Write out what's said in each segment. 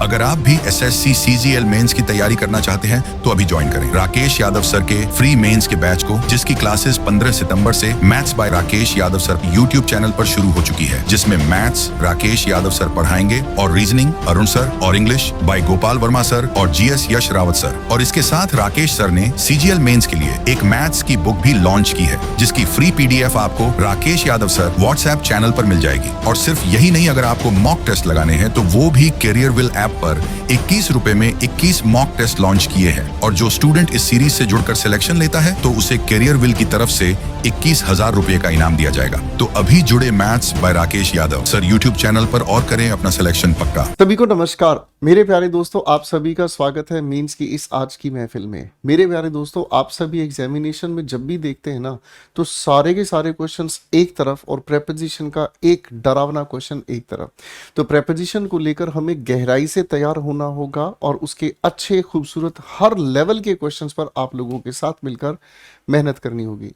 अगर आप भी SSC CGL मेंस की तैयारी करना चाहते हैं तो अभी ज्वाइन करें राकेश यादव सर के फ्री मेंस के बैच को, जिसकी क्लासेस 15 सितंबर से maths by Rakesh Yadav sir YouTube channel पर शुरू हो चुकी है, जिसमें मैथ्स राकेश यादव सर पढ़ाएंगे और रीजनिंग अरुण सर और English by Gopal Verma sir और GS यश रावत सर। और इसके साथ राकेश सर ने CGL मेंस के लिए एक मैथ्स की बुक भी लॉन्च की है, जिसकी फ्री PDF आपको Rakesh Yadav sir WhatsApp channel पर मिल जाएगी। और सिर्फ यही नहीं, अगर आपको मॉक टेस्ट लगाने हैं तो वो भी कैरियर विल ऐप पर 21 रुपए में 21 मॉक टेस्ट लॉन्च किए हैं। और जो स्टूडेंट इस सीरीज से जुड़कर सिलेक्शन लेता है तो उसे कैरियर विल की तरफ से 21,000 रुपए का इनाम दिया जाएगा। तो अभी जुड़े maths by Rakesh Yadav sir YouTube channel पर और करें अपना सिलेक्शन पक्का। सभी को नमस्कार मेरे प्यारे दोस्तों, आप सभी का स्वागत है मेंस की इस आज की महफिल में। मेरे प्यारे दोस्तों, आप सभी एग्जामिनेशन में जब भी देखते हैं ना तो सारे के सारे क्वेश्चंस एक तरफ और प्रेपोजिशन का एक डरावना क्वेश्चन एक तरफ। तो प्रेपोजिशन को लेकर हमें गहराई से तैयार होना होगा और उसके अच्छे खूबसूरत हर लेवल के क्वेश्चंस पर आप लोगों के साथ मिलकर मेहनत करनी होगी।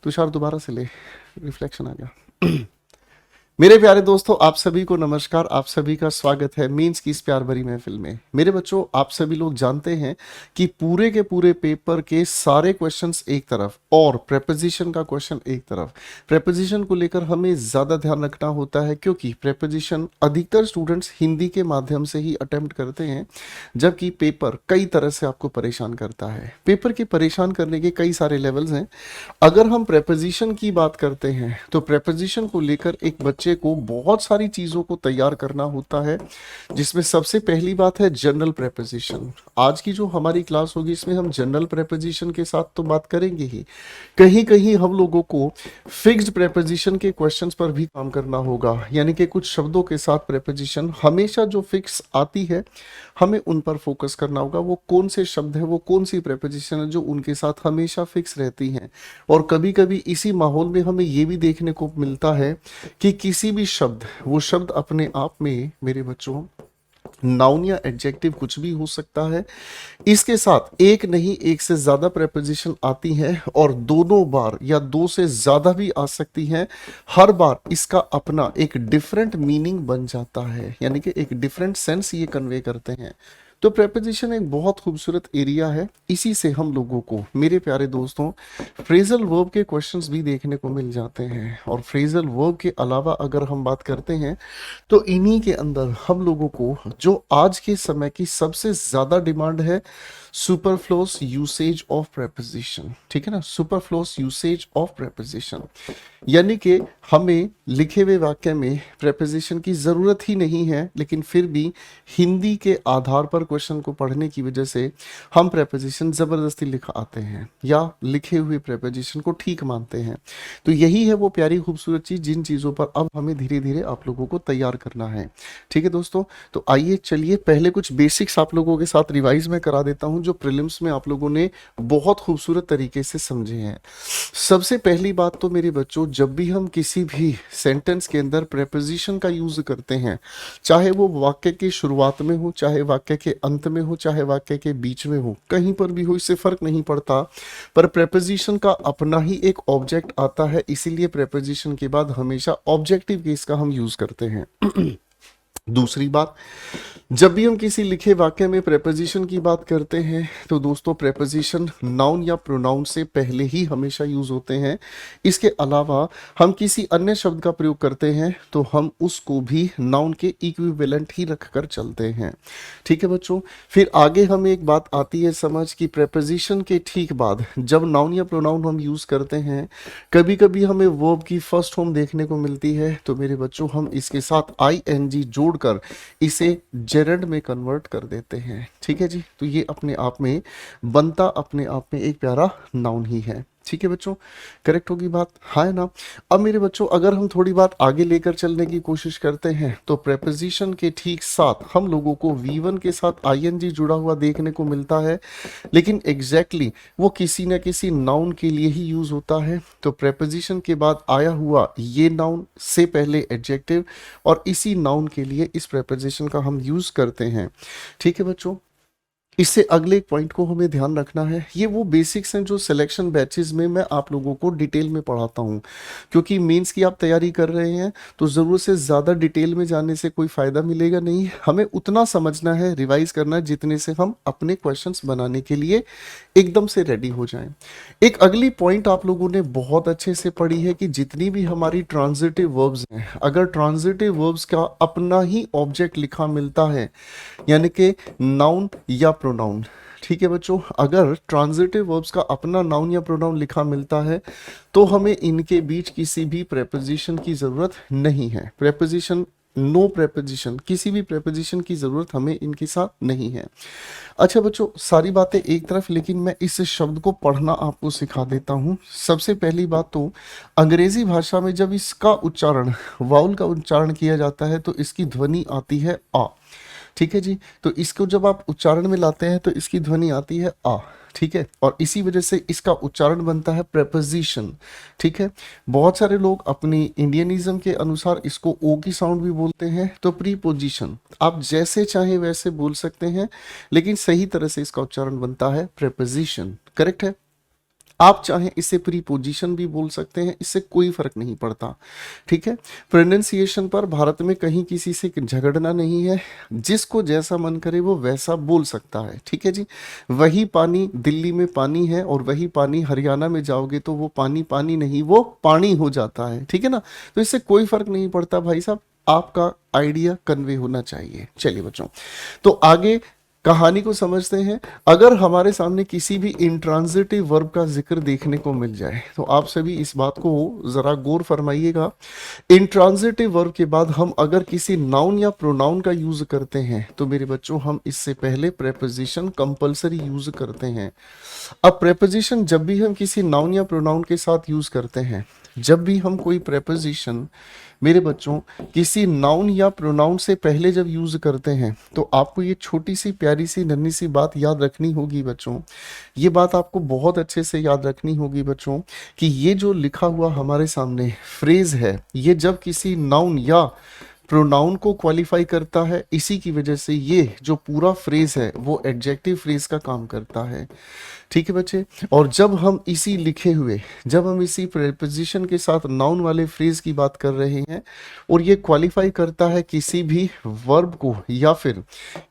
तुषार दोबारा से ले, रिफ्लेक्शन आ गया। मेरे प्यारे दोस्तों, आप सभी को नमस्कार, आप सभी का स्वागत है मेंस की इस प्यार भरी महफिल में। मेरे बच्चों, आप सभी लोग जानते हैं कि पूरे के पूरे पेपर के सारे क्वेश्चंस एक तरफ और प्रेपोजिशन का क्वेश्चन एक तरफ। प्रेपोजिशन को लेकर हमें ज़्यादा ध्यान रखना होता है क्योंकि प्रेपोजिशन अधिकतर स्टूडेंट्स हिंदी के माध्यम से ही अटेम्प्ट करते हैं, जबकि पेपर कई तरह से आपको परेशान करता है। पेपर के परेशान करने के कई सारे लेवल्स हैं। अगर हम प्रेपोजिशन की बात करते हैं तो प्रेपोजिशन को लेकर एक बच्चे को बहुत सारी चीजों को तैयार करना होता है, जिसमें सबसे पहली बात है जनरल प्रेपोजिशन। आज की जो हमारी क्लास होगी इसमें हम जनरल प्रेपोजिशन के साथ तो बात करेंगे ही, कहीं कहीं हम लोगों को फिक्स्ड प्रेपोजिशन के क्वेश्चंस पर भी काम करना होगा, यानी कि कुछ शब्दों के साथ प्रेपोजिशन हमेशा जो फिक्स आती है हमें उन पर फोकस करना होगा। वो कौन से शब्द है, वो कौन सी प्रेपोजिशन है जो उनके साथ हमेशा फिक्स रहती हैं। और कभी कभी इसी माहौल में हमें ये भी देखने को मिलता है कि किसी भी शब्द, वो शब्द अपने आप में मेरे बच्चों नाउन या एडजेक्टिव कुछ भी हो सकता है, इसके साथ एक नहीं एक से ज्यादा प्रेपोजिशन आती हैं और दोनों बार या दो से ज्यादा भी आ सकती हैं। हर बार इसका अपना एक डिफरेंट मीनिंग बन जाता है, यानी कि एक डिफरेंट सेंस ये कन्वे करते हैं। तो प्रेपोजिशन एक बहुत खूबसूरत एरिया है। इसी से हम लोगों को मेरे प्यारे दोस्तों फ्रेजल वर्ब के क्वेश्चंस भी देखने को मिल जाते हैं। और फ्रेजल वर्ब के अलावा अगर हम बात करते हैं तो इन्हीं के अंदर हम लोगों को जो आज के समय की सबसे ज्यादा डिमांड है, सुपरफ्लोस यूसेज ऑफ प्रेपोजिशन। ठीक है ना, सुपरफ्लोस यूसेज ऑफ प्रेपोजिशन, यानी कि हमें लिखे हुए वाक्य में प्रेपोजिशन की ज़रूरत ही नहीं है, लेकिन फिर भी हिंदी के आधार पर क्वेश्चन को पढ़ने की वजह से हम प्रेपोजिशन ज़बरदस्ती लिख आते हैं या लिखे हुए प्रेपोजिशन को ठीक मानते हैं। तो यही है वो प्यारी खूबसूरत चीज़ जिन चीज़ों पर अब हमें धीरे धीरे आप लोगों को तैयार करना है। ठीक है दोस्तों, तो आइए चलिए पहले कुछ बेसिक्स आप लोगों के साथ रिवाइज में करा देता हूँ जो प्रीलिम्स में आप लोगों ने बहुत खूबसूरत तरीके से समझे हैं। सबसे पहली बात तो मेरे बच्चों, जब भी हम किसी भी सेंटेंस के अंदर प्रेपोजिशन का यूज करते हैं, चाहे वो वाक्य की शुरुआत में हो, चाहे वाक्य के अंत में हो, चाहे वाक्य के बीच में हो, कहीं पर भी हो, इससे फर्क नहीं पड़ता, पर प्रेपोजिशन का अपना ही एक ऑब्जेक्ट आता है। इसीलिए प्रेपोजिशन के बाद हमेशा ऑब्जेक्टिव केस का हम यूज करते हैं। दूसरी बात, जब भी हम किसी लिखे वाक्य में प्रेपोजिशन की बात करते हैं तो दोस्तों प्रेपोजिशन नाउन या प्रोनाउन से पहले ही हमेशा यूज होते हैं। इसके अलावा हम किसी अन्य शब्द का प्रयोग करते हैं तो हम उसको भी नाउन के इक्विवेलेंट ही रखकर चलते हैं। ठीक है बच्चों, फिर आगे हमें एक बात आती है समझ कि प्रेपोजिशन के ठीक बाद जब नाउन या प्रोनाउन हम यूज करते हैं, कभी कभी हमें वर्ब की फर्स्ट फॉर्म देखने को मिलती है, तो मेरे बच्चों हम इसके साथ ING जोड़कर इसे जेरेंड में कन्वर्ट कर देते हैं। ठीक है जी, तो ये अपने आप में बनता अपने आप में एक प्यारा नाउन ही है। ठीक है बच्चों, करेक्ट होगी बात, हाँ है ना। अब मेरे बच्चों अगर हम थोड़ी बात आगे लेकर चलने की कोशिश करते हैं तो प्रेपोजिशन के ठीक साथ हम लोगों को V1 के साथ ING जुड़ा हुआ देखने को मिलता है, लेकिन एग्जैक्टली वो किसी न किसी नाउन के लिए ही यूज होता है। तो प्रेपोजिशन के बाद आया हुआ ये नाउन से पहले एडजेक्टिव और इसी नाउन के लिए इस प्रेपोजिशन का हम यूज करते हैं। ठीक है बच्चों, इससे अगले एक पॉइंट को हमें ध्यान रखना है, ये वो बेसिक्स हैं जो सिलेक्शन बैचेस में मैं आप लोगों को डिटेल में पढ़ाता हूँ। क्योंकि मेंस की आप तैयारी कर रहे हैं तो ज़रूरत से ज़्यादा डिटेल में जाने से कोई फ़ायदा मिलेगा नहीं, हमें उतना समझना है, रिवाइज करना है जितने से हम अपने क्वेश्चंस बनाने के लिए एकदम से रेडी हो जाएं। एक अगली पॉइंट आप लोगों ने बहुत अच्छे से पढ़ी है कि जितनी भी हमारी ट्रांजिटिव वर्ब्स हैं, अगर ट्रांजिटिव वर्ब्स का अपना ही ऑब्जेक्ट लिखा मिलता है, यानी कि नाउन या प्रोनाउन, ठीक है बच्चों, अगर ट्रांजिटिव वर्ब्स का अपना नाउन या प्रोनाउन लिखा मिलता है तो हमें इनके बीच किसी भी प्रेपोजिशन की ज़रूरत नहीं है। प्रेपोजिशन, नो प्रेपोजिशन, किसी भी प्रेपोजिशन की ज़रूरत हमें इनके साथ नहीं है। अच्छा बच्चों, सारी बातें एक तरफ, लेकिन मैं इस शब्द को पढ़ना आपको सिखा देता हूँ। सबसे पहली बात तो अंग्रेजी भाषा में जब इसका उच्चारण, वाउल का उच्चारण किया जाता है तो इसकी ध्वनि आती है आ, ठीक है जी। तो इसको जब आप उच्चारण में लाते हैं तो इसकी ध्वनि आती है आ, ठीक है, और इसी वजह से इसका उच्चारण बनता है प्रेपोजिशन, ठीक है। बहुत सारे लोग अपनी इंडियनिज्म के अनुसार इसको ओ की साउंड भी बोलते हैं, तो प्रीपोजिशन आप जैसे चाहे वैसे बोल सकते हैं, लेकिन सही तरह से इसका उच्चारण बनता है प्रेपोजिशन, करेक्ट है। आप चाहें इसे प्रीपोजिशन भी बोल सकते हैं, इससे कोई फर्क नहीं पड़ता, ठीक है। प्रोनाउंसिएशन पर भारत में कहीं किसी से झगड़ना नहीं है, जिसको जैसा मन करे वो वैसा बोल सकता है, ठीक है जी। वही पानी दिल्ली में पानी है और वही पानी हरियाणा में जाओगे तो वो पानी पानी नहीं, वो पानी हो जाता है, ठीक है ना। तो इससे कोई फर्क नहीं पड़ता भाई साहब, आपका आइडिया कन्वे होना चाहिए। चलिए बच्चों, तो आगे कहानी को समझते हैं। अगर हमारे सामने किसी भी इंट्रांजिटिव वर्ब का जिक्र देखने को मिल जाए तो आप सभी इस बात को जरा गौर फरमाइएगा। इंट्रांजिटिव वर्ब के बाद हम अगर किसी नाउन या प्रोनाउन का यूज करते हैं तो मेरे बच्चों हम इससे पहले प्रेपोजिशन कंपलसरी यूज करते हैं। अब प्रेपोजिशन जब भी हम किसी नाउन या प्रोनाउन के साथ यूज करते हैं, जब भी हम कोई प्रेपोजिशन मेरे बच्चों किसी नाउन या प्रोनाउन से पहले जब यूज करते हैं तो आपको ये छोटी सी प्यारी सी नन्ही सी बात याद रखनी होगी बच्चों। ये बात आपको बहुत अच्छे से याद रखनी होगी बच्चों कि ये जो लिखा हुआ हमारे सामने फ्रेज है, ये जब किसी नाउन या प्रोनाउन को क्वालिफाई करता है, इसी की वजह से ये जो पूरा फ्रेज है वो एडजेक्टिव फ्रेज का काम करता है, ठीक है बच्चे। और जब हम इसी लिखे हुए, जब हम इसी प्रेपोजिशन के साथ नाउन वाले फ्रेज की बात कर रहे हैं और ये क्वालिफाई करता है किसी भी वर्ब को या फिर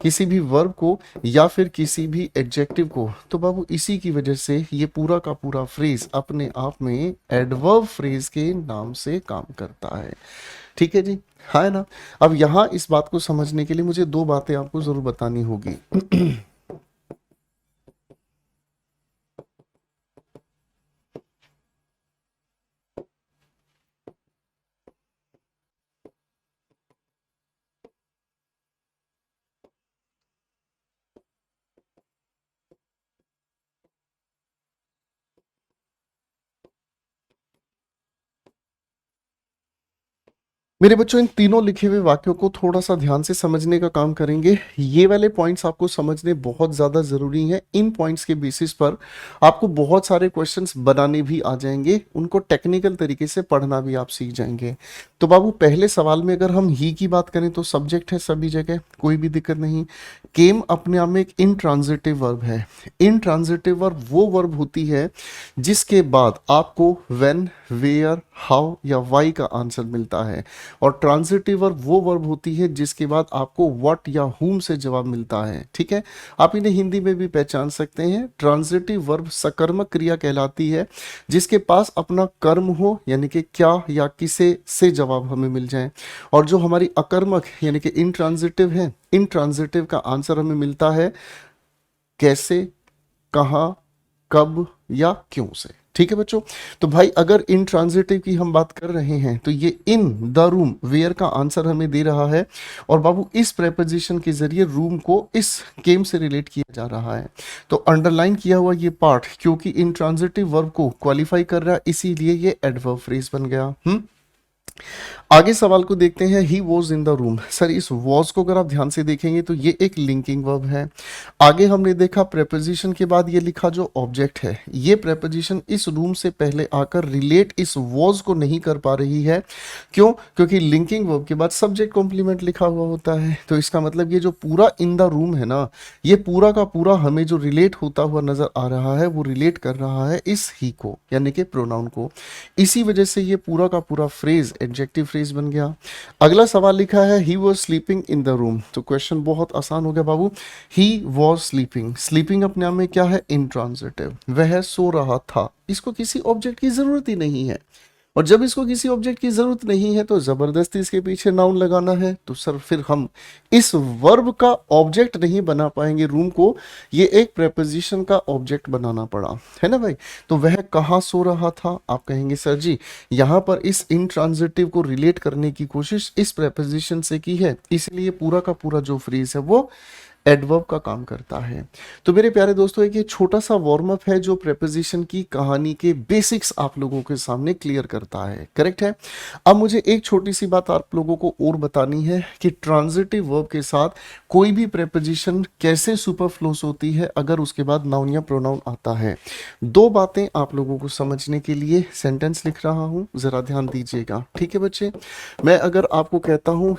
किसी भी वर्ब को या फिर किसी भी एडजेक्टिव को, तो बाबू इसी की वजह से ये पूरा का पूरा फ्रेज अपने आप में एडवर्ब फ्रेज के नाम से काम करता है, ठीक है जी, है ना। अब यहाँ इस बात को समझने के लिए मुझे दो बातें आपको जरूर बतानी होगी। मेरे बच्चों, इन तीनों लिखे हुए वाक्यों को थोड़ा सा ध्यान से समझने का काम करेंगे। ये वाले पॉइंट्स आपको समझने बहुत ज़्यादा ज़रूरी हैं। इन पॉइंट्स के बेसिस पर आपको बहुत सारे क्वेश्चंस बनाने भी आ जाएंगे, उनको टेक्निकल तरीके से पढ़ना भी आप सीख जाएंगे। तो बाबू, पहले सवाल में अगर हम ही की बात करें तो सब्जेक्ट है सभी जगह, कोई भी दिक्कत नहीं। केम अपने आप में एक इनट्रांजिटिव वर्ब है। इनट्रांजिटिव वर्ब वो वर्ब होती है जिसके बाद आपको व्हेन, वेयर, हाउ या वाई का आंसर मिलता है, और ट्रांजिटिव वर्ब वो वर्ब होती है जिसके बाद आपको व्हाट या हुम से जवाब मिलता है, ठीक है। आप इन्हें हिंदी में भी पहचान सकते हैं। ट्रांजिटिव वर्ब सकर्मक क्रिया कहलाती है जिसके पास अपना कर्म हो, यानी कि क्या या किसे से जवाब हमें मिल जाए, और जो हमारी अकर्मक यानी कि इनट्रांजिटिव है, इनट्रांजिटिव का आंसर हमें मिलता है कैसे, कहाँ, कब या क्यों से, ठीक है बच्चों। तो भाई, अगर इन ट्रांजिटिव की हम बात कर रहे हैं तो ये इन द रूम, वेयर का आंसर हमें दे रहा है, और बाबू इस प्रेपोजिशन के जरिए रूम को इस केम से रिलेट किया जा रहा है। तो अंडरलाइन किया हुआ ये पार्ट क्योंकि इन ट्रांजिटिव वर्ब को क्वालिफाई कर रहा है, इसीलिए ये एडवर्ब फ्रेज बन गया। आगे सवाल को देखते हैं। He was in the room. Sir इस वॉज को अगर आप ध्यान से देखेंगे तो ये एक लिंकिंग वर्ब है। आगे हमने देखा प्रेपोजिशन के बाद ये लिखा जो ऑब्जेक्ट है, ये प्रेपोजिशन इस रूम से पहले आकर रिलेट इस वॉज को नहीं कर पा रही है। क्यों? क्योंकि लिंकिंग वर्ब के बाद सब्जेक्ट कॉम्प्लीमेंट लिखा हुआ होता है। तो इसका मतलब ये जो पूरा इन द रूम है ना, ये पूरा का पूरा हमें जो रिलेट होता हुआ नजर आ रहा है वो रिलेट कर रहा है इस ही को, यानी कि प्रोनाउन को। इसी वजह से ये पूरा का पूरा फ्रेज एडजेक्टिव फ्रेज बन गया। अगला सवाल लिखा है he was sleeping in the room. तो क्वेश्चन बहुत आसान हो गया बाबू। ही वॉज स्लीपिंग, स्लीपिंग अपने आप में क्या है? इंट्रांजिटिव, वह सो रहा था। इसको किसी ऑब्जेक्ट की जरूरत ही नहीं है, और जब इसको किसी ऑब्जेक्ट की जरूरत नहीं है तो जबरदस्ती इसके पीछे नाउन लगाना है, तो सर फिर हम इस वर्ब का ऑब्जेक्ट नहीं बना पाएंगे रूम को, ये एक प्रेपोजिशन का ऑब्जेक्ट बनाना पड़ा, है ना भाई। तो वह कहाँ सो रहा था? आप कहेंगे सर जी यहाँ पर इस इंट्रांजिटिव को रिलेट करने की कोशिश इस प्रेपोजिशन से की है, इसलिए पूरा का पूरा जो फ्रेज है वो एडवर्ब का काम करता है। तो मेरे प्यारे दोस्तों एक ये छोटा सा वार्म अप है जो प्रेपोजिशन की कहानी के बेसिक्स आप लोगों के सामने क्लियर करता है, करेक्ट है। अब मुझे एक छोटी सी बात आप लोगों को और बतानी है कि ट्रांजिटिव वर्ब के साथ कोई भी प्रेपोजिशन कैसे सुपरफ्लोस होती है अगर उसके बाद नाउन या प्रोनाउन आता है। दो बातें आप लोगों को समझने के लिए सेंटेंस लिख रहा हूं, जरा ध्यान दीजिएगा, ठीक है बच्चे। मैं अगर आपको कहता हूं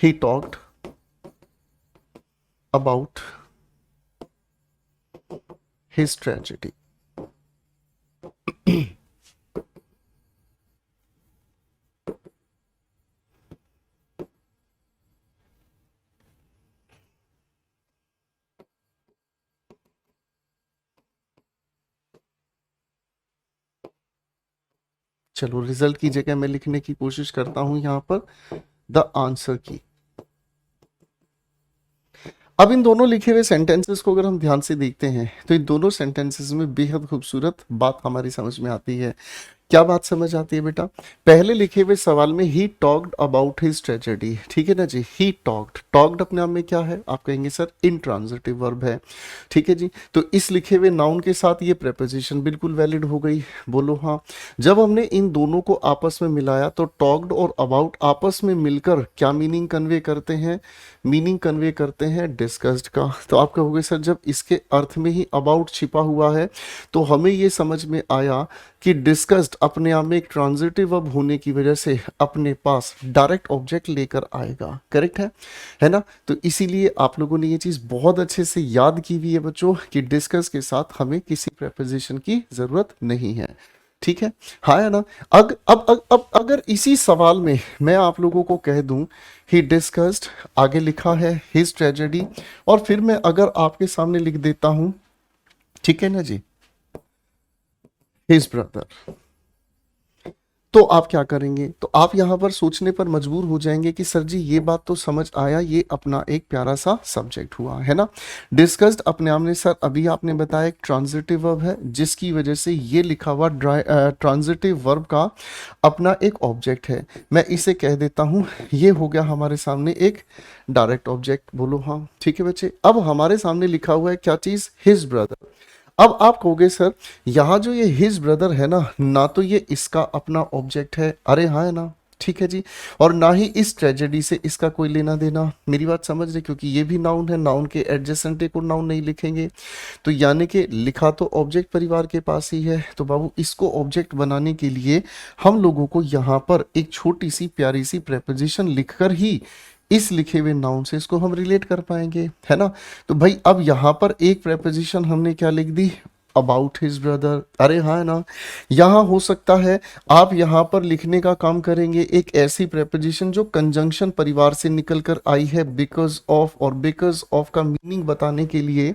he talked about his tragedy। चलो रिजल्ट की जगह मैं लिखने की कोशिश करता हूं यहां पर द आंसर की। अब इन दोनों लिखे हुए सेंटेंसेस को अगर हम ध्यान से देखते हैं तो इन दोनों सेंटेंसेस में बेहद खूबसूरत बात हमारी समझ में आती है। क्या बात समझ आती है बेटा? पहले लिखे हुए सवाल में he talked about his tragedy, ठीक है ना जी। ही टॉक्ड अपने आप में क्या है? आप कहेंगे सर इंट्रांजिटिव वर्ब है, ठीक है जी। तो इस लिखे हुए नाउन के साथ ये प्रेपोजिशन बिल्कुल वैलिड हो गई, बोलो हाँ। जब हमने इन दोनों को आपस में मिलाया तो टॉक्ड और अबाउट आपस में मिलकर क्या मीनिंग कन्वे करते हैं? मीनिंग कन्वे करते हैं डिस्कस्ड का। तो आप कहोगे सर जब इसके अर्थ में ही अबाउट छिपा हुआ है तो हमें ये समझ में आया कि डिस्कस्ड अपने आप में एक ट्रांजिटिव वर्ब होने की वजह से अपने पास डायरेक्ट ऑब्जेक्ट लेकर आएगा, करेक्ट है ना। तो इसीलिए आप लोगों ने ये चीज बहुत अच्छे से याद की हुई है बच्चों कि डिस्कस के साथ हमें किसी प्रेपोजिशन की जरूरत नहीं है, ठीक है, हाँ है ना। अब अगर इसी सवाल में मैं आप लोगों को कह दूं ही डिस्कस्ड, आगे लिखा है हिज ट्रेजेडी, और फिर मैं अगर आपके सामने लिख देता हूं, ठीक है ना जी, हिज ब्रदर, तो आप क्या करेंगे? तो आप यहां पर सोचने पर मजबूर हो जाएंगे कि सर जी ये बात तो समझ आया, ये अपना एक प्यारा सा सब्जेक्ट हुआ है ना। डिस्कस्ड अपने आप में सर अभी आपने बताया एक ट्रांजिटिव वर्ब है, जिसकी वजह से ये लिखा हुआ ट्रांजिटिव वर्ब का अपना एक ऑब्जेक्ट है। मैं इसे कह देता हूं ये हो गया हमारे सामने एक डायरेक्ट ऑब्जेक्ट, बोलो हाँ, ठीक है बच्चे। अब हमारे सामने लिखा हुआ है क्या चीज? His brother. अब आप कहोगे सर यहाँ जो ये हिज ब्रदर है ना तो ये इसका अपना ऑब्जेक्ट है, अरे हाँ है ना, ठीक है जी, और ना ही इस ट्रेजेडी से इसका कोई लेना देना। मेरी बात समझ रहे? क्योंकि ये भी नाउन है, नाउन के एडजेसेंट को नाउन नहीं लिखेंगे, तो यानी कि लिखा तो ऑब्जेक्ट परिवार के पास ही है। तो बाबू इसको ऑब्जेक्ट बनाने के लिए हम लोगों को यहाँ पर एक छोटी सी प्यारी सी प्रेपोजिशन लिखकर ही इस लिखे हुए नाउन से इसको हम रिलेट कर पाएंगे, है ना। तो भाई अब यहाँ पर एक प्रेपोजिशन हमने क्या लिख दी? अबाउट हिज ब्रदर, अरे हाँ है ना। यहाँ हो सकता है आप यहाँ पर लिखने का काम करेंगे एक ऐसी प्रेपोजिशन जो कंजंक्शन परिवार से निकल कर आई है, बिकॉज ऑफ, और बिकॉज ऑफ का मीनिंग बताने के लिए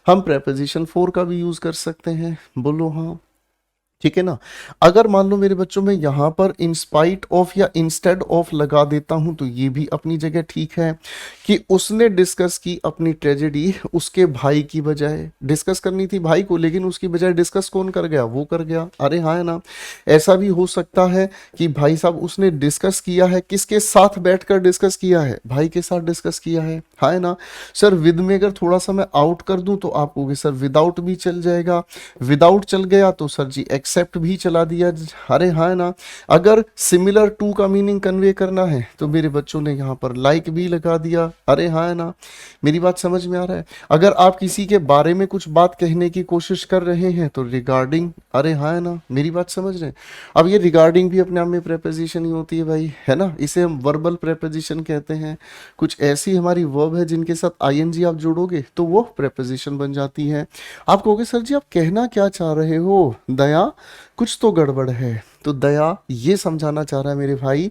हम प्रेपोजिशन फॉर का भी यूज कर सकते हैं, बोलो हाँ, ठीक है ना। अगर मान लो मेरे बच्चों में यहाँ पर इन स्पाइट ऑफ या इंस्टेड ऑफ लगा देता हूं तो ये भी अपनी जगह ठीक है कि उसने डिस्कस की अपनी ट्रेजेडी उसके भाई की बजाय। डिस्कस करनी थी भाई को, लेकिन उसकी बजाय डिस्कस कौन कर गया? वो कर गया, अरे हाँ है ना। ऐसा भी हो सकता है कि भाई साहब उसने डिस्कस किया है, किसके साथ बैठकर डिस्कस किया है? भाई के साथ डिस्कस किया है, हाँ है ना। सर विद में अगर थोड़ा सा मैं आउट कर दूं तो आप कहोगे सर विदाउट भी चल जाएगा, विदाउट चल गया तो सर जी एक्सेप्ट भी चला दिया, अरे हाँ ना। अगर सिमिलर टू का मीनिंग कन्वे करना है तो मेरे बच्चों ने यहाँ पर लाइक भी लगा दिया, अरे हाँ ना। मेरी बात समझ में आ रहा है? अगर आप किसी के बारे में कुछ बात कहने की कोशिश कर रहे हैं तो रिगार्डिंग, अरे हाँ ना। मेरी बात समझ रहे हैं? अब ये रिगार्डिंग भी अपने आप में प्रेपोजिशन ही होती है भाई, है ना। इसे हम वर्बल प्रेपोजिशन कहते हैं। कुछ ऐसी हमारी वर्ब है जिनके साथ आईएनजी आप जोड़ोगे तो वो प्रेपोजिशन बन जाती है। आप कहोगे सर जी आप कहना क्या चाह रहे हो दया, कुछ तो गड़बड़ है। तो दया ये समझाना चाह रहा है मेरे भाई,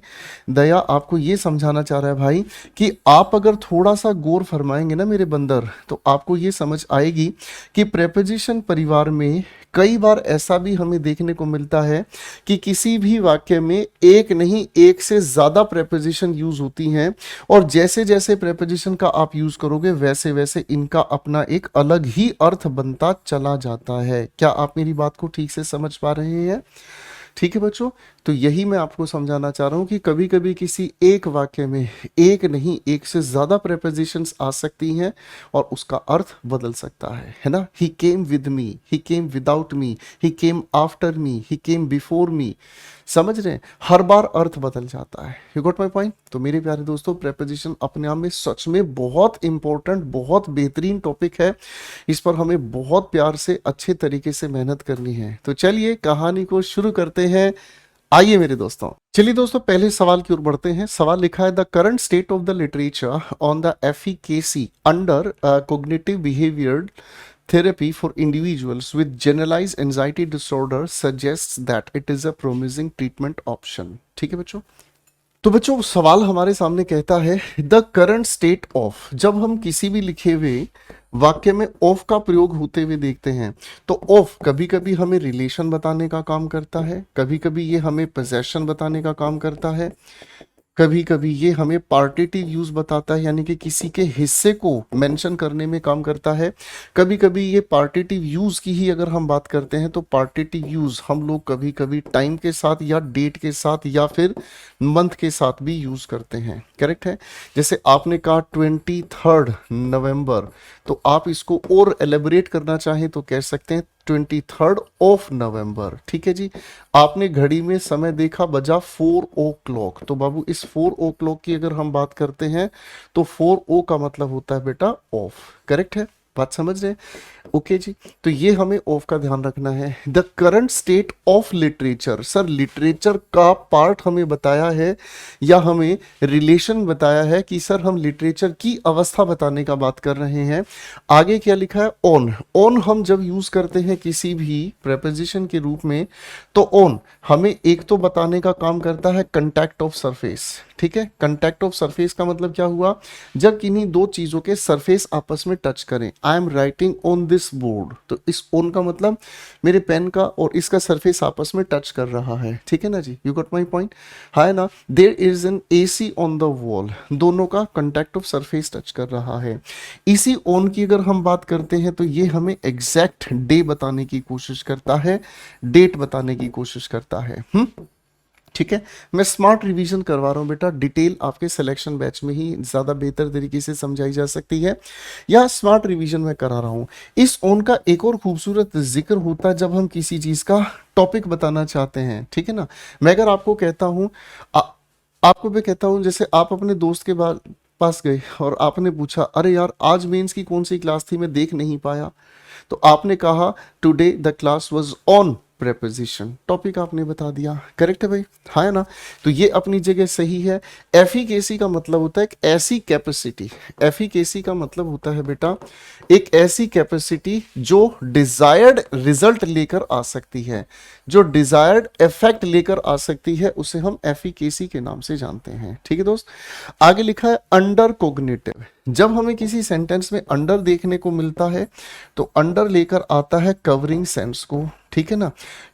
दया आपको ये समझाना चाह रहा है भाई कि आप अगर थोड़ा सा गौर फरमाएंगे ना मेरे बंदर, तो आपको ये समझ आएगी कि प्रेपोजिशन परिवार में कई बार ऐसा भी हमें देखने को मिलता है कि किसी भी वाक्य में एक नहीं एक से ज्यादा प्रेपोजिशन यूज होती हैं, और जैसे जैसे प्रेपोजिशन का आप यूज करोगे वैसे वैसे इनका अपना एक अलग ही अर्थ बनता चला जाता है। क्या आप मेरी बात को ठीक से समझ पा रहे हैं? ठीक है बच्चों, तो यही मैं आपको समझाना चाह रहा हूं कि कभी कभी किसी एक वाक्य में एक नहीं एक से ज्यादा प्रेपोजिशंस आ सकती हैं और उसका अर्थ बदल सकता है ना। He came with me, he came without me, he came after me, he came before me. समझ रहे हैं? हर बार अर्थ बदल जाता है। You got my point? तो मेरे प्यारे दोस्तों, प्रेपोजिशन अपने आप में सच में बहुत इंपॉर्टेंट, बहुत बेहतरीन टॉपिक है। इस पर हमें बहुत प्यार से अच्छे तरीके से मेहनत करनी है। तो चलिए कहानी को शुरू करते हैं। आइए मेरे दोस्तों, चलिए दोस्तों पहले सवाल की ओर बढ़ते हैं। सवाल लिखा है the current state of the literature on the efficacy under cognitive behaviour therapy for individuals with generalized anxiety disorder suggests that it is a promising treatment option। ठीक है बच्चों, तो बच्चों सवाल हमारे सामने कहता है द करंट स्टेट ऑफ। जब हम किसी भी लिखे हुए वाक्य में ऑफ का प्रयोग होते हुए देखते हैं तो ऑफ कभी कभी हमें रिलेशन बताने का काम करता है, कभी कभी ये हमें पोजेशन बताने का काम करता है, कभी कभी ये हमें पार्टिटिव यूज बताता है यानी कि किसी के हिस्से को मेंशन करने में काम करता है। कभी कभी ये पार्टिटिव यूज की ही अगर हम बात करते हैं तो पार्टिटिव यूज हम लोग कभी कभी टाइम के साथ या डेट के साथ या फिर मंथ के साथ भी यूज करते हैं। करेक्ट है? जैसे आपने कहा 23 नवंबर, तो आप इसको और एलेबोरेट करना चाहें तो कह सकते हैं 23 ऑफ नवंबर। ठीक है जी। आपने घड़ी में समय देखा बजा 4 o'clock, तो बाबू इस 4 o'clock की अगर हम बात करते हैं तो 4 का मतलब होता है बेटा ऑफ। करेक्ट है? बात समझ रहे हैं? ओके जी, तो ये हमें ऑफ का ध्यान रखना है। The current state of literature, sir literature का पार्ट हमें बताया है या हमें रिलेशन बताया है कि सर हम लिटरेचर की अवस्था बताने का बात कर रहे हैं। आगे क्या लिखा है? ऑन। ऑन हम जब यूज करते हैं किसी भी प्रेपोजिशन के रूप में तो ऑन हमें एक तो बताने का काम करता है कंटैक्ट ऑफ सरफेस। ठीक है? कंटैक्ट ऑफ सरफेस का मतलब क्या हुआ? जब किन्हीं दो चीजों के सरफेस आपस में टच करें। आई am writing on this board, तो इस ऑन का मतलब मेरे पेन का और इसका सरफेस आपस में टच कर रहा है। ठीक है ना जी? You got my point? है ना। There is an AC on the wall, दोनों का कंटैक्ट ऑफ सरफेस टच कर रहा है। इसी ऑन की अगर हम बात करते हैं तो ये हमें एग्जैक्ट डे बताने की कोशिश करता है, डेट बताने की कोशिश करता है। ठीक है? मैं स्मार्ट रिवीजन करवा रहा हूं बेटा, डिटेल आपके सिलेक्शन बैच में ही ज्यादा बेहतर तरीके से समझाई जा सकती है, या स्मार्ट रिवीजन में करा रहा हूं। इस ऑन का एक और खूबसूरत जिक्र होता है जब हम किसी चीज का टॉपिक बताना चाहते हैं। ठीक है ना? मैं अगर आपको कहता हूं आपको मैं कहता हूं जैसे आप अपने दोस्त के पास गए और आपने पूछा अरे यार आज मेंस की कौन सी क्लास थी, मैं देख नहीं पाया। तो आपने कहा today the class was on preposition, topic आपने बता दिया। करेक्ट है भाई? हाँ है ना? तो ये अपनी जगह सही है। एफिकेसी का मतलब होता है एक ऐसी कैपेसिटी, एफिकेसी का मतलब होता है बेटा एक ऐसी कैपेसिटी जो डिजायर्ड रिजल्ट लेकर आ सकती है, जो डिजायर्ड इफेक्ट लेकर आ सकती है, उसे हम एफिकेसी के नाम से जानते हैं। ठीक है दोस्त? आगे लिखा है अंडर कोग्निटिव। जब हमें किसी सेंटेंस में अंडर देखने को मिलता है तो अंडर लेकर आता है कवरिंग सेंस को। ठीक है ना?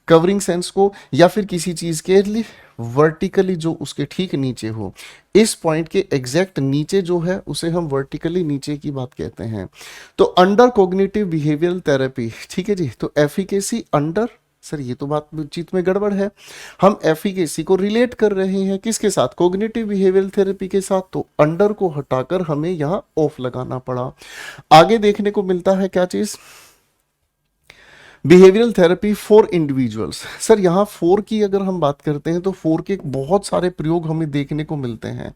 कवरिंग सेंस को, या फिर किसी चीज के लिए वर्टिकली जो उसके ठीक नीचे हो, इस पॉइंट के एग्जैक्ट नीचे जो है उसे हम वर्टिकली नीचे की बात कहते हैं। तो अंडर कॉग्निटिव बिहेवियरल थेरेपी। ठीक है जी? तो एफिकेसी अंडर, सर ये तो बातचीत में गड़बड़ है। हम एफिकेसी को रिलेट कर रहे हैं किसके साथ? कॉग्निटिव बिहेवियरल थेरेपी के साथ। तो अंडर को हटाकर हमें यहां ऑफ लगाना पड़ा। आगे देखने को मिलता है क्या चीज? Behavioural therapy for individuals. Sir यहाँ फोर की अगर हम बात करते हैं तो फोर के बहुत सारे प्रयोग हमें देखने को मिलते हैं।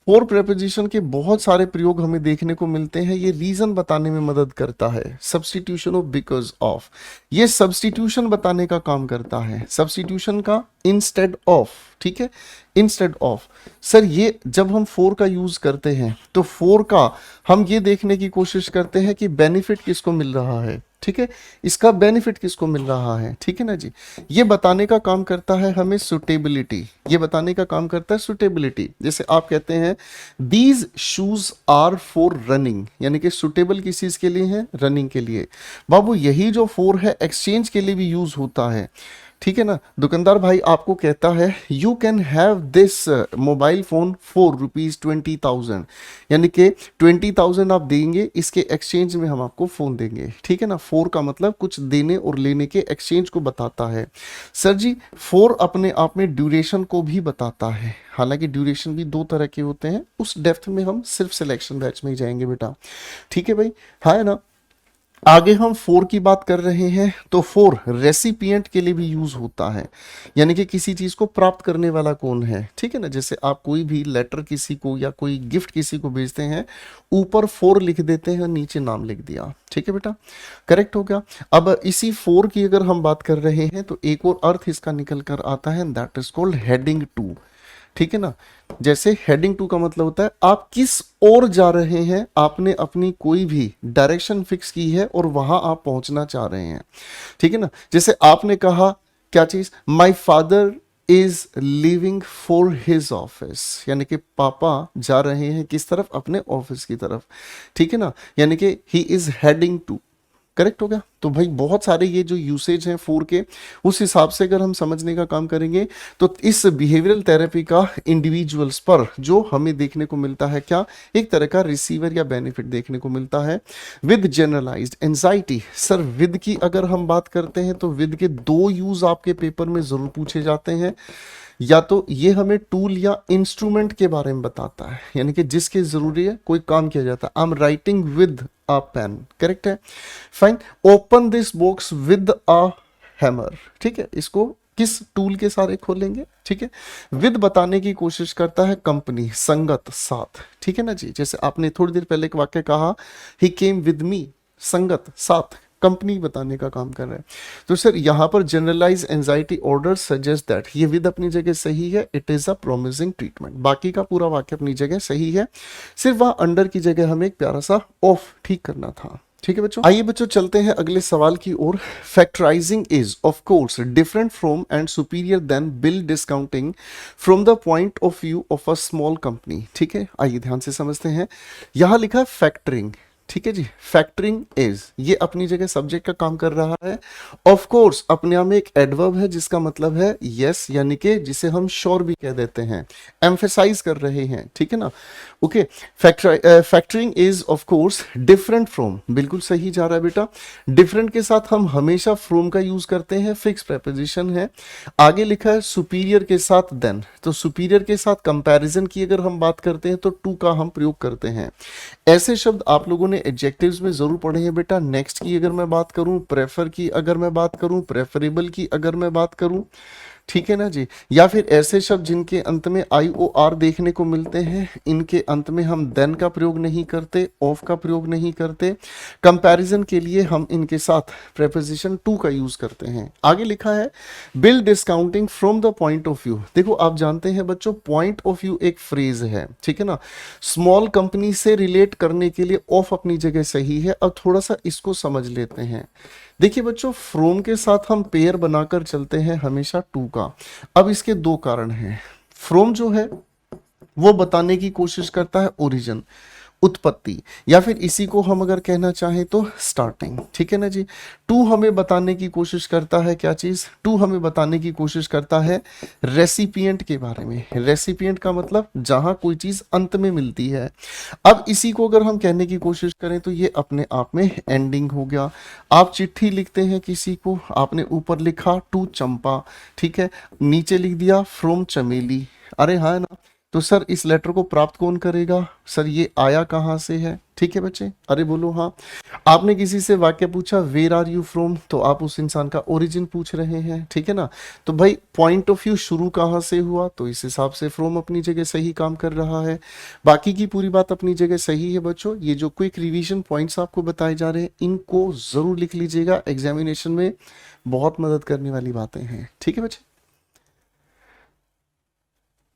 फोर प्रेपोजिशन के बहुत सारे प्रयोग हमें देखने को मिलते हैं। ये रीजन बताने में मदद करता है। सब्स्टिट्यूशन ऑफ, बिकॉज ऑफ, ये सब्स्टिट्यूशन बताने का काम करता है। सब्स्टिट्यूशन का इंस्टेड ऑफ, ठीक है, इंस्टेड ऑफ। सर ये जब हम फोर का यूज करते हैं तो फोर का हम ये देखने की कोशिश करते हैं कि बेनिफिट किसको मिल रहा है, ठीक है, इसका बेनिफिट किसको मिल रहा है, ठीक है ना जी। ये बताने का काम करता है हमें सुटेबिलिटी, ये बताने का काम करता है सुटेबिलिटी। जैसे आप कहते हैं these shoes are for running, यानी कि सुटेबल किस चीज के लिए है, रनिंग के लिए। बाबू यही जो फोर है एक्सचेंज के लिए भी यूज होता है, ठीक है ना। दुकानदार भाई आपको कहता है you can have this mobile phone for ₹20,000, यानी कि 20,000 आप देंगे, इसके एक्सचेंज में हम आपको फोन देंगे, ठीक है ना। फोर का मतलब कुछ देने और लेने के एक्सचेंज को बताता है। सर जी फोर अपने आप में ड्यूरेशन को भी बताता है, हालांकि ड्यूरेशन भी दो तरह के होते हैं, उस डेप्थ में हम सिर्फ सिलेक्शन बैच में ही जाएंगे बेटा, ठीक है भाई, हाँ है ना। आगे हम फोर की बात कर रहे हैं तो फोर रेसिपिएंट के लिए भी यूज होता है, यानी कि किसी चीज को प्राप्त करने वाला कौन है, ठीक है ना। जैसे आप कोई भी लेटर किसी को या कोई गिफ्ट किसी को भेजते हैं, ऊपर फोर लिख देते हैं, नीचे नाम लिख दिया, ठीक है बेटा, करेक्ट हो गया। अब इसी फोर की अगर हम बात कर रहे हैं तो एक और अर्थ इसका निकल कर आता है, that is called heading to, ठीक है ना। जैसे हेडिंग टू का मतलब होता है आप किस ओर जा रहे हैं, आपने अपनी कोई भी डायरेक्शन फिक्स की है और वहां आप पहुंचना चाह रहे हैं, ठीक है ना। जैसे आपने कहा क्या चीज, my father is living for his office, यानी कि पापा जा रहे हैं किस तरफ, अपने ऑफिस की तरफ, ठीक है ना, यानी कि he is heading to, correct हो गया। तो भाई बहुत सारे ये जो यूसेज हैं फोर के, उस हिसाब से अगर हम समझने का काम करेंगे तो इस बिहेवियरल थेरेपी का इंडिविजुअल्स पर जो हमें देखने को मिलता है क्या, एक तरह का रिसीवर या बेनिफिट देखने को मिलता है। With generalized anxiety, sir with की अगर हम बात करते हैं तो विद के दो यूज आपके पेपर में जरूर पूछे जाते हैं। या तो ये हमें टूल या इंस्ट्रूमेंट के बारे में बताता है, यानी कि जिसके जरूरी है कोई काम किया जाता है। I am writing with a pen, correct है, fine. Open this box with a hammer, ठीक है, इसको किस टूल के सारे खोलेंगे, ठीक है। विद बताने की कोशिश करता है कंपनी, संगत, साथ, ठीक है ना जी। जैसे आपने थोड़ी देर पहले एक वाक्य कहा, ही केम विद मी, संगत, साथ, कंपनी बताने का काम कर रहा है। तो सर यहाँ पर generalize anxiety order suggest that, ये विद अपनी जगह सही है, it is a promising treatment, बाकी का पूरा वाक्य अपनी जगह सही है, सिर्फ वहां अंडर की जगह हमें एक प्यारा सा ऑफ ठीक करना था, ठीक है बच्चों। आइए बच्चों चलते हैं अगले सवाल की ओर। Factorising is of course different from and superior than bill discounting from the point of view of a small company, ठीक है। आइए ध्यान से समझते हैं, यहां लिखा है फैक्टरिंग, ठीक है जी। फैक्टरिंग इज, ये अपनी जगह सब्जेक्ट का काम कर रहा है। ऑफ कोर्स अपने आप में एक एडवर्ब है जिसका मतलब है यस, यानी कि जिसे हम श्योर भी कह देते हैं, एम्फेसाइज कर रहे हैं, ठीक है ना। Okay, factoring is of course different from, बिल्कुल सही जा रहा है बेटा। डिफरेंट के साथ हम हमेशा फ्रॉम का यूज करते हैं, फिक्स प्रेपोजिशन है। आगे लिखा है सुपीरियर के साथ देन, तो सुपीरियर के साथ कंपैरिजन की अगर हम बात करते हैं तो टू का हम प्रयोग करते हैं। ऐसे शब्द आप लोगों ने एडजेक्टिव्स में जरूर पढ़े हैं बेटा। नेक्स्ट की अगर मैं बात करूं, प्रेफर की अगर मैं बात करूं, प्रेफरेबल की अगर मैं बात करूं, ठीक है ना जी। या फिर ऐसे शब्द जिनके अंत में आई ओ आर देखने को मिलते हैं, इनके अंत में हम देन का प्रयोग नहीं करते, ऑफ का प्रयोग नहीं करते। कंपैरिजन के लिए हम इनके साथ प्रेपोजिशन टू का यूज करते हैं। आगे लिखा है bill discounting from the point of view. देखो आप जानते हैं बच्चों, पॉइंट ऑफ व्यू एक फ्रेज है, ठीक है ना। स्मॉल कंपनी से रिलेट करने के लिए ऑफ अपनी जगह सही है। अब थोड़ा सा इसको समझ लेते हैं। देखिए बच्चों, फ्रॉम के साथ हम पेयर बनाकर चलते हैं हमेशा टू का। अब इसके दो कारण हैं। फ्रॉम जो है वो बताने की कोशिश करता है ओरिजिन, उत्पत्ति, या फिर इसी को हम अगर कहना चाहें तो स्टार्टिंग, ठीक है ना जी। टू हमें बताने की कोशिश करता है क्या चीज, टू हमें बताने की कोशिश करता है रेसिपिएंट के बारे में। रेसिपिएंट का मतलब जहां कोई चीज अंत में मिलती है। अब इसी को अगर हम कहने की कोशिश करें तो ये अपने आप में एंडिंग हो गया। आप चिट्ठी लिखते हैं किसी को, आपने ऊपर लिखा टू चंपा, ठीक है, नीचे लिख दिया फ्रॉम चमेली, अरे हाँ ना। तो सर इस लेटर को प्राप्त कौन करेगा, सर ये आया कहाँ से है, ठीक है बच्चे, अरे बोलो हाँ। आपने किसी से वाक्य पूछा वेयर आर यू फ्रॉम, तो आप उस इंसान का ओरिजिन पूछ रहे हैं, ठीक है ना। तो भाई पॉइंट ऑफ व्यू शुरू कहाँ से हुआ, तो इस हिसाब से फ्रॉम अपनी जगह सही काम कर रहा है। बाकी की पूरी बात अपनी जगह सही है बच्चों। ये जो क्विक रिवीजन पॉइंट्स आपको बताए जा रहे हैं इनको जरूर लिख लीजिएगा, एग्जामिनेशन में बहुत मदद करने वाली बातें हैं, ठीक है बच्चे।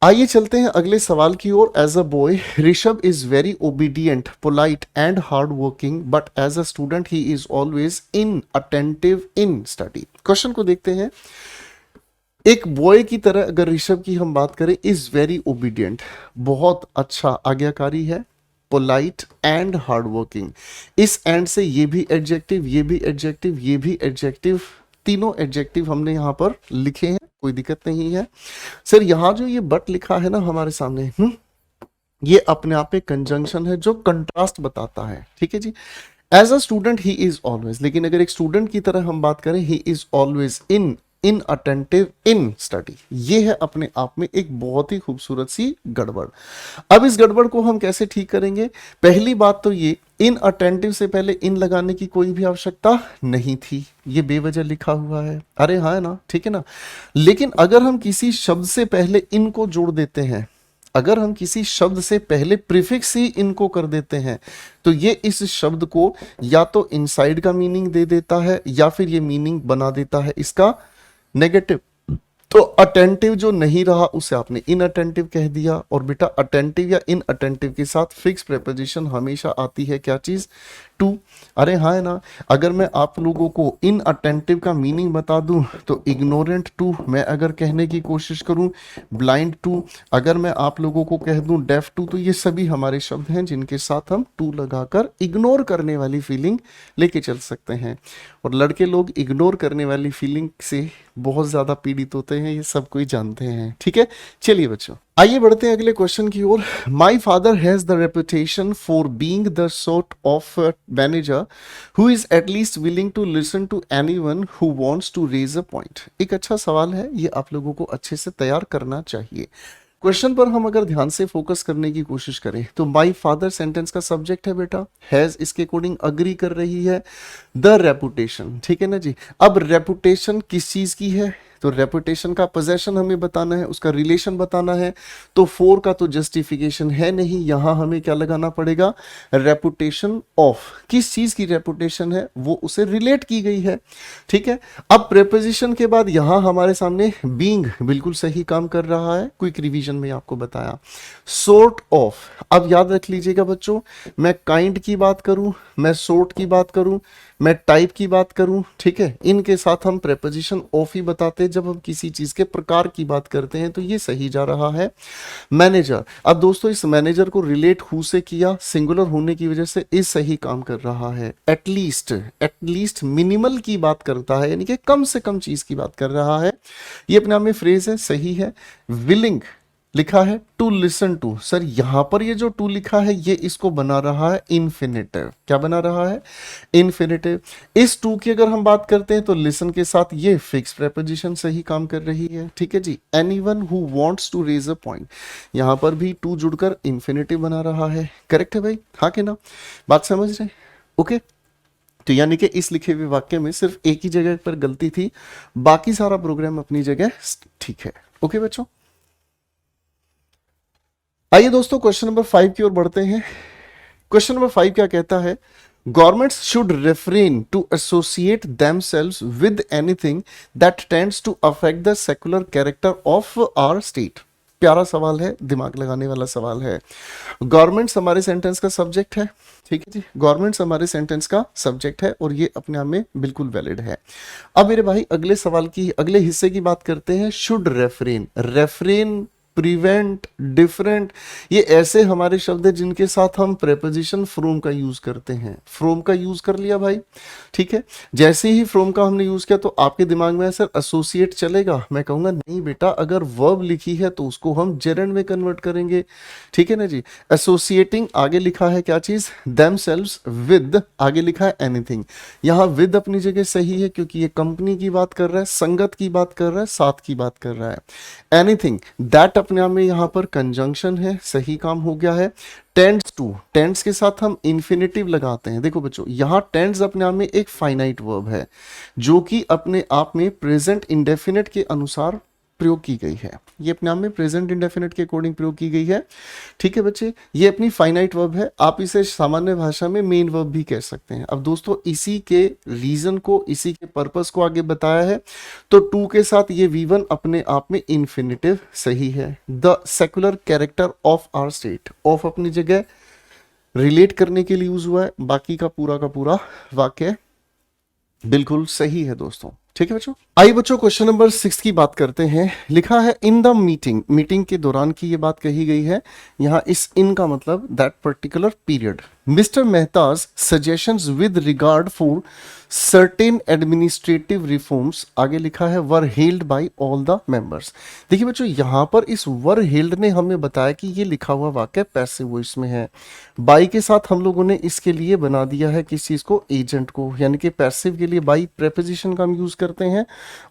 आइए चलते हैं अगले सवाल की ओर। As a boy Rishabh is very obedient, polite and hard working, but as a student he is always in attentive in study. Question को देखते हैं। एक बॉय की तरह अगर ऋषभ की हम बात करें, इज वेरी ओबीडियंट, बहुत अच्छा आज्ञाकारी है, पोलाइट एंड हार्ड वर्किंग, इस एंड से ये भी एडजेक्टिव, ये भी एडजेक्टिव, ये भी एडजेक्टिव, तीनों एडजेक्टिव हमने यहां पर लिखे हैं, कोई दिक्कत नहीं है। सर यहां जो ये बट लिखा है ना हमारे सामने, ये अपने आप में कंजंक्शन है जो कंट्रास्ट बताता है, ठीक है जी। As a student he is always, लेकिन अगर एक स्टूडेंट की तरह हम बात करें, he is always in attentive in study, ये है अपने आप में एक बहुत ही खूबसूरत सी गड़बड़। अब इस गड़बड़ को हम कैसे ठीक करेंगे। पहली बात तो ये, इन अटेंटिव से पहले इन लगाने की कोई भी आवश्यकता नहीं थी, ये बेवजह लिखा हुआ है, अरे हाँ है ना, ठीक है ना। लेकिन अगर हम किसी शब्द से पहले इन को जोड़ देते हैं, अगर हम किसी शब्द से पहले प्रीफिक्स ही इनको कर देते हैं, तो ये इस शब्द को या तो इनसाइड का मीनिंग दे देता है या फिर ये मीनिंग बना देता है इसका नेगेटिव। तो अटेंटिव जो नहीं रहा उसे आपने इनअटेंटिव कह दिया, और बेटा अटेंटिव या इनअटेंटिव के साथ फिक्स प्रेपोजिशन हमेशा आती है, क्या चीज, टू। अरे हाँ है ना। अगर मैं आप लोगों को इनअटेंटिव का मीनिंग बता दूं तो इग्नोरेंट टू, मैं अगर कहने की कोशिश करूं ब्लाइंड टू, अगर मैं आप लोगों को कह दूं डेफ टू, तो ये सभी हमारे शब्द हैं जिनके साथ हम टू लगाकर इग्नोर करने वाली फीलिंग लेके चल सकते हैं। और लड़के लोग इग्नोर करने वाली फीलिंग से बहुत ज्यादा पीड़ित होते हैं, ये सब कोई जानते हैं, ठीक है। चलिए बच्चों आइए बढ़ते हैं अगले क्वेश्चन की ओर। My father has the reputation for being the sort of manager who is at least willing to listen to anyone who wants to raise a point. एक अच्छा सवाल है, ये आप लोगों को अच्छे से तैयार करना चाहिए। क्वेश्चन पर हम अगर ध्यान से फोकस करने की कोशिश करें तो माई फादर सेंटेंस का सब्जेक्ट है बेटा, हैज इसके अकॉर्डिंग अग्री कर रही है, द रेपुटेशन, ठीक है ना जी। अब रेपुटेशन किस चीज की है, तो रेपुटेशन का पोजेशन हमें बताना है, उसका रिलेशन बताना है। तो फोर का तो जस्टिफिकेशन है नहीं, यहां हमें क्या लगाना पड़ेगा, रेपुटेशन ऑफ, किस चीज की रेपुटेशन है वो उसे रिलेट की गई है, ठीक है। अब प्रेपोजिशन के बाद यहां हमारे सामने बीइंग बिल्कुल सही काम कर रहा है, क्विक रिवीजन में आपको बताया। सॉर्ट ऑफ, अब याद रख लीजिएगा बच्चों, मैं काइंड की बात करूं, मैं सॉर्ट की बात करूं, मैं टाइप की बात करूं, ठीक है, इनके साथ हम प्रेपोजिशन ऑफ ही बताते हैं जब हम किसी चीज के प्रकार की बात करते हैं, तो ये सही जा रहा है। मैनेजर, अब दोस्तों इस मैनेजर को रिलेट हु से किया, सिंगुलर होने की वजह से इस सही काम कर रहा है। एटलीस्ट मिनिमल की बात करता है, यानी कि कम से कम चीज की बात कर रहा है, ये अपने आप में फ्रेज है, सही है। विलिंग लिखा है टू लिसन टू, सर यहां पर ये जो टू लिखा है ये इसको बना रहा है इन्फिनेटिव, क्या बना रहा है, इन्फिनेटिव। इस टू की अगर हम बात करते हैं तो लिसन के साथ ये फिक्स प्रेपोजिशन सही काम कर रही है, ठीक है जी। Anyone who wants to raise a point, यहां पर भी टू जुड़कर इन्फिनेटिव बना रहा है, करेक्ट है भाई, हाँ कि ना, बात समझ रहे, ओके। तो यानी कि इस लिखे हुए वाक्य में सिर्फ एक ही जगह पर गलती थी, बाकी सारा प्रोग्राम अपनी जगह ठीक है, ओके बच्चों। आइए दोस्तों क्वेश्चन नंबर 5 की ओर बढ़ते हैं। क्वेश्चन नंबर 5 क्या कहता है, governments should refrain to associate themselves with anything that tends to affect the secular character of our state. प्यारा सवाल है, दिमाग लगाने वाला सवाल है। गवर्नमेंट्स हमारे सेंटेंस का सब्जेक्ट है, ठीक है जी, गवर्नमेंट्स हमारे सेंटेंस का सब्जेक्ट है और ये अपने आप में बिल्कुल वैलिड है। अब मेरे भाई अगले सवाल की अगले हिस्से की बात करते हैं। Should refrain, refrain, prevent, different, ये ऐसे हमारे शब्द हैं जिनके साथ हम प्रेपोजिशन फ्रॉम का यूज करते हैं। फ्रॉम का यूज कर लिया भाई, ठीक है। जैसे ही फ्रॉम का हमने यूज किया तो आपके दिमाग में सर एसोसिएट चलेगा, मैं कहूंगा नहीं बेटा, अगर वर्ब लिखी है तो उसको हम जेरेंड में कन्वर्ट करेंगे, ठीक है ना जी। एसोसिएटिंग, आगे लिखा है क्या चीज, देमसेल्व्स विद, आगे लिखा है एनीथिंग। यहां विद अपनी जगह सही है क्योंकि ये कंपनी की बात कर रहा है, संगत की बात कर रहा है, साथ की बात कर रहा है। एनीथिंग, दैट अपने आप में यहाँ पर कंजंक्शन है, सही काम हो गया है। टेंड्स टू, टेंड्स के साथ हम इन्फिनेटिव लगाते हैं। देखो बच्चों, यहाँ टेंड्स अपने आप में एक फाइनाइट वर्ब है जो कि अपने आप में प्रेजेंट इंडेफिनिट के अनुसार प्रयोग की गई है। ये अपने आप में प्रेजेंट इंडेफिनिट के अकॉर्डिंग प्रयोग की गई है। ठीक है बच्चे, ये अपनी फाइनाइट वर्ब है। आप इसे सामान्य भाषा में मेन वर्ब भी कह सकते हैं। अब दोस्तों, इसी के रीजन को, इसी के पर्पस को आगे बताया है। तो टू के साथ ये V1 अपने आप में इन्फिनिटिव सही है। The secular character of our state, of अपनी जगह रिलेट करने के लिए यूज हुआ है। बाकी का पूरा वाक्य बिल्कुल सही है दोस्तों। ठीक है बच्चों, आइए बच्चों क्वेश्चन नंबर 6 की बात करते हैं। लिखा है इन द मीटिंग, मीटिंग के दौरान की ये बात कही गई है। यहाँ इस इन का मतलब that particular period. Mister Mehta's suggestions with regard for certain administrative reforms, आगे लिखा है were held by all the members. देखिए बच्चों, यहाँ पर इस वर हेल्ड ने हमें बताया कि ये लिखा हुआ वाक्य पैसिव वॉइस में है। बाई के साथ हम लोगों ने इसके लिए बना दिया है किस चीज को, एजेंट को, यानी कि पैसिव के लिए बाई प्रेपोजिशन का हम यूज करते हैं।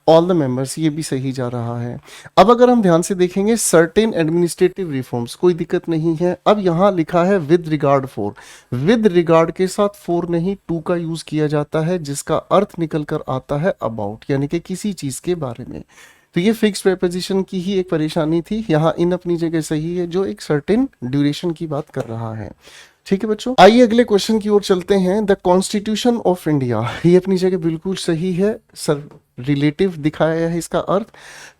ऑल द मेंबर्स, ये भी सही जा रहा है। अब अगर हम ध्यान से देखेंगे, सर्टेन एडमिनिस्ट्रेटिव रिफॉर्म्स, कोई दिक्कत नहीं है। अब यहाँ लिखा है with regard for, with regard के साथ फॉर नहीं टू का यूज किया जाता है, जिसका अर्थ निकल कर आता है अबाउट, यानी कि किसी चीज के बारे में। तो ये फिक्स प्रेपोजिशन की ही एक परेशानी थी। यहाँ इन अपनी जगह सही है, जो एक सर्टेन ड्यूरेशन की बात कर रहा है। ठीक है बच्चों, आइए अगले क्वेश्चन की ओर चलते हैं। द कॉन्स्टिट्यूशन ऑफ इंडिया, ये अपनी जगह बिल्कुल सही है। सर रिलेटिव दिखाया है इसका अर्थ।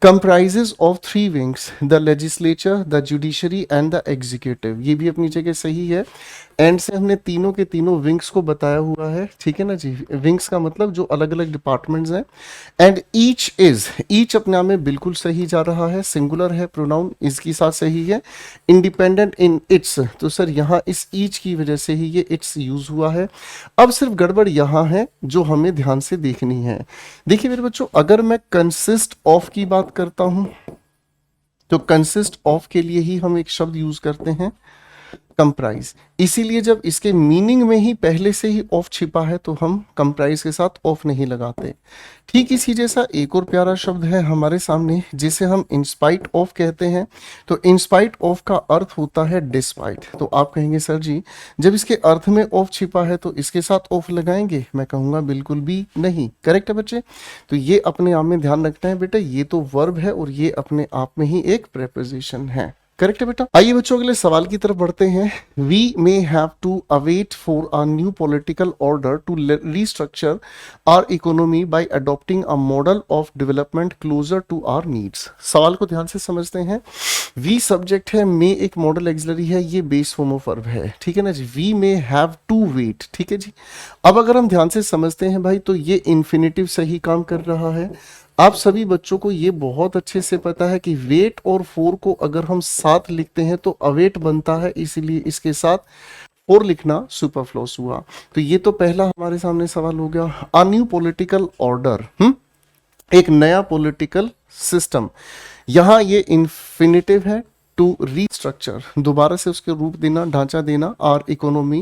Comprises of 3 wings, the legislature, the judiciary and the executive, ये भी अपनी जगह सही है। एंड से हमने तीनों के तीनों विंग्स को बताया हुआ है। ठीक है ना जी, विंग्स का मतलब जो अलग अलग डिपार्टमेंट्स हैं। एंड ईच इज, ईच अपने आप में बिल्कुल सही जा रहा है, सिंगुलर है, प्रोनाउन इसके साथ सही है। इंडिपेंडेंट इन इट्स, तो सर यहाँ इस ईच की वजह से ही ये इट्स यूज हुआ है। अब सिर्फ गड़बड़ यहाँ है जो हमें ध्यान से देखनी है। देखिए मेरे बच्चों, अगर मैं कंसिस्ट ऑफ की बात करता हूं तो कंसिस्ट ऑफ के लिए ही हम एक शब्द यूज करते हैं, कंप्राइज। इसीलिए जब इसके मीनिंग में ही पहले से ही ऑफ छिपा है तो हम कंप्राइज के साथ ऑफ नहीं लगाते। ठीक इसी जैसा एक और प्यारा शब्द है हमारे सामने, जिसे हम इंस्पाइट ऑफ कहते हैं। तो इंस्पाइट ऑफ का अर्थ होता है डिस्पाइट। तो आप कहेंगे सर जी, जब इसके अर्थ में ऑफ छिपा है तो इसके साथ ऑफ लगाएंगे? मैं कहूंगा बिल्कुल भी नहीं। करेक्ट है बच्चे? तो ये अपने आप में ध्यान रखना है बेटा, ये तो वर्ब है और ये अपने आप में ही एक प्रेपोजिशन है। करेक्ट है बेटा? आइए बच्चों अगले सवाल की तरफ बढ़ते हैं। We may have to await for a new political order to restructure our economy by adopting a model of development closer to our needs. सवाल को ध्यान से समझते हैं। वी सब्जेक्ट है, मे एक मॉडल एक्सिलरी है, ये बेस फॉर्म ऑफ वर्ब है। ठीक है ना जी? We may have to wait. ठीक है जी? अब अगर हम ध्यान से समझते हैं भाई, तो ये इन्फिनिटिव सही काम कर रहा है। आप सभी बच्चों को ये बहुत अच्छे से पता है कि वेट और फोर को अगर हम साथ लिखते हैं तो अवेट बनता है, इसीलिए इसके साथ फोर लिखना सुपरफ्लूअस हुआ। तो ये तो पहला हमारे सामने सवाल हो गया। अ न्यू पॉलिटिकल ऑर्डर, एक नया पॉलिटिकल सिस्टम, यहां ये इन्फिनिटिव है। टू रीस्ट्रक्चर, दोबारा से उसके रूप देना, ढांचा देना। और इकोनॉमी,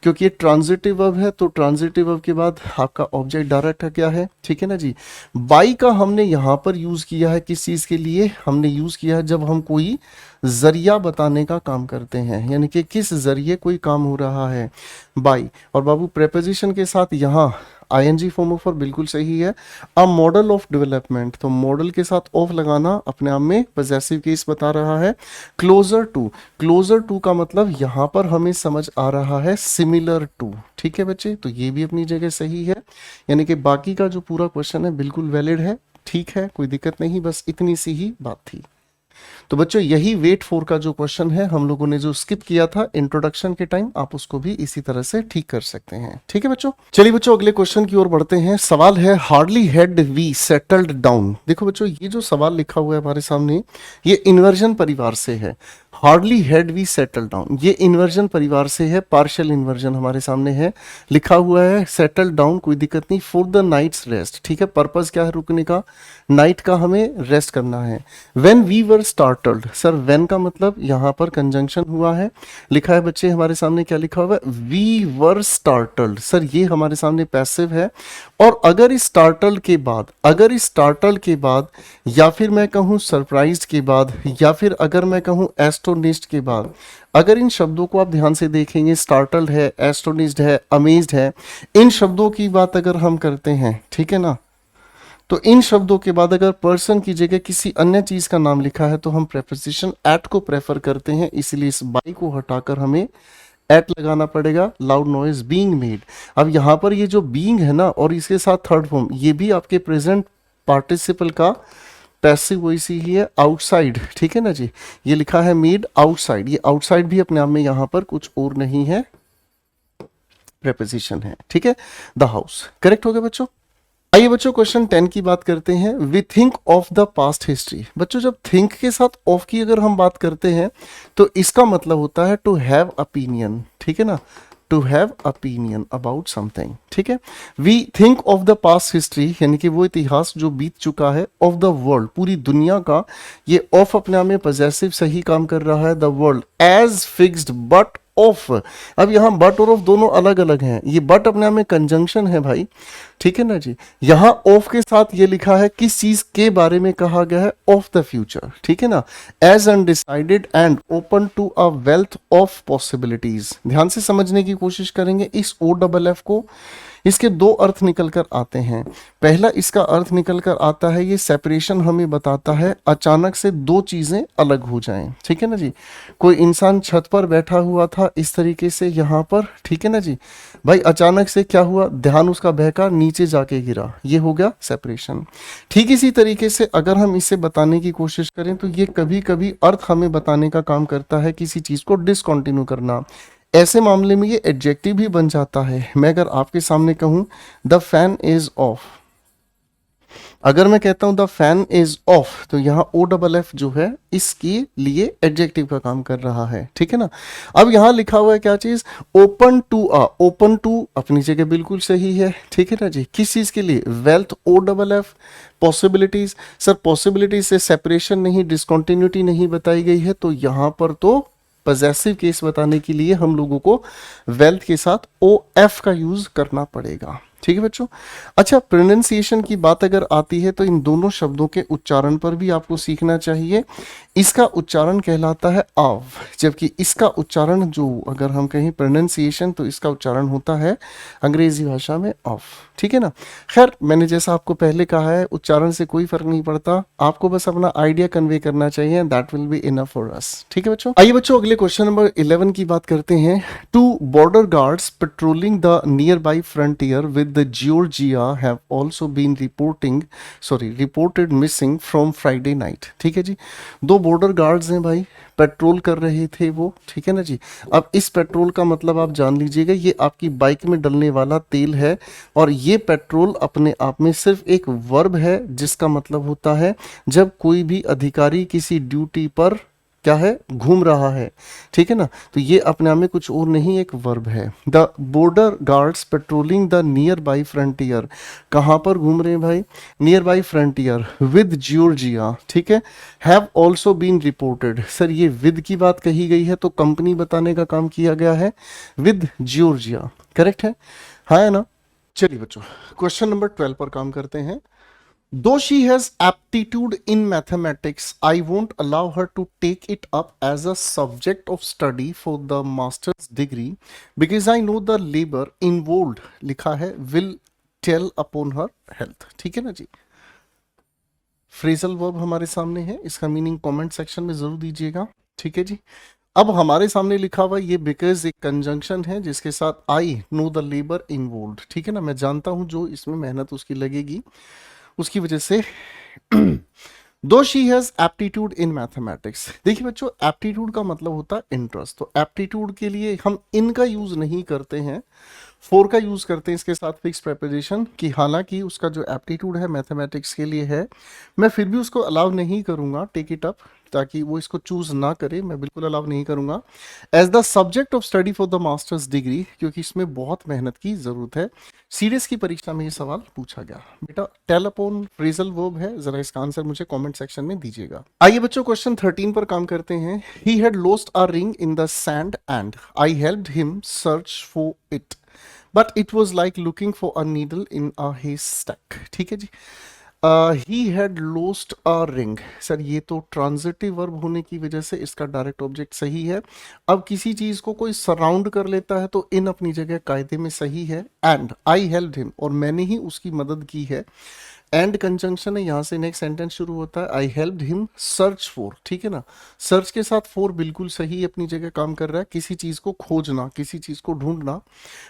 क्योंकि ये ट्रांजिटिव वर्ब है तो ट्रांजिटिव वर्ब के बाद आपका ऑब्जेक्ट डायरेक्ट है क्या है? ठीक है ना जी? बाई का हमने यहाँ पर यूज किया है किस चीज के लिए? हमने यूज किया है जब हम कोई जरिया बताने का काम करते हैं, यानी कि किस जरिए कोई काम हो रहा है, बाई। और बाबू प्रेपोजिशन के साथ यहाँ आईएनजी फॉर्म ऑफ बिल्कुल सही है। अ मॉडल ऑफ डेवलपमेंट, तो मॉडल के साथ ऑफ लगाना अपने आप में पॉजेसिव केस बता रहा है। क्लोजर टू, क्लोजर टू का मतलब यहाँ पर हमें समझ आ रहा है सिमिलर टू। ठीक है बच्चे? तो ये भी अपनी जगह सही है, यानी कि बाकी का जो पूरा क्वेश्चन है बिल्कुल वैलिड है। ठीक है, कोई दिक्कत नहीं, बस इतनी सी ही बात थी। तो बच्चों यही वेट फॉर का जो क्वेश्चन है हम लोगों ने जो स्किप किया था इंट्रोडक्शन के टाइम, आप उसको भी इसी तरह से ठीक कर सकते हैं। ठीक है बच्चों? चलिए बच्चों अगले क्वेश्चन की ओर बढ़ते हैं। सवाल है hardly had we settled down. देखो बच्चों, ये जो सवाल लिखा हुआ है हमारे सामने, ये इन्वर्जन परिवार से है। Hardly had we settle down, ये इन्वर्जन परिवार से है, पार्शियल इन्वर्जन हमारे सामने है, लिखा हुआ है सेटल डाउन, कोई दिक्कत नहीं, फॉर द नाइट्स रेस्ट, ठीक है, पर्पस क्या है रुकने का, नाइट का हमें रेस्ट करना है। When we were startled, sir when का मतलब यहाँ पर कंजंक्शन हुआ है, लिखा है बच्चे हमारे सामने क्या लिखा हुआ है, वी वर स्टार्टल्ड, सर ये हमारे सामने पैसिव है, और अगर इस स्टार्टल्ड के बाद, अगर इस स्टार्टल्ड के बाद, या फिर मैं कहूँ सरप्राइज्ड के बाद, या फिर अगर मैं कहूँ एस्टोनिश्ड के बाद, अगर इन शब्दों को आप ध्यान से देखेंगे, स्टार्टल्ड है, एस्टोनिश्ड है, अमेज्ड है, इन शब्दों की बात अगर हम करते हैं, ठीक है ना, तो इन शब्दों के बाद अगर पर्सन की जगह किसी अन्य चीज का नाम लिखा है तो हम प्रेपोजिशन एट को प्रेफर करते हैं, इसलिए इस बाई को हटाकर हमें एट लगाना पड़ेगा। लाउड नॉइज बीइंग मेड, अब यहाँ पर ये जो बीइंग है ना और इसके साथ थर्ड फॉर्म, ये भी आपके प्रेजेंट पार्टिसिपल का पैसिव वॉइस ही है, आउटसाइड, ठीक है ना जी, ये लिखा है मेड आउटसाइड, ये आउटसाइड भी अपने आप में यहाँ पर कुछ और नहीं है, प्रेपोजिशन है, ठीक है। द हाउस करेक्ट हो गया बच्चों। आइए बच्चों क्वेश्चन 10 की बात करते हैं। We think of the past history, बच्चों जब थिंक के साथ ऑफ की अगर हम बात करते हैं तो इसका मतलब होता है टू हैव ओपिनियन, ठीक है ना, to have opinion about something, ठीक है। We think of the past history यानी कि वो इतिहास जो बीत चुका है, ऑफ द वर्ल्ड पूरी दुनिया का, ये ऑफ अपने आप में पॉजेसिव सही काम कर रहा है, the world as fixed but of, अब यहाँ बट और ऑफ दोनों अलग अलग हैं, ये बट अपने आप में कंजंक्शन है भाई, ठीक है ना जी, यहाँ ऑफ के साथ ये लिखा है किस चीज के बारे में कहा गया है, ऑफ द फ्यूचर, ठीक है ना, as undecided and open to a wealth of possibilities. ध्यान से समझने की कोशिश करेंगे इस ओ डबल एफ को, इसके दो अर्थ निकल कर आते हैं। पहला इसका अर्थ निकल कर आता है, ये सेपरेशन हमें बताता है अचानक से दो चीजें अलग हो जाएं, ठीक है ना जी, कोई इंसान छत पर बैठा हुआ था इस तरीके से यहाँ पर, ठीक है ना जी, भाई अचानक से क्या हुआ, ध्यान उसका बहका नीचे जाके गिरा, ये हो गया सेपरेशन। ठीक इसी तरीके से अगर हम इसे बताने की कोशिश करें तो ये कभी कभी अर्थ हमें बताने का काम करता है, किसी चीज को डिसकंटिन्यू करना, ऐसे मामले में ये एडजेक्टिव भी बन जाता है। मैं अगर आपके सामने कहूं द फैन इज ऑफ, अगर मैं कहता हूं द फैन इज ऑफ तो यहाँ ओ डबल एफ जो है इसके लिए एडजेक्टिव का काम कर रहा है, ठीक है ना। अब यहाँ लिखा हुआ है क्या चीज, open to a, open to अपनी जगह बिल्कुल सही है, ठीक है ना जी, किस चीज के लिए, wealth o double f, possibilities, sir possibilities से सेपरेशन नहीं, डिसकंटिन्यूटी नहीं बताई गई है, तो यहाँ पर तो पॉजेसिव केस बताने के लिए हम लोगों को वेल्थ के साथ ओ एफ का यूज करना पड़ेगा, ठीक है बच्चों। अच्छा प्रोनाउंसिएशन की बात अगर आती है तो इन दोनों शब्दों के उच्चारण पर भी आपको सीखना चाहिए। इसका उच्चारण कहलाता है आव, जबकि इसका उच्चारण जो अगर हम कहें प्रोनाउंसिएशन तो इसका उच्चारण होता है अंग्रेजी भाषा में ऑफ, ठीक है ना। खैर मैंने जैसा आपको पहले कहा है उच्चारण से कोई फर्क नहीं पड़ता, आपको बस अपना आइडिया कन्वे करना चाहिए, that will be enough for us, ठीक है बच्चों। आइए बच्चों अगले क्वेश्चन नंबर 11 की बात करते हैं। Two border guards patrolling the nearby frontier with the Georgia have also been reported missing from Friday night, ठीक है जी, दो बॉर्डर गार्ड्स हैं भाई, पेट्रोल कर रहे थे वो, ठीक है ना जी। अब इस पेट्रोल का मतलब आप जान लीजिएगा ये आपकी बाइक में डलने वाला तेल है, और ये पेट्रोल अपने आप में सिर्फ एक वर्ब है, जिसका मतलब होता है जब कोई भी अधिकारी किसी ड्यूटी पर क्या है, घूम रहा है, ठीक है ना, तो ये अपने आप में कुछ और नहीं एक वर्ब है। The border guards patrolling the nearby frontier, कहाँ पर घूम रहे हैं भाई, nearby frontier with Georgia, ठीक है, have also been reported, sir ये विद की बात कही गई है तो कंपनी बताने का काम किया गया है, विद जॉर्जिया, करेक्ट है, हाँ है ना। चलिए बच्चों क्वेश्चन नंबर 12 पर काम करते हैं। Though she has aptitude in mathematics, I won't allow her to take it up as a subject of study for the master's degree because I know the labor involved, लिखा है will tell upon her health, ठीक है ना जी। Phrasal verb हमारे सामने है, इसका meaning comment section में जरूर दीजिएगा, ठीक है जी। अब हमारे सामने लिखा हुआ ये बिकॉज एक कंजंक्शन है जिसके साथ I know the labour involved, ठीक है ना, मैं जानता हूं जो इसमें मेहनत उसकी लगेगी, उसकी वजह से दो she has aptitude in mathematics. देखिए बच्चों एप्टीट्यूड का मतलब होता है इंटरेस्ट, तो एप्टीट्यूड के लिए हम इन का यूज नहीं करते हैं, फोर का यूज करते हैं इसके साथ फिक्स प्रेपोजिशन की, हालांकि उसका जो एप्टीट्यूड है मैथमेटिक्स के लिए है, मैं फिर भी उसको अलाउ नहीं करूंगा टेक इट अप, ताकि वो इसको चूज ना करे, मैं बिल्कुल अलाउ नहीं करूंगा as the subject of study for the masters degree, क्योंकि इसमें बहुत मेहनत की जरूरत है। सीडीएस की परीक्षा में ये सवाल पूछा गया। बेटा टेल अपॉन फ्रेजल वर्ब है, जरा इसका आंसर मुझे कमेंट सेक्शन में दीजिएगा। आइए बच्चों क्वेश्चन 13 पर काम करते हैं। He had lost a ring in the sand and I helped him search for it but it was like looking for a needle in a haystack। ठीक है जी। He had lost a ring, sir ये तो transitive verb होने की वजह से इसका डायरेक्ट ऑब्जेक्ट सही है। अब किसी चीज को कोई सराउंड कर लेता है तो इन अपनी जगह कायदे में सही है। एंड आई हेल्प्ड हिम, और मैंने ही उसकी मदद की है। एंड कंजंक्शन है, यहां से नेक्स्ट सेंटेंस शुरू होता है। आई हेल्प्ड हिम सर्च फॉर, ठीक है ना, सर्च के साथ फॉर बिल्कुल सही अपनी जगह काम कर रहा है, किसी चीज को खोजना, किसी चीज को ढूंढना।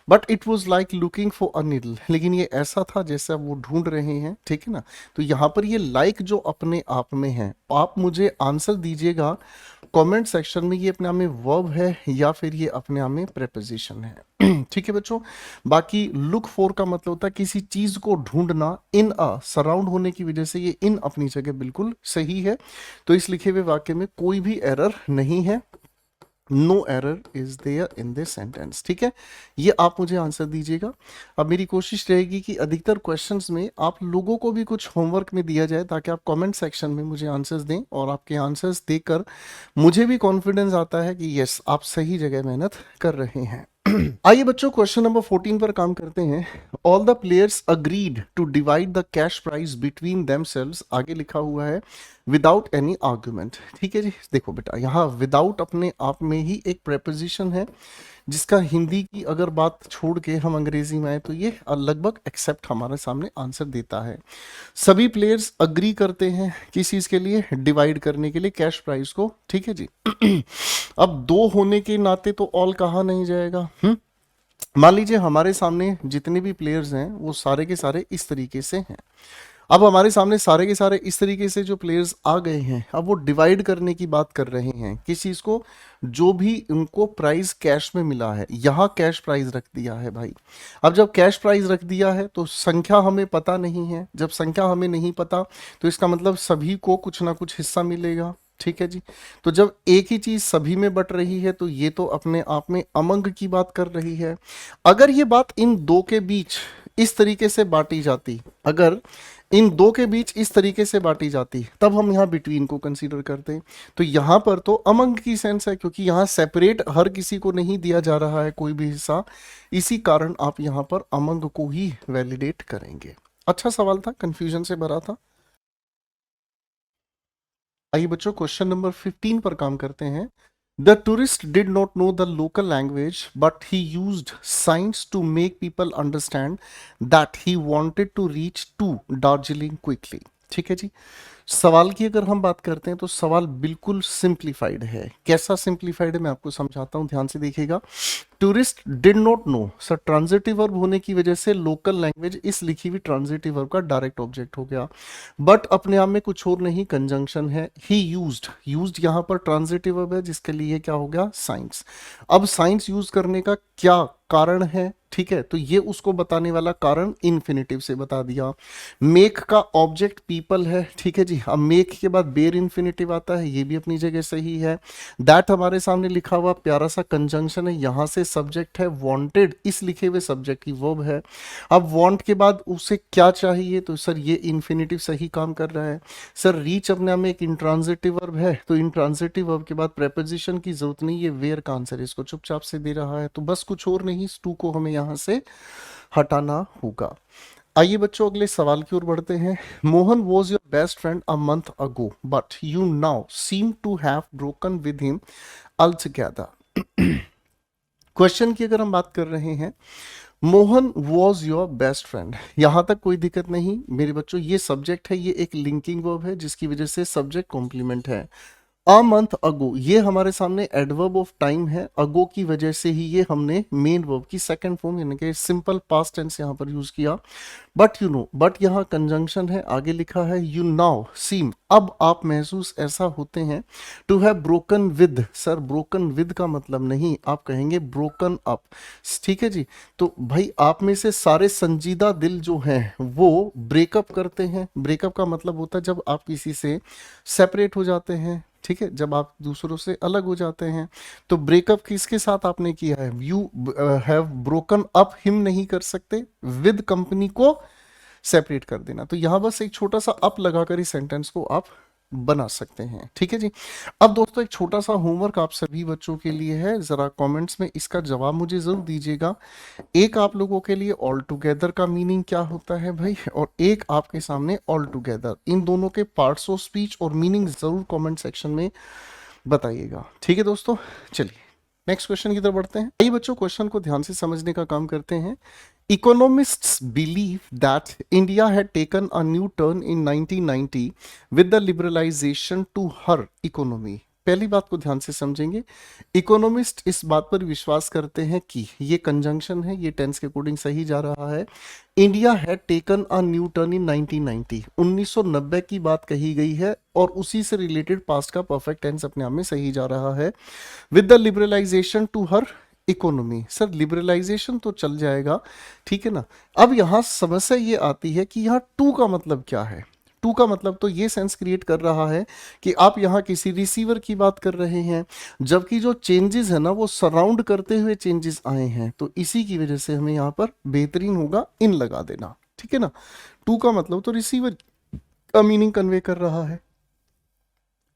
But it was like looking for a needle, लेकिन ये ऐसा था जैसे वो ढूंढ रहे हैं, ठीक है ना। तो यहाँ पर ये लाइक जो अपने आप में है, आप मुझे आंसर दीजिएगा कमेंट सेक्शन में, ये अपने आप में वर्ब है या फिर ये अपने आप में प्रेपोजिशन है। ठीक है बच्चों। बाकी लुक फॉर का मतलब होता है किसी चीज को ढूंढना। इन अ सराउंड होने की वजह से ये इन अपनी जगह बिल्कुल सही है। तो इस लिखे हुए वाक्य में कोई भी एरर नहीं है। No error is there in this sentence. ठीक है, ये आप मुझे आंसर दीजिएगा। अब मेरी कोशिश रहेगी कि अधिकतर क्वेश्चंस में आप लोगों को भी कुछ होमवर्क में दिया जाए, ताकि आप कमेंट सेक्शन में मुझे आंसर्स दें, और आपके आंसर्स देकर मुझे भी कॉन्फिडेंस आता है कि यस आप सही जगह मेहनत कर रहे हैं। आइए बच्चों क्वेश्चन नंबर 14 पर काम करते हैं। All the players agreed to divide the cash prize between themselves, आगे लिखा हुआ है विदाउट एनी आर्ग्यूमेंट। ठीक है जी, देखो बेटा यहाँ विदाउट अपने आप में ही एक प्रेपोजिशन है, जिसका हिंदी की अगर बात छोड़ के हम अंग्रेजी में आए तो ये लगभग एक्सेप्ट हमारे सामने आंसर देता है। सभी प्लेयर्स अग्री करते हैं किस चीज के लिए, डिवाइड करने के लिए कैश प्राइस को। ठीक है जी। अब दो होने के नाते तो ऑल कहा नहीं जाएगा। मान लीजिए हमारे सामने जितने भी प्लेयर्स हैं वो सारे के सारे इस तरीके से हैं। अब हमारे सामने सारे के सारे इस तरीके से जो प्लेयर्स आ गए हैं, अब वो डिवाइड करने की बात कर रहे हैं किस चीज को, जो भी उनको प्राइस कैश में मिला है। यहाँ कैश प्राइस रख दिया है भाई। अब जब कैश प्राइस रख दिया है तो संख्या हमें पता नहीं है। जब संख्या हमें नहीं पता तो इसका मतलब सभी को कुछ ना कुछ हिस्सा मिलेगा। ठीक है जी। तो जब एक ही चीज सभी में बट रही है तो ये तो अपने आप में अमंग की बात कर रही है। अगर ये बात इन दो के बीच इस तरीके से बांटी जाती, अगर इन दो के बीच इस तरीके से बांटी जाती, तब हम यहाँ बिटवीन को कंसीडर करते हैं। तो यहाँ पर तो अमंग की सेंस है, क्योंकि यहाँ सेपरेट हर किसी को नहीं दिया जा रहा है कोई भी हिस्सा। इसी कारण आप यहाँ पर अमंग को ही वैलिडेट करेंगे। अच्छा सवाल था, कंफ्यूजन से भरा था। आइए बच्चों क्वेश्चन नंबर 15 पर काम करते हैं। The tourist did not know the local language but he used signs to make people understand that he wanted to reach to Darjeeling quickly. ठीक है जी। सवाल की अगर हम बात करते हैं तो सवाल बिल्कुल सिंप्लीफाइड है। कैसा सिंप्लीफाइड है मैं आपको समझाता हूं, ध्यान से देखिएगा। Tourist did not no, sir transitive verb होने की वजह से लोकल लैंग्वेज इस लिखी हुई ट्रांजिटिव वर्ब का डायरेक्ट ऑब्जेक्ट हो गया। बट अपने आप में कुछ और नहीं, कंजंक्शन है। ही यूज्ड यहां पर ट्रांजिटिव वर्ब है, जिसके लिए क्या हो गया, साइंस। अब साइंस यूज करने का क्या कारण है, ठीक है, तो ये उसको बताने वाला कारण इन्फिनेटिव से बता दिया। मेक का ऑब्जेक्ट पीपल है, ठीक है जी। अब मेक के बाद बेर इन्फिनेटिव आता है, ये भी अपनी जगह सही है। दैट हमारे सामने लिखा हुआ प्यारा सा कंजंक्शन है, यहां से सब्जेक्ट है वांटेड, इस लिखे हुए सब्जेक्ट की वर्ब है। अब वांट के बाद उसे क्या चाहिए, तो सर ये इन्फिनेटिव सही काम कर रहा है। सर रीच अपने आप में एक इंट्रांजिटिव वर्ब है, तो इंट्रांजिटिव वर्ब के बाद प्रेपोजिशन की जरूरत नहीं, ये वेयर का आंसर इसको चुपचाप से दे रहा है। तो बस कुछ और नहीं, इस टू को हमें यहां से हटाना होगा। आइए बच्चों अगले सवाल की ओर बढ़ते हैं। Mohan was your best friend a month ago but you now seem to have broken with him altogether। Question की अगर हम बात कर रहे हैं, Mohan was your best friend, यहां तक कोई दिक्कत नहीं मेरे बच्चों। ये सब्जेक्ट है, ये एक लिंकिंग वर्ब है, जिसकी वजह से सब्जेक्ट कॉम्प्लीमेंट है। अ मंथ अगो ये हमारे सामने एडवर्ब ऑफ टाइम है, अगो की वजह से ही ये हमने मेन वर्ब की सेकंड फॉर्म यानी कि सिंपल पास्ट टेंस यहां पर यूज किया। बट यू नो, बट यहां कंजंक्शन है, आगे लिखा है यू नाउ सीम, अब आप महसूस ऐसा होते हैं, to have broken with. Sir broken with का मतलब नहीं, आप कहेंगे ब्रोकन अप। ठीक है जी। तो भाई आप में से सारे संजीदा दिल जो हैं वो ब्रेकअप करते हैं। ब्रेकअप का मतलब होता है जब आप किसी से सेपरेट हो जाते हैं, ठीक है, जब आप दूसरों से अलग हो जाते हैं। तो ब्रेकअप किसके साथ आपने किया है? You have broken up him नहीं कर सकते, विद कंपनी को सेपरेट कर देना। तो यहां बस एक छोटा सा अप लगाकर इस सेंटेंस को आप बना सकते हैं। ठीक है जी। अब दोस्तों एक छोटा सा होमवर्क आप सभी बच्चों के लिए है, जरा कमेंट्स में इसका जवाब मुझे जरूर दीजिएगा। एक आप लोगों के लिए ऑल टुगेदर का मीनिंग क्या होता है भाई, और एक आपके सामने ऑल टुगेदर, इन दोनों के पार्ट्स ऑफ स्पीच और मीनिंग जरूर कमेंट सेक्शन में बताइएगा। ठीक है दोस्तों, चलिए नेक्स्ट क्वेश्चन की तरफ बढ़ते हैं। आइए बच्चों क्वेश्चन को ध्यान से समझने का काम करते हैं। Economists believe that India had taken a new turn in 1990 with the liberalization to her economy. पहली बात को ध्यान से समझेंगे। इकोनॉमिस्ट इस बात पर विश्वास करते हैं कि ये कंजंक्शन है, ये टेंस के अकॉर्डिंग सही जा रहा है। India had taken a new turn in 1990, 1990 की बात कही गई है और उसी से रिलेटेड पास्ट का परफेक्ट टेंस अपने आप में सही जा रहा है। With the liberalisation to her economy, sir liberalisation तो चल जाएगा, ठीक है ना। अब यहां समस्या ये आती है कि यहाँ टू का मतलब क्या है। टू का मतलब तो ये सेंस क्रिएट कर रहा है कि आप यहाँ किसी रिसीवर की बात कर रहे हैं, जबकि जो चेंजेस है ना वो सराउंड करते हुए चेंजेस आए हैं। तो इसी की वजह से हमें यहाँ पर बेहतरीन होगा इन लगा देना, ठीक है ना। टू का मतलब तो रिसीवर का मीनिंग कन्वे कर रहा है।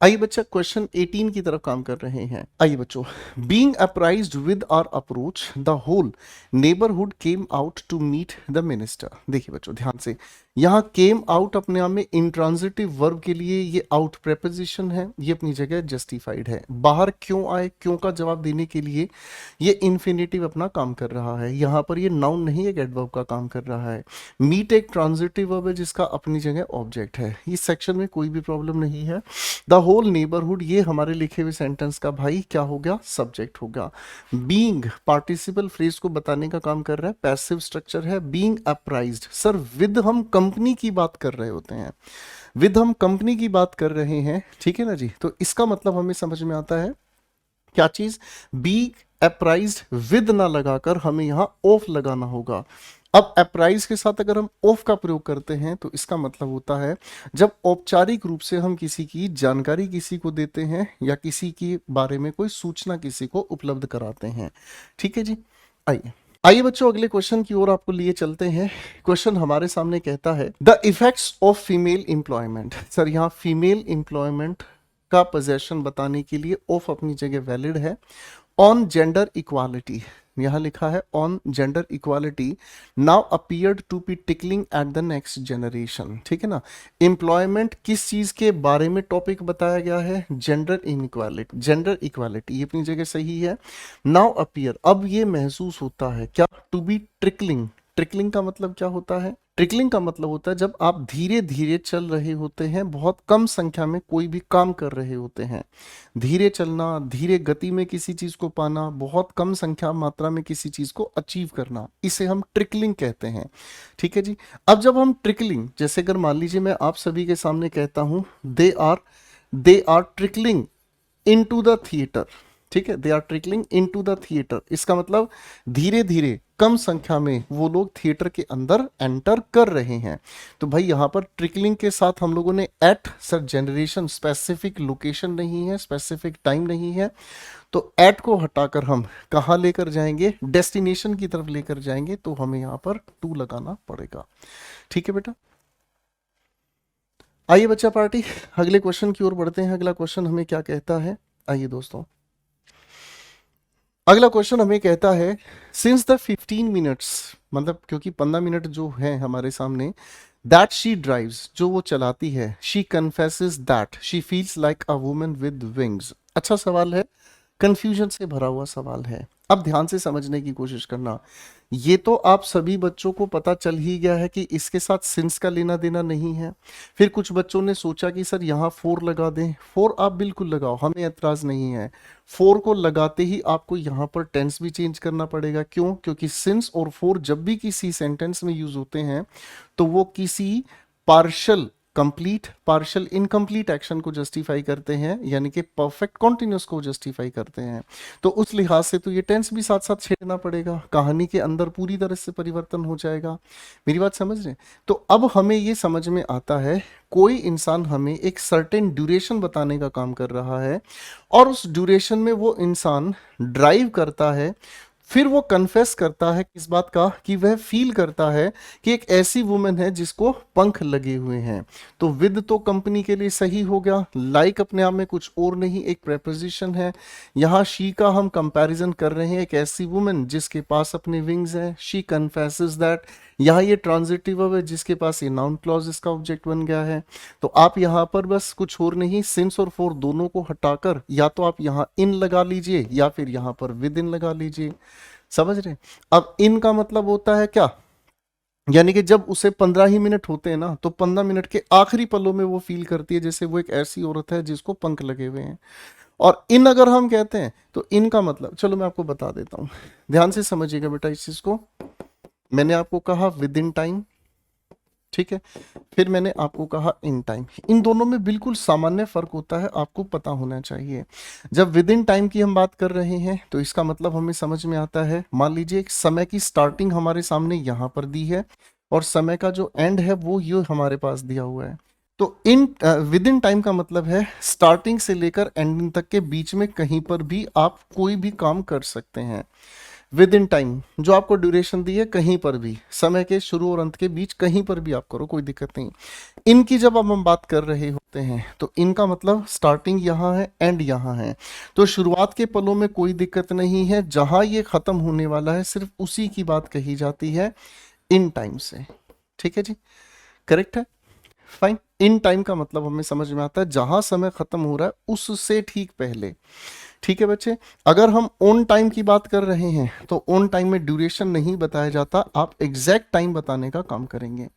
आइए बच्चा क्वेश्चन 18 की तरफ काम कर रहे हैं। आइए बच्चों, being apprised with our approach the whole neighbourhood came out to meet the minister. देखिए बच्चों ध्यान से, यहाँ केम आउट अपने आप में इंट्रांजिटिव वर्ब के लिए ये आउट प्रेपोजिशन है, ये अपनी जगह जस्टिफाइड है। बाहर क्यों आए, क्यों का जवाब देने के लिए ये इन्फिनेटिव अपना काम कर रहा है। यहाँ पर ये नाउन नहीं एक एडवर्ब का काम कर रहा है। मीट एक ट्रांजिटिव वर्ब है जिसका अपनी जगह ऑब्जेक्ट है। इस सेक्शन में कोई भी प्रॉब्लम नहीं है। द होल नेबरहुड ये हमारे लिखे हुए सेंटेंस का भाई क्या हो गया, सब्जेक्ट होगा। बीइंग पार्टिसिपल फ्रेज को बताने का काम कर रहा है, पैसिव स्ट्रक्चर है। बीइंग अप्राइज्ड, सर विद हम कंपनी की बात कर रहे होते हैं, विद हम कंपनी की बात कर रहे हैं, ठीक है ना जी। तो इसका मतलब हमें समझ में आता है क्या चीज, बी अप्राइज्ड विद ना लगाकर हमें यहां ऑफ लगाना होगा। अब अप्राइज के साथ अगर हम ऑफ का प्रयोग करते हैं तो इसका मतलब होता है जब औपचारिक रूप से हम किसी की जानकारी किसी को देते हैं या किसी के बारे में कोई सूचना किसी को उपलब्ध कराते हैं। ठीक है जी। आइए आइए बच्चों अगले क्वेश्चन की ओर आपको लिए चलते हैं। क्वेश्चन हमारे सामने कहता है the effects of female employment. Sir यहाँ फीमेल एम्प्लॉयमेंट का पोजेशन बताने के लिए ऑफ अपनी जगह वैलिड है। ऑन जेंडर इक्वालिटी, यहां लिखा है on gender equality now appeared to be tickling at the next generation. ठीक है ना। एम्प्लॉयमेंट किस चीज के बारे में टॉपिक बताया गया है, जेंडर इनइक्वालिटी, जेंडर इक्वालिटी, ये अपनी जगह सही है। नाउ अपीयर, अब ये महसूस होता है क्या, टू बी ट्रिकलिंग। ट्रिकलिंग का मतलब क्या होता है, ट्रिकलिंग का मतलब होता है जब आप धीरे धीरे चल रहे होते हैं, बहुत कम संख्या में कोई भी काम कर रहे होते हैं। धीरे चलना, धीरे गति में किसी चीज को पाना, बहुत कम संख्या मात्रा में किसी चीज को अचीव करना, इसे हम ट्रिकलिंग कहते हैं। ठीक है जी। अब जब हम ट्रिकलिंग, जैसे अगर मान लीजिए मैं आप सभी के सामने कहता हूं they are trickling into the theatre, ठीक है, they are trickling into the theatre, इसका मतलब धीरे धीरे कम संख्या में वो लोग थिएटर के अंदर एंटर कर रहे हैं। तो भाई यहां पर ट्रिकलिंग के साथ हम लोगों ने at, sir generation specific location नहीं है, स्पेसिफिक टाइम नहीं है, तो एट को हटाकर हम कहां लेकर जाएंगे, डेस्टिनेशन की तरफ लेकर जाएंगे, तो हमें यहां पर टू लगाना पड़ेगा। ठीक है बेटा। आइए बच्चा पार्टी अगले क्वेश्चन की ओर बढ़ते हैं। अगला क्वेश्चन हमें क्या कहता है, आइए दोस्तों अगला क्वेश्चन हमें कहता है सिंस द 15 मिनट्स, मतलब क्योंकि 15 मिनट जो है हमारे सामने, दैट शी ड्राइव्स, जो वो चलाती है, she confesses that she feels like a woman with wings. अच्छा सवाल है, कंफ्यूजन से भरा हुआ सवाल है। अब ध्यान से समझने की कोशिश करना। ये तो आप सभी बच्चों को पता चल ही गया है कि इसके साथ सिंस का लेना देना नहीं है। फिर कुछ बच्चों ने सोचा कि सर यहाँ फोर लगा दें। फोर आप बिल्कुल लगाओ, हमें एतराज नहीं है। फोर को लगाते ही आपको यहाँ पर टेंस भी चेंज करना पड़ेगा। क्यों? क्योंकि सिंस और फोर जब भी किसी सेंटेंस में यूज होते हैं तो वो किसी partial complete, partial, incomplete action को जस्टिफाई करते हैं, यानी कि परफेक्ट कॉन्टिन्यूस को जस्टिफाई करते हैं। तो उस लिहाज से तो ये टेंस भी साथ साथ छेड़ना पड़ेगा, कहानी के अंदर पूरी तरह से परिवर्तन हो जाएगा। मेरी बात समझ रहे हैं? तो अब हमें ये समझ में आता है, कोई इंसान हमें एक सर्टेन ड्यूरेशन बताने का काम कर रहा है और उस ड्यूरेशन में वो इंसान ड्राइव करता है, फिर वो कन्फेस करता है किस बात का, कि वह फील करता है कि एक ऐसी वुमेन है जिसको पंख लगे हुए हैं। तो विद तो कंपनी के लिए सही हो गया, लाइक अपने आप में कुछ और नहीं, एक प्रेपोजिशन है। यहाँ शी का हम कंपैरिजन कर रहे हैं एक ऐसी वुमेन जिसके पास अपने विंग्स हैं, शी कन्फेसेस दैट। यहाँ ये ट्रांजिटिव वर्ब है जिसके पास ये नाउन क्लॉज इसका ऑब्जेक्ट बन गया है। तो आप यहाँ पर बस कुछ और नहीं, सिंस और फॉर दोनों को हटाकर या तो आप यहाँ इन लगा लीजिए या फिर यहाँ पर विद इन लगा लीजिए। समझ रहे हैं? अब इन का मतलब होता है क्या, यानी कि जब उसे 15 ही मिनट होते हैं ना, तो 15 मिनट के आखिरी पलों में वो फील करती है जैसे वो एक ऐसी औरत है जिसको पंख लगे हुए हैं। और इन अगर हम कहते हैं तो इन का मतलब, चलो मैं आपको बता देता हूं, ध्यान से समझिएगा बेटा इस चीज को। मैंने आपको कहा विद इन टाइम, ठीक है, फिर मैंने आपको कहा इन टाइम। इन दोनों में बिल्कुल सामान्य फर्क होता है, आपको पता होना चाहिए। जब विद इन टाइम की हम बात कर रहे हैं तो इसका मतलब हमें समझ में आता है, मान लीजिए एक समय की स्टार्टिंग हमारे सामने यहाँ पर दी है और समय का जो एंड है वो ये हमारे पास दिया हुआ है। तो इन विद इन टाइम का मतलब है स्टार्टिंग से लेकर एंडिंग तक के बीच में कहीं पर भी आप कोई भी काम कर सकते हैं। विद इन टाइम जो आपको ड्यूरेशन दी है, कहीं पर भी समय के शुरू और अंत के बीच कहीं पर भी आप करो, कोई दिक्कत नहीं। इनकी जब अब हम बात कर रहे होते हैं तो इनका मतलब स्टार्टिंग यहाँ है, एंड यहाँ है। तो शुरुआत के पलों में कोई दिक्कत नहीं है, जहां ये खत्म होने वाला है सिर्फ उसी की बात कही जाती है इन टाइम से। ठीक है जी, करेक्ट है, फाइन। इन टाइम का मतलब हमें समझ में आता है जहां समय खत्म हो रहा है उससे ठीक पहले। ठीक है बच्चे, अगर हम ऑन टाइम की बात कर रहे हैं तो ऑन टाइम में ड्यूरेशन नहीं बताया जाता, आप एग्जैक्ट टाइम बताने का काम करेंगे।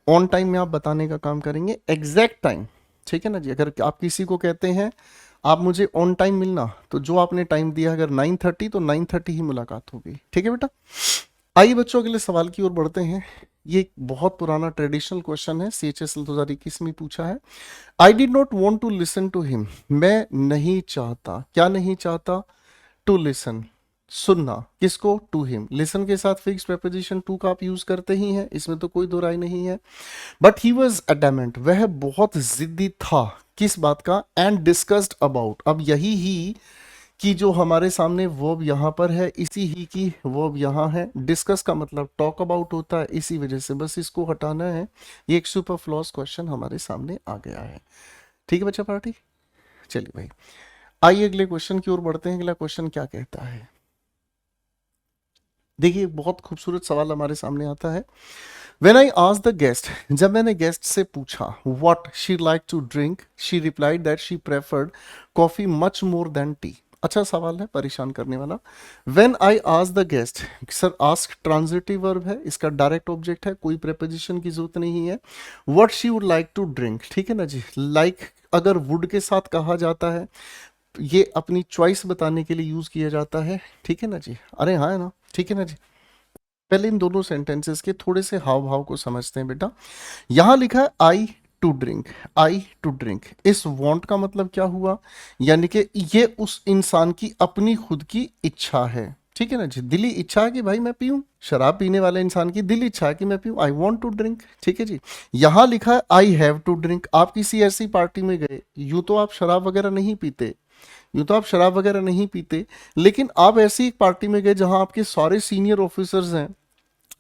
ऑन टाइम में आप बताने का काम करेंगे एग्जैक्ट टाइम। ठीक है ना जी, अगर आप किसी को कहते हैं आप मुझे ऑन टाइम मिलना, तो जो आपने टाइम दिया अगर 9:30 तो 9:30 ही मुलाकात होगी। ठीक है बेटा, आइए बच्चों अगले सवाल की ओर बढ़ते हैं। ये एक बहुत पुराना ट्रेडिशनल क्वेश्चन है, CHSL 2021 में पूछा है। I did not want to listen to him, मैं नहीं चाहता, क्या नहीं चाहता, टू लिसन, सुनना, किसको, टू हिम। लिसन के साथ फिक्स प्रेपोजिशन टू का आप यूज करते ही हैं, इसमें तो कोई दो राय नहीं है। बट ही वॉज अडैमेंट, वह बहुत जिद्दी था, किस बात का, एंड डिस्कस्ड अबाउट। अब यही ही कि जो हमारे सामने वर्ब यहाँ पर है, इसी ही की वर्ब यहाँ है। डिस्कस का मतलब टॉक अबाउट होता है, इसी वजह से बस इसको हटाना है। ये एक सुपरफ्लूअस क्वेश्चन हमारे सामने आ गया है। ठीक है बच्चा पार्टी, चलिए भाई आइए अगले क्वेश्चन की ओर बढ़ते हैं। अगला क्वेश्चन क्या कहता है, देखिए बहुत खूबसूरत सवाल हमारे सामने आता है। When I asked the guest, जब मैंने गेस्ट से पूछा what she liked to drink, she replied that she preferred coffee much more than tea. अच्छा सवाल है, परेशान करने वाला। When I asked the guest, sir ask transitive verb है, इसका डायरेक्ट ऑब्जेक्ट है, कोई प्रेपोजिशन की जरूरत नहीं है। What she would like to drink, ठीक है ना जी, like अगर would के साथ कहा जाता है, ये अपनी चॉइस बताने के लिए यूज किया जाता है। ठीक है ना जी, अरे हाँ है ना, ठीक है ना जी। पहले इन दोनों सेंटेंसेस के थोड़े से हाव भाव को समझते हैं बेटा। यहां लिखा है I to drink, I to drink, इस वांट का मतलब क्या हुआ, यानी कि ये उस इंसान की अपनी खुद की इच्छा है। ठीक है ना जी, दिली इच्छा है कि भाई मैं पीऊं, शराब पीने वाले इंसान की दिली इच्छा है कि मैं पीऊं, आई वांट टू ड्रिंक। ठीक है जी, यहां लिखा है आई हैव टू ड्रिंक। आप किसी ऐसी पार्टी में गए, यूं तो आप शराब वगैरह नहीं पीते, यूं तो आप शराब वगैरह नहीं पीते, लेकिन आप ऐसी एक पार्टी में गए जहां आपके सारे सीनियर ऑफिसर्स हैं,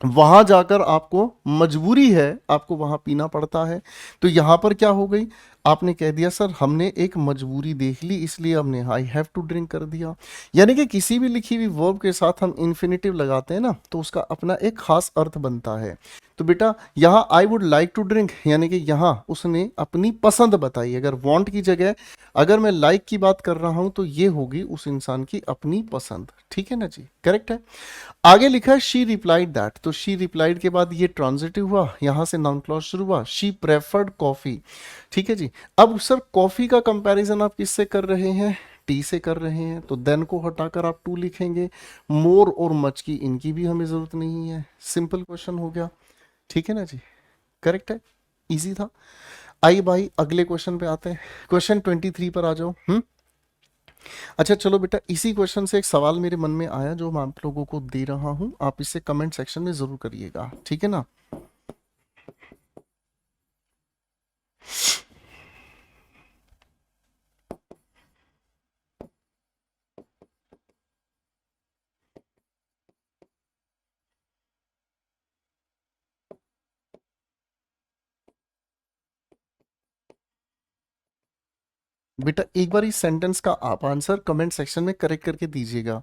वहां जाकर आपको मजबूरी है, आपको वहां पीना पड़ता है। तो यहां पर क्या हो गई, आपने कह दिया सर हमने एक मजबूरी देख ली इसलिए हमने आई हैव टू ड्रिंक कर दिया। यानी कि किसी भी लिखी हुई वर्ब के साथ हम इन्फिनेटिव लगाते हैं ना, तो उसका अपना एक खास अर्थ बनता है। तो बेटा यहाँ I would like to drink, यानी कि यहाँ उसने अपनी पसंद बताई। अगर वांट की जगह अगर मैं लाइक की बात कर रहा हूं तो ये होगी उस इंसान की अपनी पसंद। ठीक है ना जी, करेक्ट है। आगे लिखा है शी रिप्लाइड दैट, तो शी रिप्लाइड के बाद ये ट्रांजिटिव हुआ, यहां से नाउन क्लॉज शुरू हुआ, शी प्रेफर्ड कॉफी। ठीक है जी, अब सर कॉफी का कंपैरिजन आप किससे कर रहे हैं, टी से कर रहे हैं, तो देन को हटाकर आप टू लिखेंगे। मोर और मच की इनकी भी हमें जरूरत नहीं है, सिंपल क्वेश्चन हो गया। ठीक है ना जी, करेक्ट है, इजी था। आइए भाई अगले क्वेश्चन पे आते हैं, क्वेश्चन 23 पर आ जाओ। अच्छा चलो बेटा, इसी क्वेश्चन से एक सवाल मेरे मन में आया जो मैं आप लोगों को दे रहा हूं, आप इसे कमेंट सेक्शन में जरूर करिएगा, ठीक है ना। बेटा एक बार इस सेंटेंस का आप आंसर कमेंट सेक्शन में करेक्ट करके दीजिएगा।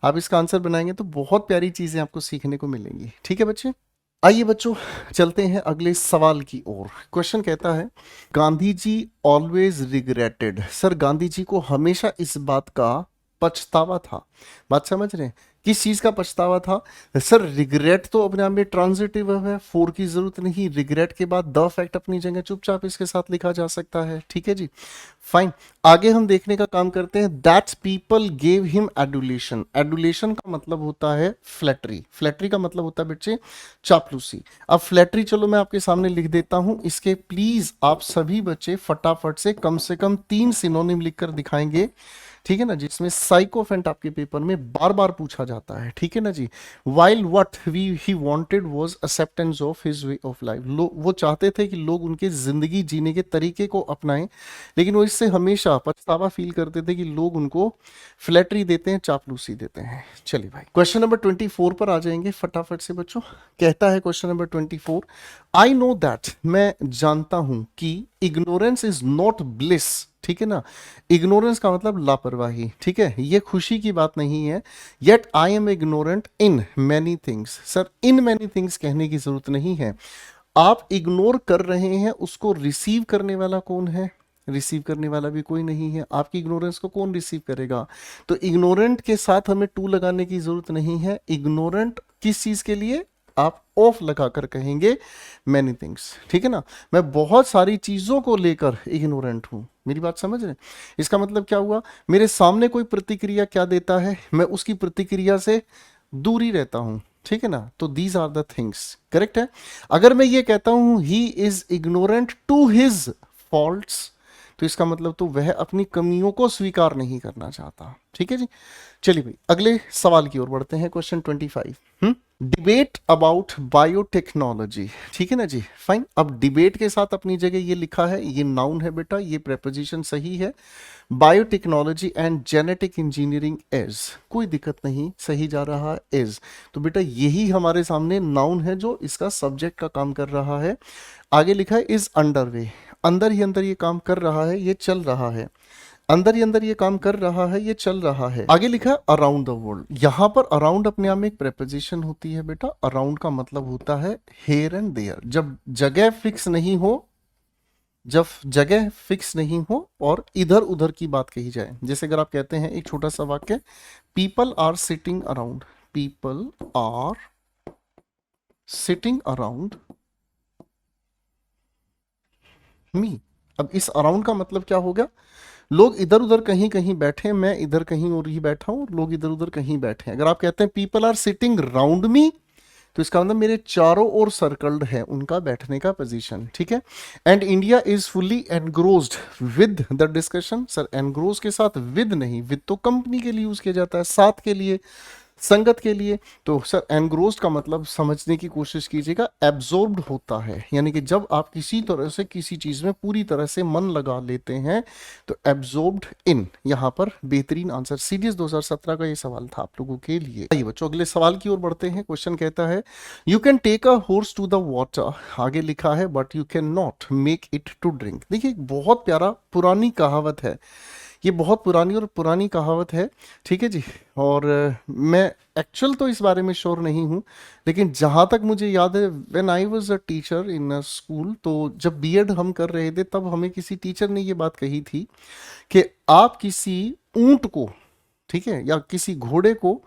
आप इसका आंसर बनाएंगे तो बहुत प्यारी चीजें आपको सीखने को मिलेंगी, ठीक है बच्चे। आइए बच्चों चलते हैं अगले सवाल की ओर। क्वेश्चन कहता है, Gandhi ji always regretted. Sir Gandhi ji को हमेशा इस बात का पछतावा था। बात समझ रहे हैं, किस चीज का पछतावा था। सर रिग्रेट तो अपने आप में ट्रांजिटिव है, फोर की जरूरत नहीं। रिग्रेट के बाद द फैक्ट अपनी जगह चुपचाप इसके साथ लिखा जा सकता है, ठीक है जी। फाइन, आगे हम देखने का काम करते हैं। That people gave him adulation. Adulation का मतलब होता है फ्लैटरी। फ्लैटरी का मतलब होता है बच्चे चापलूसी। अब फ्लैटरी चलो मैं आपके सामने लिख देता हूं, इसके प्लीज आप सभी बच्चे फटाफट से कम 3 सिनोनिम लिखकर दिखाएंगे, ठीक है ना, जिसमें साइकोफेंट आपके पेपर में बार बार पूछा जाता है, ठीक है ना जी। While what he wanted was acceptance of his way of life. वो चाहते थे कि लोग उनके जिंदगी जीने के तरीके को अपनाएं, लेकिन वो इससे हमेशा पछतावा फील करते थे कि लोग उनको फ्लैटरी देते हैं, चापलूसी देते हैं। चलिए भाई क्वेश्चन नंबर 24 पर आ जाएंगे फटाफट से बच्चों। कहता है question number 24, I know that, मैं जानता हूं कि इग्नोरेंस इज नॉट ब्लिस। ठीक है ना, इग्नोरेंस का मतलब लापरवाही, ठीक है, ये खुशी की बात नहीं है। Yet I am ignorant in many things. Sir in many things कहने की जरूरत नहीं है, आप इग्नोर कर रहे हैं उसको रिसीव करने वाला कौन है। रिसीव करने वाला भी कोई नहीं है, आपकी इग्नोरेंस को कौन रिसीव करेगा। तो इग्नोरेंट के साथ हमें टू लगाने की जरूरत नहीं है। इग्नोरेंट किस चीज के लिए, आप ऑफ लगाकर कहेंगे मैनी थिंग्स, ठीक है ना। मैं बहुत सारी चीजों को लेकर इग्नोरेंट हूं, मेरी बात समझ रहे हैं। इसका मतलब क्या हुआ, मेरे सामने कोई प्रतिक्रिया क्या देता है, मैं उसकी प्रतिक्रिया से दूरी रहता हूं, ठीक है ना। तो these are the things, correct है। अगर मैं ये कहता हूं he is ignorant to his faults, तो इसका मतलब तो वह अपनी कमियों को स्वीकार नहीं करना चाहता, ठीक है जी। चलिए भाई अगले सवाल की ओर बढ़ते हैं, क्वेश्चन 25। डिबेट अबाउट बायोटेक्नोलॉजी, ठीक है ना जी। फाइन, अब डिबेट के साथ अपनी जगह ये लिखा है, ये नाउन है बेटा, ये प्रेपोजिशन सही है। Biotechnology and genetic engineering is, कोई दिक्कत नहीं, सही जा रहा है इज। तो बेटा यही हमारे सामने नाउन है जो इसका सब्जेक्ट का काम कर रहा है। आगे लिखा है इज अंडर वे, अंदर ही अंदर ये काम कर रहा है, ये चल रहा है। अंदर ही अंदर ये काम कर रहा है, ये चल रहा है। आगे लिखा है अराउंड द वर्ल्ड। यहां पर अराउंड अपने आप में एक प्रेपोजिशन होती है बेटा। अराउंड का मतलब होता है हेयर एंड देयर, जब जगह फिक्स नहीं हो, जब जगह फिक्स नहीं हो और इधर उधर की बात कही जाए। जैसे अगर आप कहते हैं एक छोटा सा वाक्य, people are sitting around, people are sitting around me. अब इस अराउंड का मतलब क्या हो गया, लोग इधर उधर कहीं कहीं बैठे, मैं इधर कहीं और ही बैठा हूं, लोग इधर उधर कहीं बैठे हैं। अगर आप कहते हैं पीपल आर सिटिंग राउंड मी, तो इसका मतलब मेरे चारों ओर सर्कल्ड है उनका बैठने का पोजीशन, ठीक है। And India is fully engrossed with the discussion. Sir engross के साथ विद नहीं, विद तो कंपनी के लिए यूज किया जाता है, साथ के लिए, संगत के लिए। तो सर एनग्रोस्ड का मतलब समझने की कोशिश कीजिएगा, एब्जॉर्ब्ड होता है, यानी कि जब आप किसी तरह से किसी चीज में पूरी तरह से मन लगा लेते हैं तो एब्जॉर्ब्ड इन। यहां पर बेहतरीन आंसर सीडीएस 2017 का ये सवाल था आप लोगों के लिए। आइए बच्चों अगले सवाल की ओर बढ़ते हैं। क्वेश्चन कहता है you can take a horse to the water. आगे लिखा है but you can not make it to drink. देखिए एक बहुत प्यारा पुरानी कहावत है, ये बहुत पुरानी और पुरानी कहावत है, ठीक है जी। और मैं एक्चुअल तो इस बारे में श्योर नहीं हूँ, लेकिन जहाँ तक मुझे याद है when I was a teacher in a school, तो जब बीएड हम कर रहे थे तब हमें किसी टीचर ने ये बात कही थी कि आप किसी ऊंट को, ठीक है, या किसी घोड़े को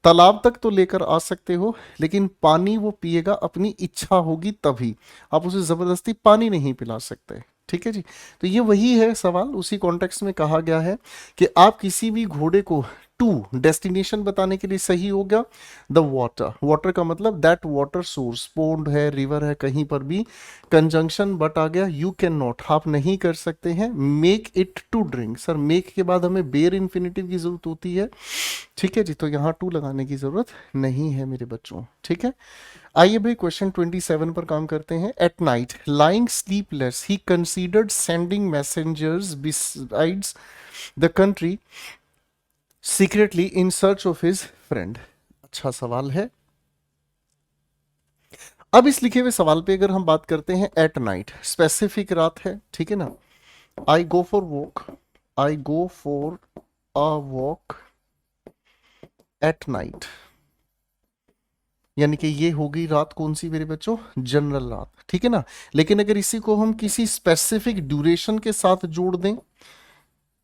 तालाब तक तो लेकर आ सकते हो, लेकिन पानी वो पिएगा अपनी इच्छा होगी तभी, आप उसे जबरदस्ती पानी नहीं पिला सकते, ठीक है जी। तो ये वही है सवाल, उसी कॉन्टेक्स्ट में कहा गया है कि आप किसी भी घोड़े को टू डेस्टिनेशन बताने के लिए सही हो गया द वाटर, वाटर का मतलब दैट वाटर सोर्स, पोंड है, रिवर है, कहीं पर भी कंजंक्शन बट आ गया, यू कैन नॉट, आप नहीं कर सकते हैं, make it to drink, sir make के बाद हमें बेयर इन्फिनिटिव की जरूरत होती है, ठीक है जी, तो यहाँ टू लगाने की जरूरत नहीं है मेरे बच्चों, ठीक है। आइए भाई क्वेश्चन 27 पर काम करते हैं। At night lying sleepless he considered sending messengers besides the country secretly in search of his friend. अच्छा सवाल है। अब इस लिखे हुए सवाल पे अगर हम बात करते हैं, एट नाइट स्पेसिफिक रात है, ठीक है ना, I go for walk, I go for a walk at night, यानी कि ये होगी रात कौन सी मेरे बच्चों, जनरल रात, ठीक है ना। लेकिन अगर इसी को हम किसी स्पेसिफिक ड्यूरेशन के साथ जोड़ दें,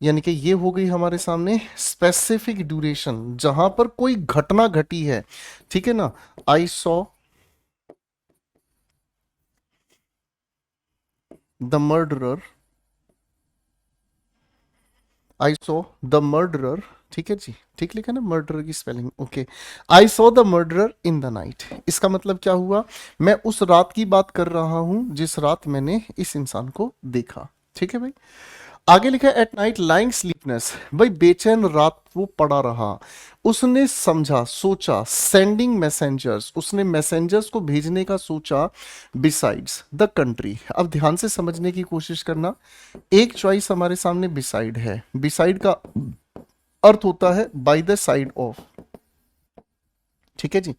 यानी कि ये हो गई हमारे सामने स्पेसिफिक ड्यूरेशन जहां पर कोई घटना घटी है, ठीक है ना। I saw the murderer, I saw the murderer, ठीक है जी, ठीक लिखा ना मर्डरर की spelling, okay. I saw the murderer in the night, इसका मतलब क्या हुआ, मैं उस रात की बात कर रहा हूं जिस रात मैंने इस इंसान को देखा, ठीक है भाई। आगे लिखा है एट नाइट लाइंग स्लीपनेस, भाई बेचैन रात वो पड़ा रहा, उसने समझा सोचा, सेंडिंग मैसेंजर्स, उसने मैसेंजर्स को भेजने का सोचा, बिसाइड्स द कंट्री। अब ध्यान से समझने की कोशिश करना, एक चॉइस हमारे सामने बिसाइड है, बिसाइड का अर्थ होता है बाय द साइड ऑफ, ठीक है जी,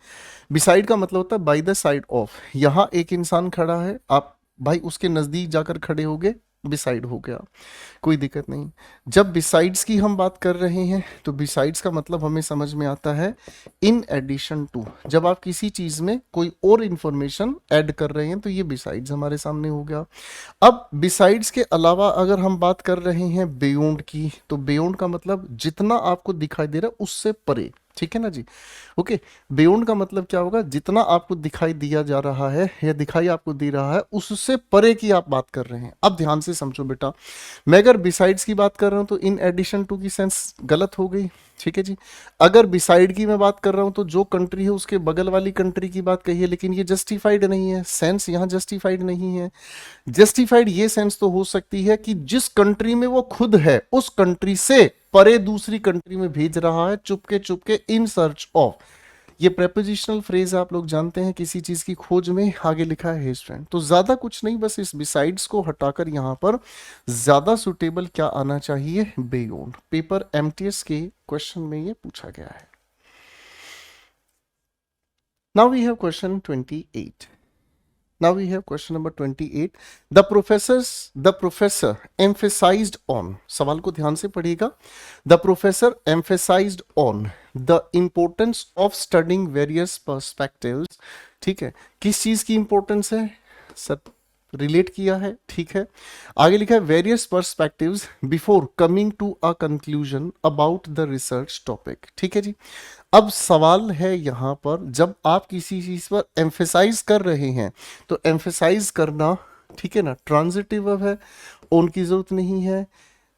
बिसाइड का मतलब होता है बाय द साइड ऑफ, यहां एक इंसान खड़ा है, आप भाई उसके नजदीक जाकर खड़े होगे, बिसाइड हो गया, कोई दिक्कत नहीं। जब बिसाइड्स की हम बात कर रहे हैं तो बिसाइड्स का मतलब हमें समझ में आता है इन एडिशन टू, जब आप किसी चीज में कोई और इंफॉर्मेशन ऐड कर रहे हैं तो ये बिसाइड्स हमारे सामने हो गया। अब बिसाइड्स के अलावा अगर हम बात कर रहे हैं बियॉन्ड की, तो बियॉन्ड का मतलब जितना आपको दिखाई दे रहा है उससे परे, ठीक है ना जी, ओके। बियॉन्ड का मतलब क्या होगा, जितना आपको दिखाई दिया जा रहा है या दिखाई आपको दे रहा है उससे परे की आप बात कर रहे हैं। अब ध्यान से समझो बेटा, मैं अगर बिसाइड्स की बात कर रहा हूं तो इन एडिशन टू की सेंस गलत हो गई, ठीक है जी। अगर बिसाइड की मैं बात कर रहा हूं तो जो कंट्री है उसके बगल वाली कंट्री की बात कही है, लेकिन ये जस्टिफाइड नहीं है, सेंस यहां जस्टिफाइड नहीं है। जस्टिफाइड ये सेंस तो हो सकती है कि जिस कंट्री में वो खुद है उस कंट्री से परे दूसरी कंट्री में भेज रहा है Chupke Chupke in search of, ये प्रेपोजिशनल फ्रेज आप लोग जानते हैं, किसी चीज की खोज में, आगे लिखा है हिज फ्रेंड। तो ज्यादा कुछ नहीं, बस इस बिसाइड्स को हटाकर यहां पर ज्यादा सुटेबल क्या आना चाहिए, बियॉन्ड। पेपर एमटीएस के क्वेश्चन में ये पूछा गया है। Now we have question 28। Now we have question number 28. The professor emphasized on, सवाल को ध्यान से पढ़िएगा, the professor emphasized on the importance of studying various perspectives, ठीक है, किस चीज की इंपॉर्टेंस है सर, रिलेट किया है, ठीक है। आगे लिखा है various perspectives before coming to a conclusion about the research topic, ठीक है जी। अब सवाल है यहां पर, जब आप किसी चीज पर एम्फेसाइज कर रहे हैं तो एम्फेसाइज करना, ठीक है ना, ट्रांजिटिव वर्ब है, ऑन की जरूरत नहीं है।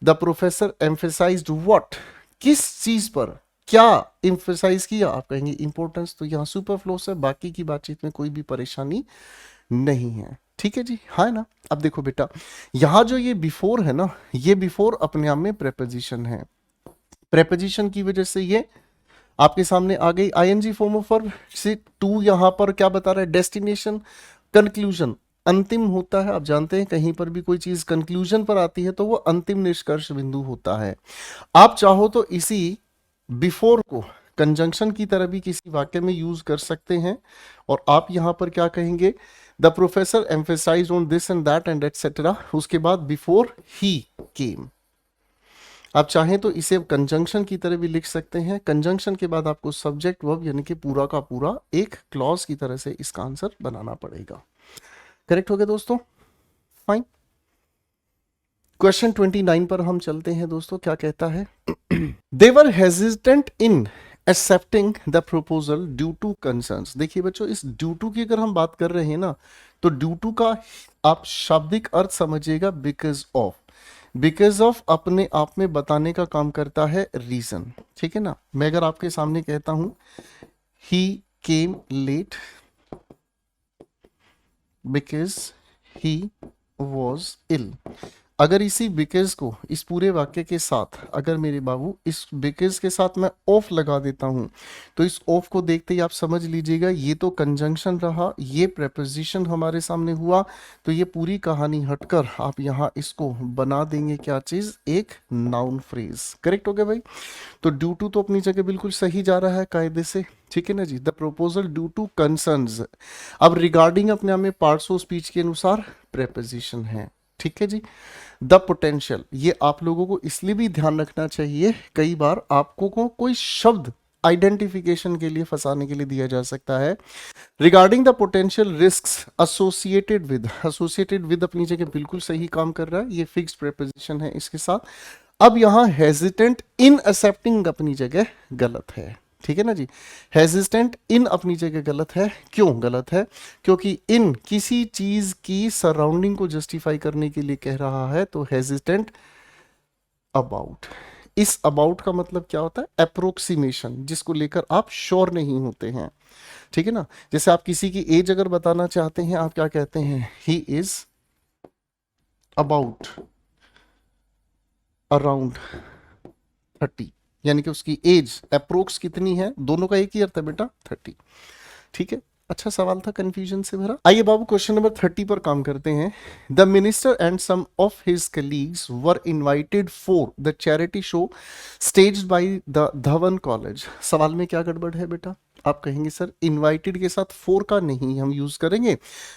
द प्रोफेसर एम्फेसाइज्ड व्हाट, किस चीज पर क्या एम्फेसाइज किया, आप कहेंगे इंपॉर्टेंस, तो यहां सुपरफ्लोस है, बाकी की बातचीत में कोई भी परेशानी नहीं है, ठीक है जी, हाँ ना। अब देखो बेटा, यहां जो ये बिफोर है ना, ये बिफोर अपने आप में प्रेपोजिशन है, प्रेपोजिशन की वजह से ये आपके सामने आ गई आईएनजी फॉर्म ऑफ वर्ब से। टू यहां पर क्या बता रहा है, डेस्टिनेशन, कंक्लूजन अंतिम होता है, आप जानते हैं कहीं पर भी कोई चीज कंक्लूजन पर आती है तो वो अंतिम निष्कर्ष बिंदु होता है। आप चाहो तो इसी बिफोर को कंजंक्शन की तरह भी किसी वाक्य में यूज कर सकते हैं, और आप यहां पर क्या कहेंगे, the professor emphasise on this and that and etcetera, उसके बाद बिफोर ही केम। आप चाहें तो इसे कंजंक्शन की तरह भी लिख सकते हैं, कंजंक्शन के बाद आपको सब्जेक्ट वर्ब यानी कि पूरा का पूरा एक क्लॉज की तरह से इसका आंसर बनाना पड़ेगा। करेक्ट हो गया दोस्तों, फाइन। क्वेश्चन 29 पर हम चलते हैं दोस्तों, क्या कहता है, they were hesitant in accepting the proposal due to concerns. देखिए बच्चों, इस ड्यू टू की अगर हम बात कर रहे हैं ना, तो ड्यू टू का आप शाब्दिक अर्थ समझिएगा बिकॉज ऑफ, बिकॉज ऑफ अपने आप में बताने का काम करता है रीजन, ठीक है ना। मैं अगर आपके सामने कहता हूं he came late because he was ill, अगर इसी बिकॉज को इस पूरे वाक्य के साथ, अगर मेरे बाबू इस बिकॉज के साथ मैं ऑफ लगा देता हूं, तो इस ऑफ को देखते ही आप समझ लीजिएगा ये तो कंजंक्शन रहा, ये प्रेपोजिशन हमारे सामने हुआ, तो ये पूरी कहानी हटकर आप यहाँ इसको बना देंगे क्या चीज, एक नाउन फ्रेज। करेक्ट हो गया भाई। तो ड्यू टू तो अपनी जगह बिल्कुल सही जा रहा है कायदे से, ठीक है ना जी। The proposal due to concerns, अब रिगार्डिंग अपने आप में पार्ट्स ऑफ स्पीच के अनुसार प्रेपोजिशन है, ठीक है जी। द पोटेंशियल, ये आप लोगों को इसलिए भी ध्यान रखना चाहिए, कई बार आपको को कोई शब्द आइडेंटिफिकेशन के लिए फंसाने के लिए दिया जा सकता है। Regarding the potential risks associated with अपनी जगह बिल्कुल सही काम कर रहा है, ये फिक्स्ड प्रेपोजिशन है इसके साथ। अब यहां हेजिटेंट इन एक्सेप्टिंग अपनी जगह गलत है, ठीक है ना जी। हेजिस्टेंट इन अपनी जगह गलत है, क्यों गलत है, क्योंकि इन किसी चीज की सराउंडिंग को जस्टिफाई करने के लिए कह रहा है, तो हेजिस्टेंट अबाउट, इस अबाउट का मतलब क्या होता है, अप्रोक्सीमेशन, जिसको लेकर आप श्योर नहीं होते हैं, ठीक है ना। जैसे आप किसी की एज अगर बताना चाहते हैं, आप क्या कहते हैं, ही इज अबाउट अराउंड 30, यानी कि उसकी एज अप्रोक्स कितनी है, दोनों का एक ही अर्थ है बेटा, 30, ठीक है। अच्छा सवाल था, कंफ्यूजन से भरा। आइए बाबू क्वेश्चन नंबर 30 पर काम करते हैं। The minister and some of his colleagues were invited for the charity show staged by the Dhawan College. सवाल में क्या गड़बड़ है बेटा, आप कहेंगे सर इनवाइटेड के साथ फोर का नहीं हम यूज करेंगे,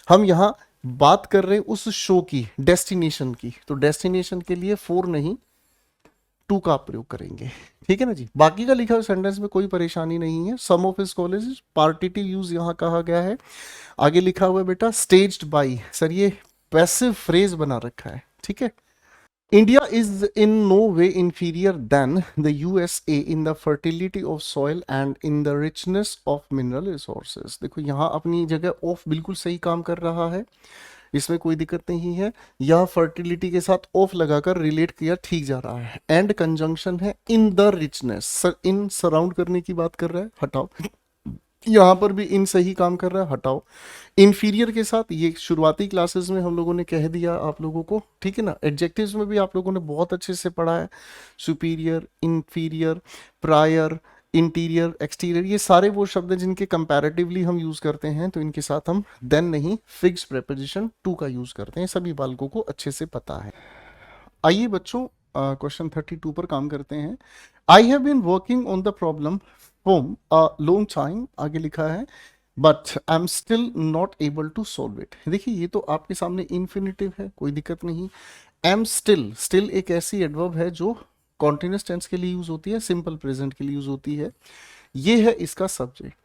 हम यहाँ बात कर रहे हैं उस शो की, डेस्टिनेशन की, तो डेस्टिनेशन के लिए फोर नहीं टू का प्रयोग करेंगे, ठीक है ना जी। बाकी का लिखा हुआ सेंटेंस में कोई परेशानी नहीं है। Some of his college, partitive use यहां कहा गया है। आगे लिखा हुआ है बेटा स्टेज्ड बाय, सर ये पैसिव फ्रेज बना रखा है, ठीक है। India is in no way inferior than the USA in the fertility of soil and in the richness of mineral resources. देखो यहाँ अपनी जगह ऑफ बिल्कुल सही काम कर रहा है, इसमें कोई दिक्कत नहीं है। यह फर्टिलिटी के साथ ऑफ लगाकर रिलेट किया ठीक जा रहा है। एंड कंजंक्शन है इन द रिचनेस, इन सराउंड करने की बात कर रहा है, हटाओ। यहां पर भी इन सही काम कर रहा है, हटाओ। इंफीरियर के साथ ये शुरुआती क्लासेस में हम लोगों ने कह दिया आप लोगों को, ठीक है ना। एडजेक्टिव्स में भी आप लोगों ने बहुत अच्छे से पढ़ा है, superior, inferior, prior, interior, exterior, ये सारे वो शब्द हैं जिनके कंपैरेटिवली हम यूज करते हैं, तो इनके साथ हम देन नहीं फिक्स प्रेपोजिशन टू का यूज करते हैं, सभी बालकों को अच्छे से पता है। आइए बच्चों क्वेश्चन 32 पर काम करते हैं। I have been working on the problem from a long time, आगे लिखा है, but I am still not able to solve it. देखिए ये तो आपके सामने इन्फिनिटिव है, कोई दिक्कत नहीं। एम स्टिल, स्टिल एक ऐसी एडवर्ब है जो कॉन्टिन्यूस टेंस के लिए यूज होती है, सिंपल प्रेजेंट के लिए यूज होती है, ये है इसका सब्जेक्ट।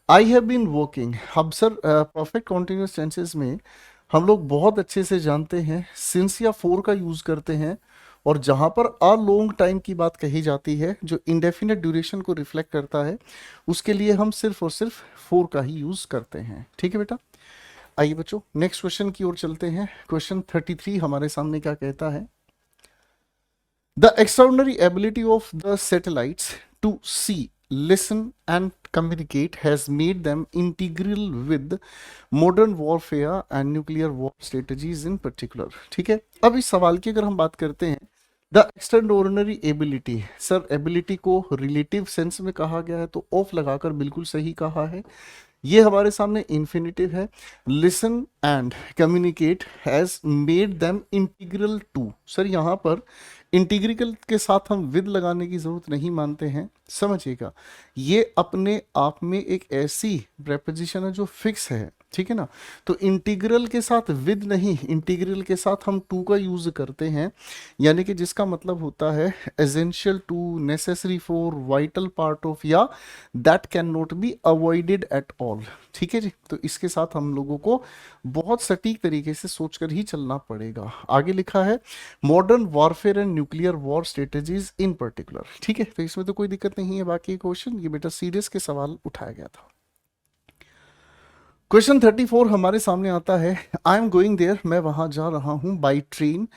आई हैव बीन वर्किंग, अब सर परफेक्ट कॉन्टिन्यूस टेंसेस में हम लोग बहुत अच्छे से जानते हैं सिंस या फोर का यूज करते हैं, और जहां पर अ लॉन्ग टाइम की बात कही जाती है जो इंडेफिनेट ड्यूरेशन को रिफ्लेक्ट करता है, उसके लिए हम सिर्फ और सिर्फ फोर का ही यूज करते हैं, ठीक है बेटा। आइए बच्चों नेक्स्ट क्वेश्चन की ओर चलते हैं। क्वेश्चन 33 हमारे सामने क्या कहता है, the extraordinary ability of the satellites to see, listen and communicate has made them integral with modern warfare and nuclear war strategies in particular, ठीक है। अब इस सवाल की अगर हम बात करते हैं, the extraordinary ability, sir ability को रिलेटिव सेंस में कहा गया है, तो ऑफ लगाकर बिल्कुल सही कहा है। ये हमारे सामने इन्फिनिटिव है। Listen and communicate has made them integral to, sir यहाँ पर इंटीग्रिकल के साथ हम विद लगाने की जरूरत नहीं मानते हैं, समझिएगा। ये अपने आप में एक ऐसी प्रेपोजिशन है जो फिक्स है, ठीक है ना। तो इंटीग्रल के साथ विद नहीं, इंटीग्रल के साथ हम टू का यूज करते हैं, यानी कि जिसका मतलब होता है essential to, necessary for, vital part of, या that can not be avoided at all, ठीक है जी। तो इसके साथ हम लोगों को बहुत सटीक तरीके से सोचकर ही चलना पड़ेगा। आगे लिखा है modern warfare and nuclear war strategies in particular, ठीक है। तो इसमें तो कोई दिक्कत नहीं है। बाकी क्वेश्चन ये बेटा सीरियस के सवाल उठाया गया था। क्वेश्चन 34 हमारे सामने आता है, आई एम गोइंग देयर, मैं वहां जा रहा हूं, बाई ट्रेन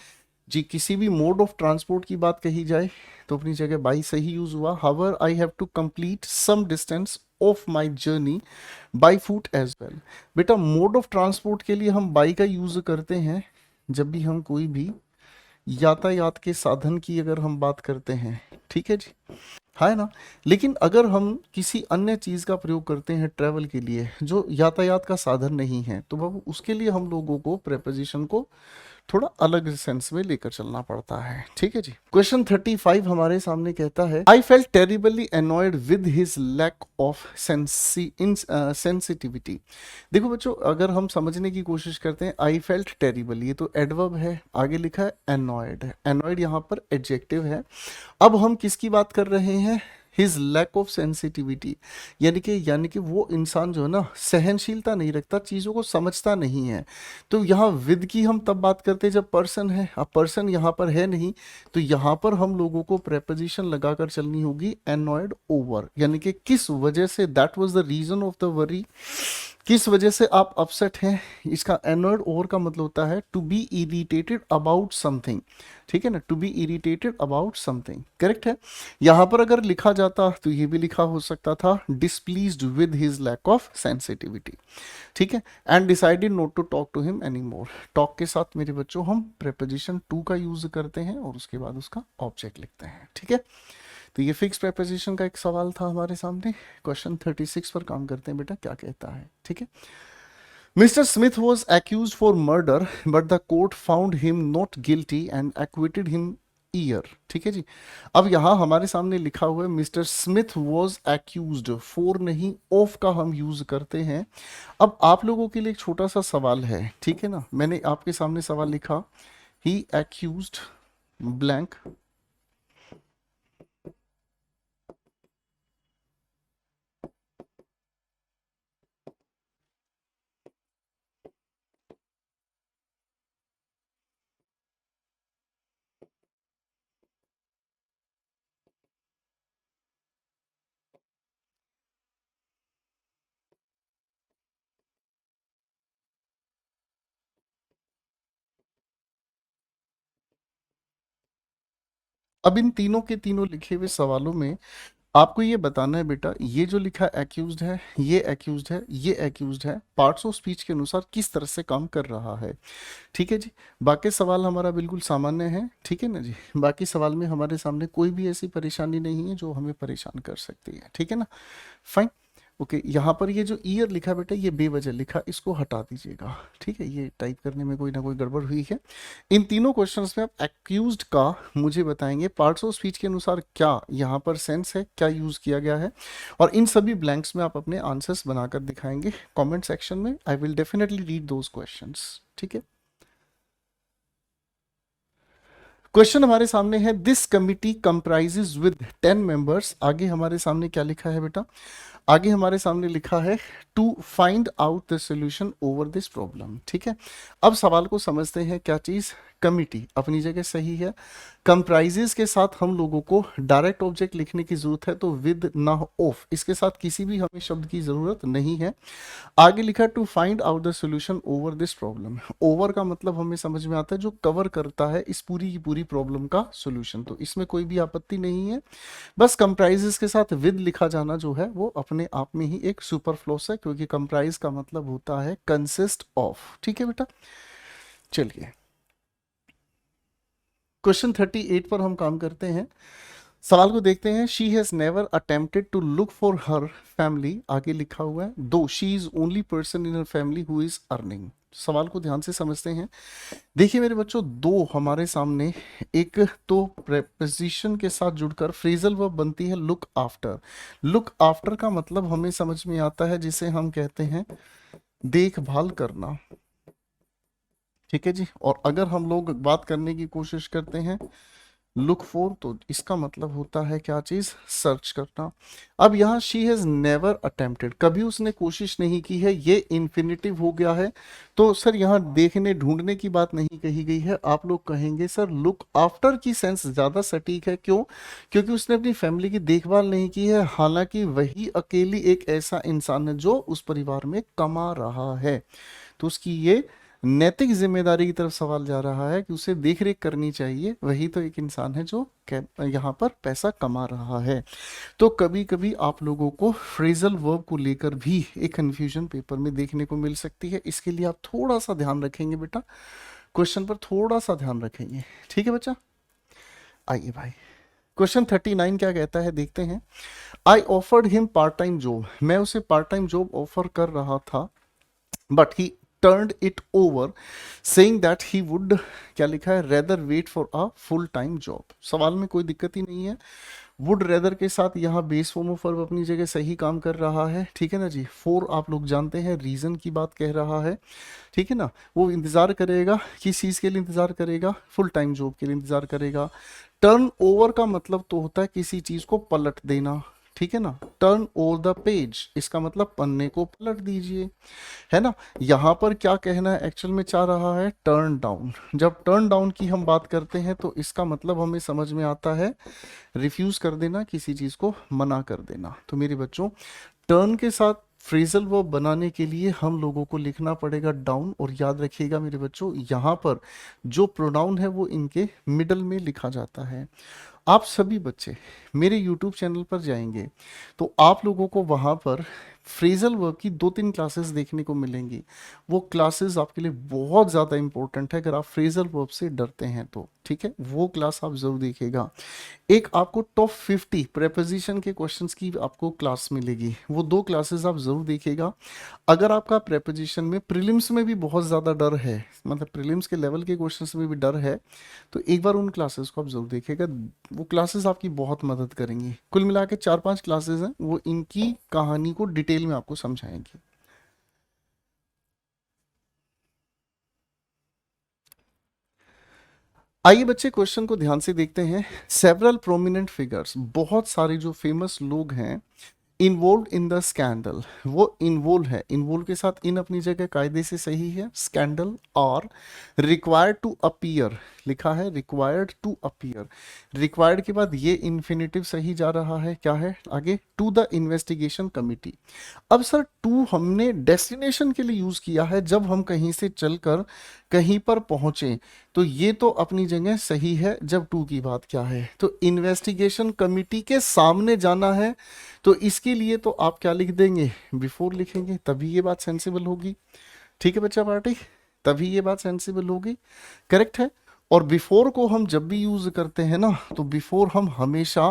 जी, किसी भी मोड ऑफ ट्रांसपोर्ट की बात कही जाए तो अपनी जगह बाई सही यूज हुआ। However I have to complete some distance of my journey by foot as well. बेटा मोड ऑफ ट्रांसपोर्ट के लिए हम बाई का यूज करते हैं जब भी हम कोई भी यातायात के साधन की अगर हम बात करते हैं, ठीक है जी, है ना। लेकिन अगर हम किसी अन्य चीज का प्रयोग करते हैं ट्रेवल के लिए जो यातायात का साधन नहीं है, तो बाबू उसके लिए हम लोगों को प्रेपोजिशन को थोड़ा अलग सेंस में लेकर चलना पड़ता है, ठीक है जी। क्वेश्चन 35 हमारे सामने कहता है I felt terribly annoyed with his lack of sensitivity. देखो बच्चों, अगर हम समझने की कोशिश करते हैं, आई फेल्ट टेरिबल ये तो एडवर्ब है, आगे लिखा है एनॉयड है, एनॉयड यहाँ पर एडजेक्टिव है। अब हम किसकी बात कर रहे हैं, हिज लैक ऑफ सेंसिटिविटी, यानी कि वो इंसान जो है ना सहनशीलता नहीं रखता, चीज़ों को समझता नहीं है। तो यहाँ विद की हम तब बात करते हैं जब पर्सन है, अब पर्सन यहाँ पर है नहीं, तो यहाँ पर हम लोगों को प्रेपोजिशन लगाकर चलनी होगी एनॉयड ओवर, यानी कि किस वजह से, that was the reason of the worry, किस वजह से आप अपसेट हैं। इसका एनॉयड ओवर का मतलब होता है to be irritated about something, ठीक है ना, to be irritated about something, correct है। यहां पर अगर लिखा जाता तो ये भी लिखा हो सकता था displeased with his lack of sensitivity, ठीक है। And decided not to talk to him any more, talk के साथ मेरे बच्चों हम प्रेपोजिशन टू का यूज करते हैं और उसके बाद उसका ऑब्जेक्ट लिखते हैं, ठीक है। तो ये फिक्स प्रेपोजिशन का एक सवाल था हमारे सामने। क्वेश्चन 36 पर काम करते हैं बेटा, क्या कहता है, ठीक है। Mr Smith was accuse for murder but the court found him not guilty and acquitted him year, ठीक है जी। अब यहां हमारे सामने लिखा हुआ है Mr Smith was accused, for नहीं ऑफ का हम यूज करते हैं। अब आप लोगों के लिए एक छोटा सा सवाल है, ठीक है ना, मैंने आपके सामने सवाल लिखा, ही एक्यूज्ड ब्लैंक, अब इन तीनों के तीनों लिखे हुए सवालों में आपको ये बताना है बेटा, ये जो लिखा एक्यूज्ड है, ये एक्यूज्ड है, ये एक्यूज्ड है, पार्ट्स ऑफ स्पीच के अनुसार किस तरह से काम कर रहा है, ठीक है जी। बाकी सवाल हमारा बिल्कुल सामान्य है, ठीक है ना जी। बाकी सवाल में हमारे सामने कोई भी ऐसी परेशानी नहीं है जो हमें परेशान कर सकती है, ठीक है ना, फाइन। ओके, यहाँ पर ये जो ईयर लिखा बेटा ये बेवजह लिखा, इसको हटा दीजिएगा, ठीक है, ये टाइप करने में कोई ना कोई गड़बड़ हुई है। इन तीनों क्वेश्चंस में आप एक्यूज्ड का मुझे बताएंगे पार्ट्स ऑफ स्पीच के अनुसार क्या यहाँ पर सेंस है, क्या यूज किया गया है, और इन सभी ब्लैंक्स में आप अपने आंसर्स बनाकर दिखाएंगे कमेंट सेक्शन में। I will definitely read those questions, ठीक है। क्वेश्चन हमारे सामने है, this committee comprises with 10 members, आगे हमारे सामने क्या लिखा है बेटा, आगे हमारे सामने लिखा है to find out the solution over this problem, ठीक है। अब सवाल को समझते हैं, क्या चीज, कमिटी अपनी जगह सही है, कंप्राइजेस के साथ हम लोगों को डायरेक्ट ऑब्जेक्ट लिखने की जरूरत है, तो विद ना ऑफ, इसके साथ किसी भी हमें शब्द की जरूरत नहीं है। आगे लिखा to find out the solution over this problem, over का मतलब हमें समझ में आता है जो कवर करता है इस पूरी की पूरी प्रॉब्लम का सोल्यूशन, तो इसमें कोई भी आपत्ति नहीं है। बस कंप्राइजेस के साथ विद लिखा जाना जो है वो अपने आप में ही एक सुपरफ्लोस है, क्योंकि कंप्राइज का मतलब होता है कंसिस्ट ऑफ, ठीक है बेटा। चलिए क्वेश्चन 38 पर हम काम करते हैं, सवाल को देखते हैं। She has never attempted to look for her family, आगे लिखा हुआ है though she is only person in her family who is earning. सवाल को ध्यान से समझते हैं। देखिए मेरे बच्चों, दो हमारे सामने, एक तो प्रेपोजिशन के साथ जुड़कर फ्रेजल वर्ब बनती है लुक आफ्टर। लुक आफ्टर का मतलब हमें समझ में आता है जिसे हम कहते हैं देखभाल करना, ठीक है जी। और अगर हम लोग बात करने की कोशिश करते हैं लुक फॉर, तो इसका मतलब होता है क्या चीज, सर्च करना। अब यहाँ शी हैज नेवर अटेम्प्टेड, कभी उसने कोशिश नहीं की है, ये इन्फिनिटिव हो गया है, तो सर यहाँ देखने ढूंढने की बात नहीं कही गई है। आप लोग कहेंगे सर लुक आफ्टर की सेंस ज्यादा सटीक है, क्यों, क्योंकि उसने अपनी फैमिली की देखभाल नहीं की है, हालांकि वही अकेली एक ऐसा इंसान है जो उस परिवार में कमा रहा है, तो उसकी ये नैतिक जिम्मेदारी की तरफ सवाल जा रहा है कि उसे देख रेख करनी चाहिए, वही तो एक इंसान है जो यहाँ पर पैसा कमा रहा है। तो कभी कभी आप लोगों को फ्रेजल वर्ब को लेकर भी एक कंफ्यूजन पेपर में देखने को मिल सकती है, इसके लिए आप थोड़ा सा ध्यान रखेंगे बेटा, क्वेश्चन पर थोड़ा सा ध्यान रखेंगे, ठीक है बच्चा। आइए भाई, क्वेश्चन 39 क्या कहता है देखते हैं। I offered him part time job, मैं उसे पार्ट टाइम जॉब ऑफर कर रहा था, but he turned it over saying that he would, क्या लिखा है, rather wait for a full time job। सवाल में कोई दिक्कत ही नहीं है, वुड रेदर के साथ यहाँ बेस फॉर्म ऑफ वर्ब अपनी जगह सही काम कर रहा है, ठीक है ना जी। फोर आप लोग जानते हैं रीजन की बात कह रहा है, ठीक है ना। वो इंतजार करेगा, किस चीज़ के लिए इंतजार करेगा, फुल टाइम जॉब के लिए इंतजार करेगा। टर्न ओवर का मतलब तो होता है किसी चीज को पलट देना, ठीक है ना। टर्न ओवर द पेज, इसका मतलब पन्ने को पलट दीजिए, है ना। यहाँ पर क्या कहना है, एक्चुअल में चाह रहा है टर्न डाउन। जब टर्न डाउन की हम बात करते हैं तो इसका मतलब हमें समझ में आता है रिफ्यूज कर देना, किसी चीज को मना कर देना। तो मेरे बच्चों, टर्न के साथ फ्रेजल वर्ब बनाने के लिए हम लोगों को लिखना पड़ेगा डाउन, और याद रखिएगा मेरे बच्चों, यहाँ पर जो प्रोनाउन है वो इनके मिडल में लिखा जाता है। आप सभी बच्चे मेरे YouTube चैनल पर जाएंगे तो आप लोगों को वहाँ पर फ्रेजल वर्ब की 2-3 क्लासेस देखने को मिलेंगी। वो क्लासेस आपके लिए बहुत ज़्यादा इंपॉर्टेंट है अगर आप फ्रेजल वर्ब से डरते हैं तो, ठीक है। वो क्लास आप ज़रूर देखिएगा। एक आपको टॉप 50 प्रेपोजिशन के क्वेश्चंस की आपको क्लास मिलेगी, वो 2 क्लासेस आप ज़रूर देखिएगा। अगर आपका प्रेपोजिशन में प्रीलिम्स में भी बहुत ज़्यादा डर है, मतलब प्रीलिम्स के लेवल के क्वेश्चंस में भी डर है, तो एक बार उन क्लासेस को आप ज़रूर देखिएगा। वो क्लासेस आपकी बहुत मदद करेंगी। कुल मिला के 4-5 क्लासेस हैं, वो इनकी कहानी को डिटेल में आपको समझाएंगी। आइए बच्चे, क्वेश्चन को ध्यान से देखते हैं। सेवरल प्रोमिनेंट फिगर्स, बहुत सारे जो फेमस लोग हैं इन्वॉल्व इन द स्कैंडल, वो इन्वॉल्व है, इन्वॉल्व के साथ इन अपनी जगह कायदे से सही है, स्कैंडल। और रिक्वायर्ड टू अपीयर लिखा है, रिक्वायर्ड टू अपीयर, रिक्वायर्ड के बाद ये इन्फिनेटिव सही जा रहा है, क्या है आगे, टू द इन्वेस्टिगेशन कमिटी। अब सर टू हमने डेस्टिनेशन के लिए यूज किया है, जब हम कहीं से चलकर कहीं पर पहुंचे, तो ये तो अपनी जगह सही है। जब टू की बात क्या है, तो इन्वेस्टिगेशन कमिटी के सामने जाना है, तो इसके लिए तो आप क्या लिख देंगे, बिफोर लिखेंगे, तभी ये बात सेंसिबल होगी, ठीक है बच्चा पार्टी, तभी ये बात सेंसिबल होगी, करेक्ट है। और बिफोर को हम जब भी यूज करते हैं ना, तो बिफोर हम हमेशा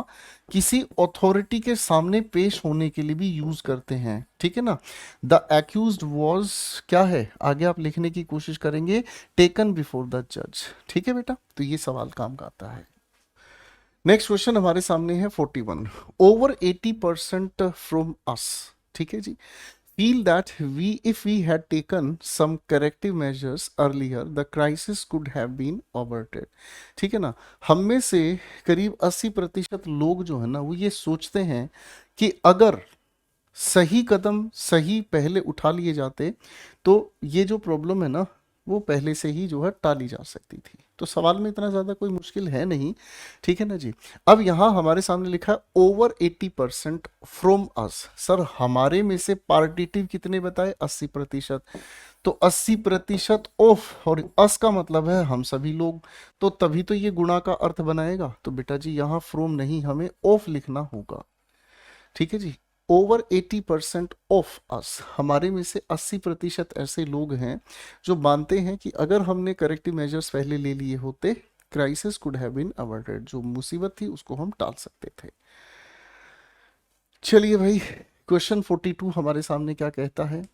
किसी अथॉरिटी के सामने पेश होने के लिए भी यूज करते हैं, ठीक है ना। द एक्यूज्ड वाज, क्या है आगे आप लिखने की कोशिश करेंगे, टेकन बिफोर द जज, ठीक है बेटा। तो ये सवाल काम का आता है। नेक्स्ट क्वेश्चन हमारे सामने है 41। ओवर 80% फ्रॉम अस, ठीक है जी, feel that if we had taken some corrective measures earlier the crisis could have been averted, ठीक है ना। हम में से करीब 80% लोग जो है ना, वो ये सोचते हैं कि अगर सही कदम सही पहले उठा लिए जाते तो ये जो प्रॉब्लम है ना, वो पहले से ही जो है टाली जा सकती थी। तो सवाल में इतना ज़्यादा कोई मुश्किल है नहीं, ठीक है ना जी। अब यहाँ हमारे सामने लिखा है ओवर 80% फ्रॉम अस। सर हमारे में से पार्टिटिव कितने बताए, 80%, तो 80% ऑफ, और अस का मतलब है हम सभी लोग, तो तभी तो ये गुणा का अर्थ बनाएगा। तो बेटा जी यहाँ फ्रॉम नहीं, हमें ऑफ लिखना होगा, ठीक है जी। ओवर 80% ऑफ अस, हमारे में से 80% ऐसे लोग हैं जो मानते हैं कि अगर हमने करेक्टिव मेजर्स पहले ले लिए होते, crisis could have been averted, जो मुसीबत थी उसको हम टाल सकते थे। चलिए भाई, क्वेश्चन 42 हमारे सामने क्या कहता है।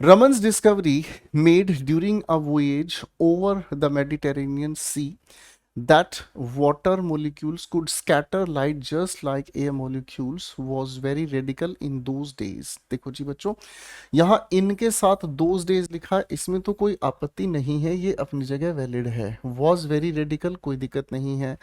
Raman's discovery made during a voyage over the Mediterranean sea that water molecules could scatter light just like air molecules was very radical in those days। देखो जी बच्चों, यहाँ इनके साथ those days लिखा है, इसमें तो कोई आपत्ति नहीं है, ये अपनी जगह वैलिड है। was very radical कोई दिक्कत नहीं है।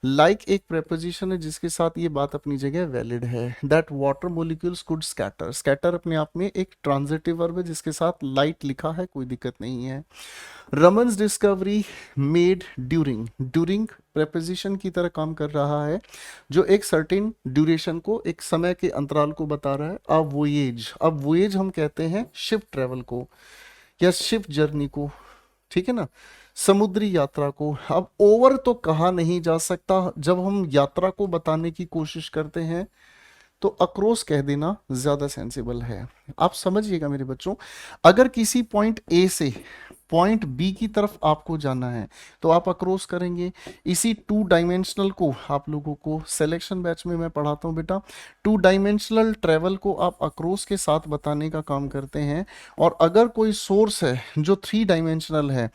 like एक preposition है जिसके साथ ये बात अपनी जगह वैलिड है। that water molecules could scatter, scatter अपने आप में एक ट्रांजिटिव वर्ब है जिसके साथ light लिखा है, कोई दिक्कत नहीं है। Raman's discovery made during, during preposition की तरह काम कर रहा है, जो एक सर्टेन ड्यूरेशन को, एक समय के अंतराल को बता रहा है। अब वोएज हम कहते हैं शिप ट्रेवल को या शिप जर्नी को, ठीक है ना, समुद्री यात्रा को। अब ओवर तो कहा नहीं जा सकता, जब हम यात्रा को बताने की कोशिश करते हैं तो अक्रॉस कह देना ज्यादा सेंसिबल है। आप समझिएगा मेरे बच्चों, अगर किसी पॉइंट ए से पॉइंट बी की तरफ आपको जाना है तो आप अक्रॉस करेंगे। इसी टू डायमेंशनल को आप लोगों को सिलेक्शन बैच में मैं पढ़ाता हूँ बेटा, टू डायमेंशनल ट्रेवल को आप अक्रॉस के साथ बताने का काम करते हैं। और अगर कोई सोर्स है जो थ्री डायमेंशनल है,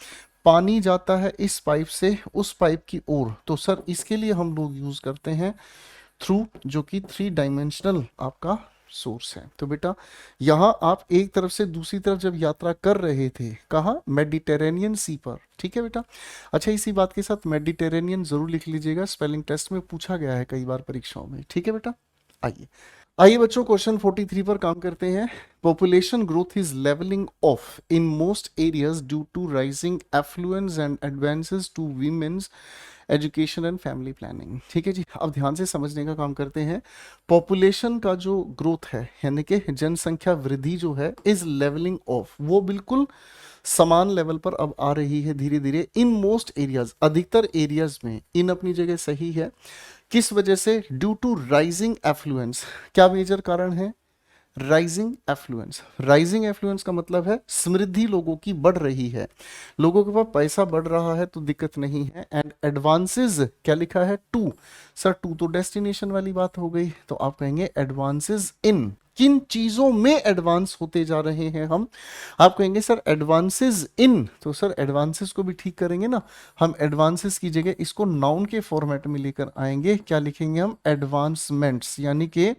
पानी जाता है इस पाइप से उस पाइप की ओर, तो सर इसके लिए हम लोग यूज करते हैं थ्रू, जो कि थ्री डायमेंशनल आपका सोर्स है। तो बेटा यहां आप एक तरफ से दूसरी तरफ जब यात्रा कर रहे थे, कहा मेडिटेरेनियन सी पर, ठीक है बेटा। अच्छा, इसी बात के साथ मेडिटेरेनियन जरूर लिख लीजिएगा, स्पेलिंग टेस्ट में पूछा गया है कई बार परीक्षाओं में, ठीक है बेटा। आइए बच्चों, क्वेश्चन 43 पर काम करते हैं। Population growth is levelling off in most areas due to rising affluence and advances to women's education and family planning. ठीक है जी, अब ध्यान से समझने का काम करते हैं। पॉपुलेशन का जो ग्रोथ है, यानी कि जनसंख्या वृद्धि जो है, इज लेवलिंग ऑफ, वो बिल्कुल समान लेवल पर अब आ रही है धीरे धीरे। इन मोस्ट एरियाज, अधिकतर एरियाज में, इन अपनी जगह सही है। किस वजह से? Due to rising affluence. क्या मेजर कारण है? Rising affluence. राइजिंग एफ्लुएंस का मतलब है समृद्धि लोगों की बढ़ रही है, लोगों के पास पैसा बढ़ रहा है तो दिक्कत नहीं है। एंड एडवांसेस, क्या लिखा है? टू। सर टू तो डेस्टिनेशन वाली बात हो गई, तो आप कहेंगे एडवांसेस इन, किन चीजों में एडवांस होते जा रहे हैं हम। आप कहेंगे सर एडवांसेस इन, तो सर एडवांसेस को भी ठीक करेंगे ना हम, एडवांसेस की जगह इसको नाउन के फॉर्मेट में लेकर आएंगे। क्या लिखेंगे हम? एडवांसमेंट्स, यानी कि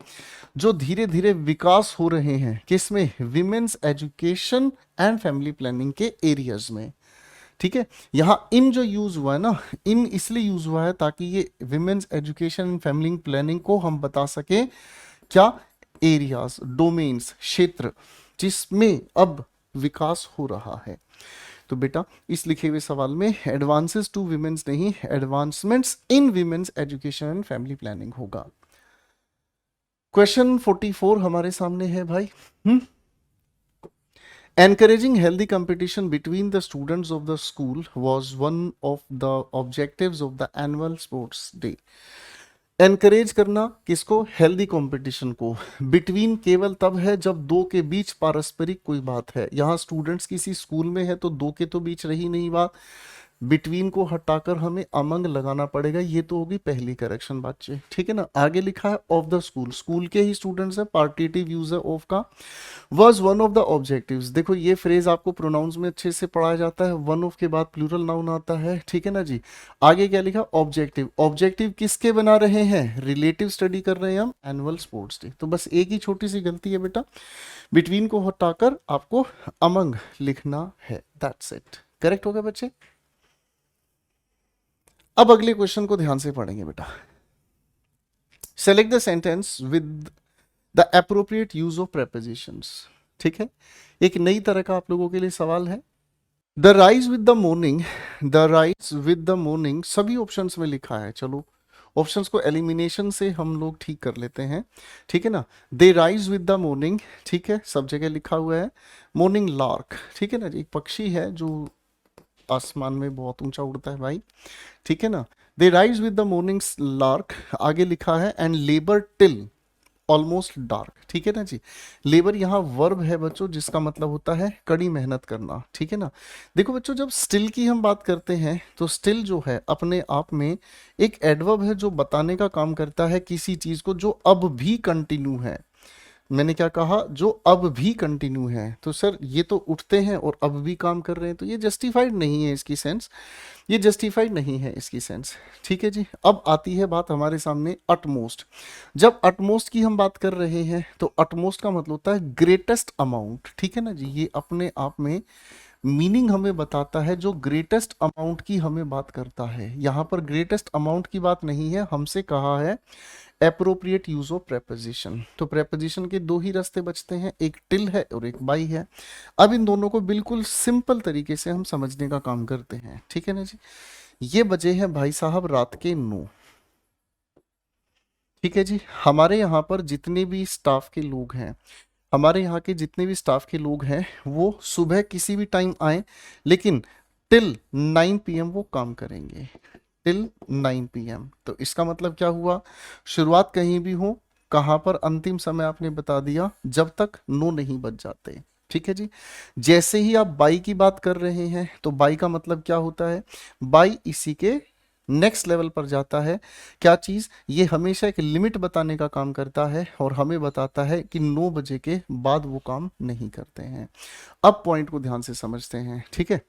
जो धीरे धीरे विकास हो रहे हैं, किसमें? Women's education and family planning के एरियाज में। ठीक है, यहां इन जो यूज हुआ है ना, इन इसलिए यूज हुआ है ताकि ये women's education and family planning को हम बता सके, क्या? एरियाज, डोमेन्स, क्षेत्र जिसमें अब विकास हो रहा है। तो बेटा इस लिखे हुए सवाल में एडवांसेस टू विमेन्स नहीं, advancements in women's education and family planning होगा। क्वेश्चन 44 हमारे सामने है भाई। Encouraging healthy competition between the students of the school was one of the objectives of the annual sports day. Encourage करना किसको? Healthy competition को। Between केवल तब है जब दो के बीच पारस्परिक कोई बात है। यहाँ स्टूडेंट्स किसी स्कूल में है तो दो के तो बीच रही नहीं बात, बिटवीन को हटाकर हमें अमंग लगाना पड़ेगा। ये तो होगी पहली करेक्शन बच्चे, ठीक है ना। आगे लिखा है ऑफ द स्कूल, स्कूल के ही स्टूडेंट्स है, पार्टिटिव यूज है ऑफ का। Was one of the objectives, देखो ये फ्रेज आपको प्रोनाउंस में अच्छे से पढ़ाया जाता है, वन ऑफ के बाद प्लूरल नाउन आता है, ठीक है ना जी। आगे क्या लिखा? ऑब्जेक्टिव। ऑब्जेक्टिव किसके बना रहे हैं? रिलेटिव स्टडी कर रहे हैं हम, एनुअल स्पोर्ट्स डे। तो बस एक ही छोटी सी गलती है बेटा, बिटवीन को हटाकर आपको अमंग लिखना है, दैट्स इट। करेक्ट होगा बच्चे। अब अगले क्वेश्चन को ध्यान से पढ़ेंगे बेटा। Select the sentence with the appropriate use of prepositions. ठीक है, एक नई तरह का आप लोगों के लिए सवाल है। The rise with the morning, the rise with the morning सभी ऑप्शंस में लिखा है। चलो ऑप्शंस को एलिमिनेशन से हम लोग ठीक कर लेते हैं, ठीक है ना। They rise with the morning, ठीक है, सब जगह लिखा हुआ है। मॉर्निंग लार्क, ठीक है ना जी, एक पक्षी है जो आसमान में बहुत ऊंचा उड़ता है भाई, ठीक है ना। They rise with the morning lark, आगे लिखा है and labour till almost dark, ठीक है ना जी। लेबर यहाँ वर्ब है बच्चों, जिसका मतलब होता है कड़ी मेहनत करना, ठीक है ना। देखो बच्चों, जब स्टिल की हम बात करते हैं तो स्टिल जो है अपने आप में एक एडवर्ब है जो बताने का काम करता है किसी चीज को जो अब भी कंटिन्यू है। मैंने क्या कहा? जो अब भी कंटिन्यू है। तो सर ये तो उठते हैं और अब भी काम कर रहे हैं, तो ये जस्टिफाइड नहीं है इसकी सेंस, ये जस्टिफाइड नहीं है इसकी सेंस, ठीक है जी। अब आती है बात हमारे सामने अटमोस्ट। जब अटमोस्ट की हम बात कर रहे हैं तो अटमोस्ट का मतलब होता है ग्रेटेस्ट अमाउंट, ठीक है ना जी। ये अपने आप में मीनिंग हमें बताता है, जो ग्रेटेस्ट अमाउंट की हमें बात करता है। यहाँ पर ग्रेटेस्ट अमाउंट की बात नहीं है, हमसे कहा है एप्रोप्रिएट यूज ऑफ प्रेपोजिशन। तो प्रेपोजिशन के दो ही रास्ते बचते हैं, एक टिल है और एक बाई है। अब इन दोनों को बिल्कुल सिंपल तरीके से हम समझने का काम करते हैं, ठीक है ना जी। ये बजे हैं भाई साहब रात के 9। ठीक है जी। हमारे यहाँ पर जितने भी स्टाफ के लोग हैं, हमारे यहाँ के जितने भी स्टाफ के लोग हैं, वो सुबह किसी भी टाइम आए, लेकिन टिल 9 PM वो काम करेंगे, टिल 9 PM। तो इसका मतलब क्या हुआ, शुरुआत कहीं भी हो, कहाँ पर अंतिम समय आपने बता दिया, जब तक 9 नहीं बज जाते। ठीक है जी। जैसे ही आप बाई की बात कर रहे हैं, तो बाई का मतलब क्या होता है, बाई इसी के नेक्स्ट लेवल पर जाता है। क्या चीज, ये हमेशा एक लिमिट बताने का काम करता है और हमें बताता है कि 9 बजे के बाद वो काम नहीं करते हैं। अब पॉइंट को ध्यान से समझते हैं। ठीक है,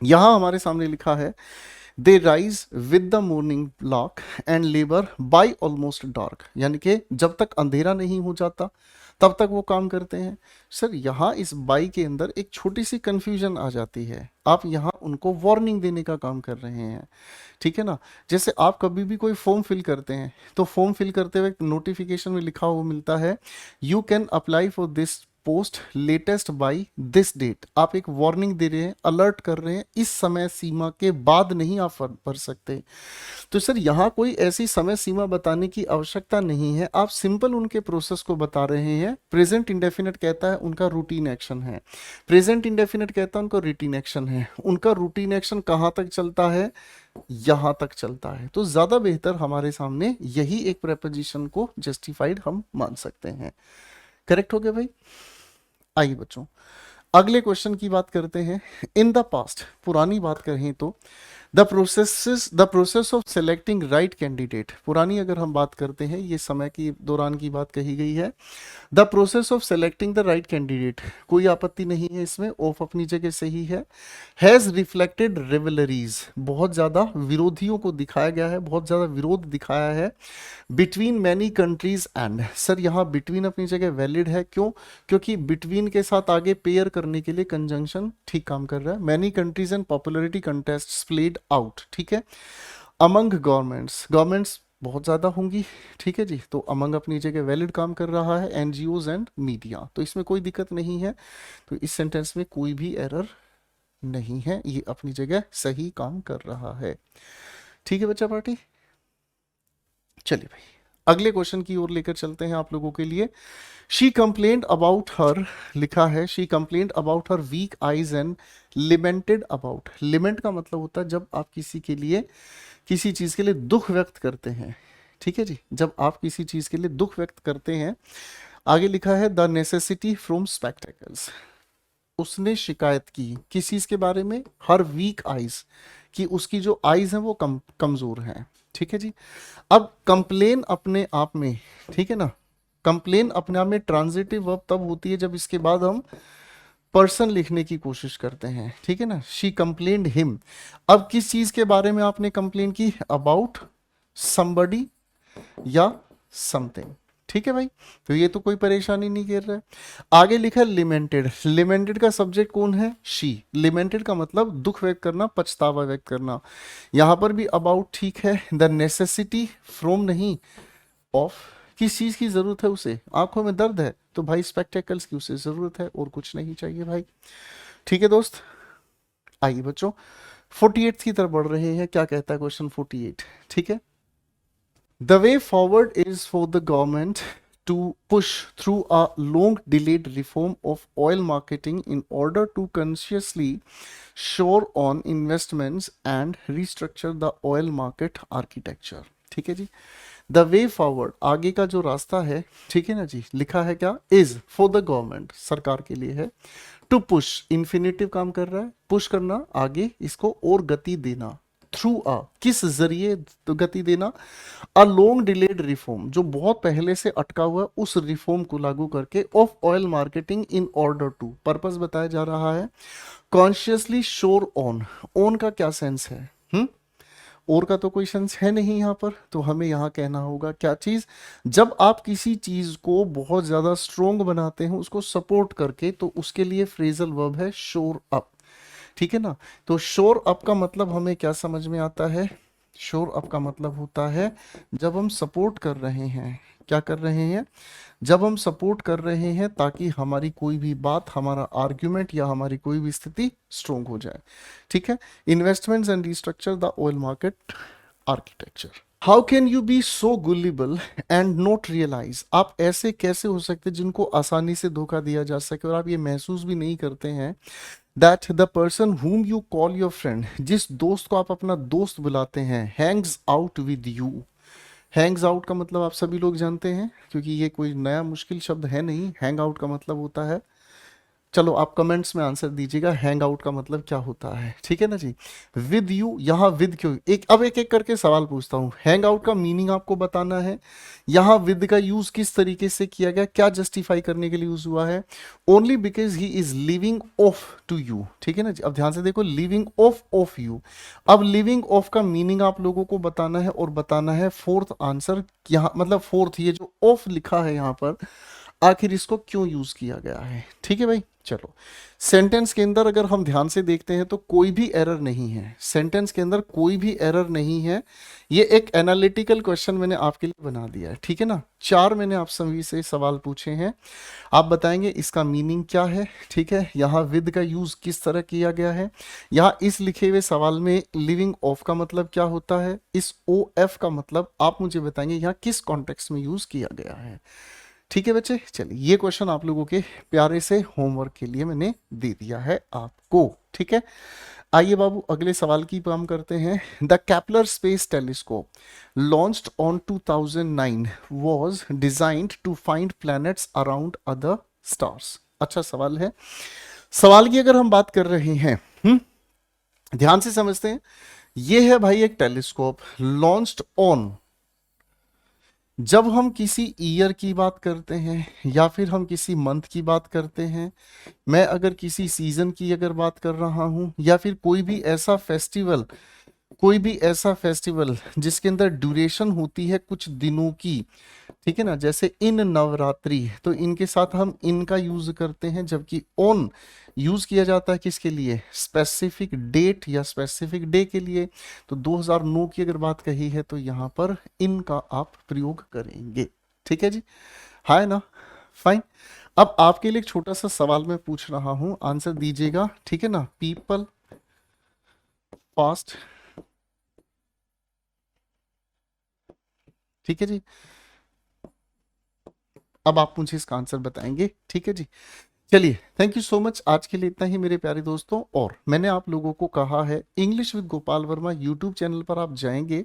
यहां हमारे सामने लिखा है they rise with the morning block and labour by almost dark, यानी कि जब तक अंधेरा नहीं हो जाता तब तक वो काम करते हैं। सर यहाँ इस बाई के अंदर एक छोटी सी कंफ्यूजन आ जाती है, आप यहाँ उनको वार्निंग देने का काम कर रहे हैं। ठीक है ना, जैसे आप कभी भी कोई फॉर्म फिल करते हैं, तो फॉर्म फिल करते हुए नोटिफिकेशन में लिखा हुआ मिलता है you can apply for this post latest by this date. आप एक वार्निंग दे रहे हैं, अलर्ट कर रहे हैं, इस समय सीमा के बाद नहीं आप भर सकते। तो सर यहाँ कोई ऐसी समय सीमा बताने की आवश्यकता नहीं है, आप सिंपल उनके प्रोसेस को बता रहे हैं। प्रेजेंट इंडेफिनिट कहता है उनका रूटीन एक्शन है, प्रेजेंट इंडेफिनिट कहता है उनका रूटीन एक्शन है। उनका रूटीन एक्शन कहाँ तक चलता है, यहां तक चलता है। तो ज्यादा बेहतर हमारे सामने यही एक प्रेपोजिशन को जस्टिफाइड हम मान सकते हैं। करेक्ट हो गया भाई। आइए बच्चों, अगले क्वेश्चन की बात करते हैं। इन द पास्ट, पुरानी बात करें तो the process of selecting right candidate, पुरानी अगर हम बात करते हैं, ये समय की दौरान की बात कही गई है। The process of selecting the right candidate, कोई आपत्ति नहीं है इसमें, ऑफ अपनी जगह सही है। हैज रिफ्लेक्टेड रिवलरीज, बहुत ज्यादा विरोधियों को दिखाया गया है, बहुत ज्यादा विरोध दिखाया है। Between many countries and, sir यहाँ बिटवीन अपनी जगह वैलिड है, क्यों, क्योंकि बिटवीन के साथ आगे पेयर करने के लिए कंजंक्शन ठीक काम कर रहा है। Many countries and popularity contest played out, ठीक है। अमंग गवर्नमेंट्स, गवर्नमेंट्स बहुत ज्यादा होंगी, ठीक है जी, तो अमंग अपनी जगह वैलिड काम कर रहा है। एनजीओज एंड मीडिया, तो इसमें कोई दिक्कत नहीं है, तो इस सेंटेंस में कोई भी एरर नहीं है, ये अपनी जगह सही काम कर रहा है। ठीक है बच्चा पार्टी, चलिए भाई अगले क्वेश्चन की ओर लेकर चलते हैं आप लोगों के लिए। शी कंप्लेंट अबाउट हर, लिखा है she complained about her weak eyes and lamented about. Lament का मतलब होता है जब आप किसी के लिए, किसी चीज के लिए दुख व्यक्त करते हैं। ठीक है जी, जब आप किसी चीज के लिए दुख व्यक्त करते हैं। आगे लिखा है द नेसेसिटी फ्रॉम स्पेक्टेकल्स, उसने शिकायत की किस चीज के बारे में, हर वीक आईज, कि उसकी जो आईज हैं वो कमजोर हैं। ठीक है जी। अब कंप्लेन अपने आप में, ठीक है ना, कंप्लेन अपने आप में ट्रांजिटिव वर्ब तब होती है जब इसके बाद हम पर्सन लिखने की कोशिश करते हैं। ठीक है ना, शी कंप्लेन्ड हिम। अब किस चीज के बारे में आपने कंप्लेन की, अबाउट समबडी या समथिंग। ठीक है भाई, तो ये तो कोई परेशानी नहीं कर रहा है। आगे लिखा है लिमेंटेड, लिमेंटेड का सब्जेक्ट कौन है, शी। लिमेंटेड का मतलब दुख व्यक्त करना, पछतावा व्यक्त करना। यहां पर भी अबाउट ठीक है। द नेसेसिटी फ्रॉम नहीं, ऑफ, किस चीज की जरूरत है उसे, आंखों में दर्द है तो भाई स्पेक्टेकल्स की उसे जरूरत है, और कुछ नहीं चाहिए भाई। ठीक है दोस्त, आइए बच्चों 48 की तरफ बढ़ रहे हैं। क्या कहता है क्वेश्चन 48, ठीक है। The way forward is for the government to push through a long delayed reform of oil marketing in order to consciously shore on investments and restructure the oil market architecture। ठीक है जी। The way forward, आगे का जो रास्ता है, ठीक है ना जी, लिखा है क्या, इज फॉर द गवर्नमेंट, सरकार के लिए है। टू पुश, इंफिनिटिव काम कर रहा है, पुश करना, आगे इसको और गति देना। थ्रू अ, किस जरिए तो गति देना, अ लॉन्ग डिलेड रिफॉर्म, जो बहुत पहले से अटका हुआ है, उस रिफॉर्म को लागू करके, of oil marketing in order to, purpose बताया जा रहा है। कॉन्शियसली श्योर ऑन, ऑन का क्या सेंस है, और का तो कोई सेंस है नहीं यहाँ पर, तो हमें यहाँ कहना होगा क्या चीज, जब आप किसी चीज को बहुत ज्यादा स्ट्रोंग बनाते हैं, उसको सपोर्ट करके, तो उसके लिए फ्रेजल वर्ब है शोर अप। ठीक है ना, तो शोर अप का मतलब हमें क्या समझ में आता है, शोर अप का मतलब होता है जब हम सपोर्ट कर रहे हैं क्या कर रहे हैं, जब हम सपोर्ट कर रहे हैं ताकि हमारी कोई भी बात, हमारा आर्ग्यूमेंट या हमारी कोई भी स्थिति स्ट्रोंग हो जाए। ठीक है, investments and restructure the oil market architecture. How can you be so gullible and not realise, आप ऐसे कैसे हो सकते जिनको आसानी से धोखा दिया जा सके और आप ये महसूस भी नहीं करते हैं that the person whom you call your friend, जिस दोस्त को आप अपना दोस्त बुलाते हैं, hangs out with you। Hanks out का मतलब आप सभी लोग जानते हैं, क्योंकि ये कोई नया मुश्किल शब्द है नहीं। हैंग आउट का मतलब होता है, चलो आप कमेंट्स में आंसर दीजिएगा हैंग आउट का मतलब क्या होता है, ठीक है ना जी। विद यू, यहाँ विद क्यों, अब एक एक करके सवाल पूछता हूँ। हैंग आउट का मीनिंग आपको बताना है, यहाँ विद का यूज किस तरीके से किया गया, क्या जस्टिफाई करने के लिए यूज हुआ है। Only because he is living off to you, ठीक है ना जी। अब ध्यान से देखो, लिविंग ऑफ यू। अब लिविंग ऑफ का मीनिंग आप लोगों को बताना है और बताना है फोर्थ आंसर, यहाँ मतलब फोर्थ, ये जो ऑफ लिखा है यहाँ पर, आखिर इसको क्यों यूज किया गया है। ठीक है भाई, चलो सेंटेंस के अंदर अगर हम ध्यान से देखते हैं तो कोई भी एरर नहीं है, सेंटेंस के अंदर कोई भी एरर नहीं है। ये एक एनालिटिकल क्वेश्चन मैंने आपके लिए बना दिया है, ठीक है ना। 4 मैंने आप सभी से सवाल पूछे हैं, आप बताएंगे इसका मीनिंग क्या है। ठीक है, यहाँ विद का यूज किस तरह किया गया है, यहाँ इस लिखे हुए सवाल में लिविंग ऑफ का मतलब क्या होता है, इस ओ एफ का मतलब आप मुझे बताएंगे यहाँ किस कॉन्टेक्स्ट में यूज किया गया है। ठीक है बच्चे, चलिए ये क्वेश्चन आप लोगों के प्यारे से होमवर्क के लिए मैंने दे दिया है आपको। ठीक है, आइए बाबू अगले सवाल की काम करते हैं। The Kepler space telescope launched on 2009 was designed to find planets around other stars. अच्छा सवाल है। सवाल की अगर हम बात कर रहे हैं, ध्यान से समझते हैं। ये है भाई एक टेलीस्कोप, लॉन्च्ड ऑन, जब हम किसी ईयर की बात करते हैं या फिर हम किसी मंथ की बात करते हैं, मैं अगर किसी सीजन की अगर बात कर रहा हूं, या फिर कोई भी ऐसा फेस्टिवल जिसके अंदर ड्यूरेशन होती है कुछ दिनों की, ठीक है ना, जैसे इन नवरात्रि, तो इनके साथ हम इनका यूज करते हैं, जबकि ऑन यूज किया जाता है किसके लिए, स्पेसिफिक डेट या स्पेसिफिक डे के लिए। तो 2009 की अगर बात कही है तो यहाँ पर इनका आप प्रयोग करेंगे। ठीक है जी, है ना, फाइन। अब आपके लिए एक छोटा सा सवाल मैं पूछ रहा हूं, आंसर दीजिएगा, ठीक है ना। पीपल फास्ट, ठीक है जी, अब आप मुझे इसका आंसर बताएंगे। ठीक है जी, चलिए थैंक यू सो मच, आज के लिए इतना ही मेरे प्यारे दोस्तों। और मैंने आप लोगों को कहा है English with Gopal Verma YouTube channel पर आप जाएंगे,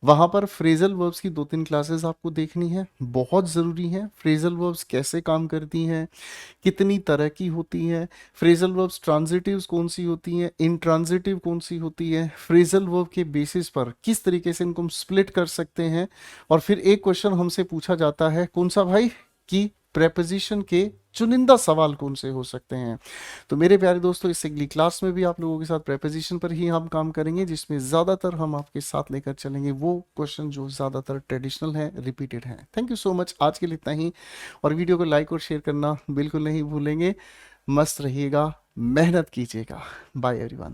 वहां पर फ्रेजल वर्ब्स की 2-3 क्लासेस आपको देखनी है, बहुत ज़रूरी है। फ्रेजल वर्ब्स कैसे काम करती हैं, कितनी तरह की होती हैं, फ्रेजल वर्ब्स ट्रांजिटिव्स कौन सी होती हैं, इंट्रांजिटिव कौन सी होती है, फ्रेजल वर्ब के बेसिस पर किस तरीके से इनको हम स्प्लिट कर सकते हैं। और फिर एक क्वेश्चन हमसे पूछा जाता है, कौन सा भाई, कि प्रेपोजिशन के चुनिंदा सवाल कौन से हो सकते हैं। तो मेरे प्यारे दोस्तों, इस अगली क्लास में भी आप लोगों के साथ प्रेपोजिशन पर ही हम काम करेंगे, जिसमें ज़्यादातर हम आपके साथ लेकर चलेंगे वो क्वेश्चन जो ज़्यादातर ट्रेडिशनल है, रिपीटेड है। थैंक यू सो मच, आज के लिए इतना ही। और वीडियो को लाइक और शेयर करना बिल्कुल नहीं भूलेंगे। मस्त रहिएगा, मेहनत कीजिएगा। Bye everyone.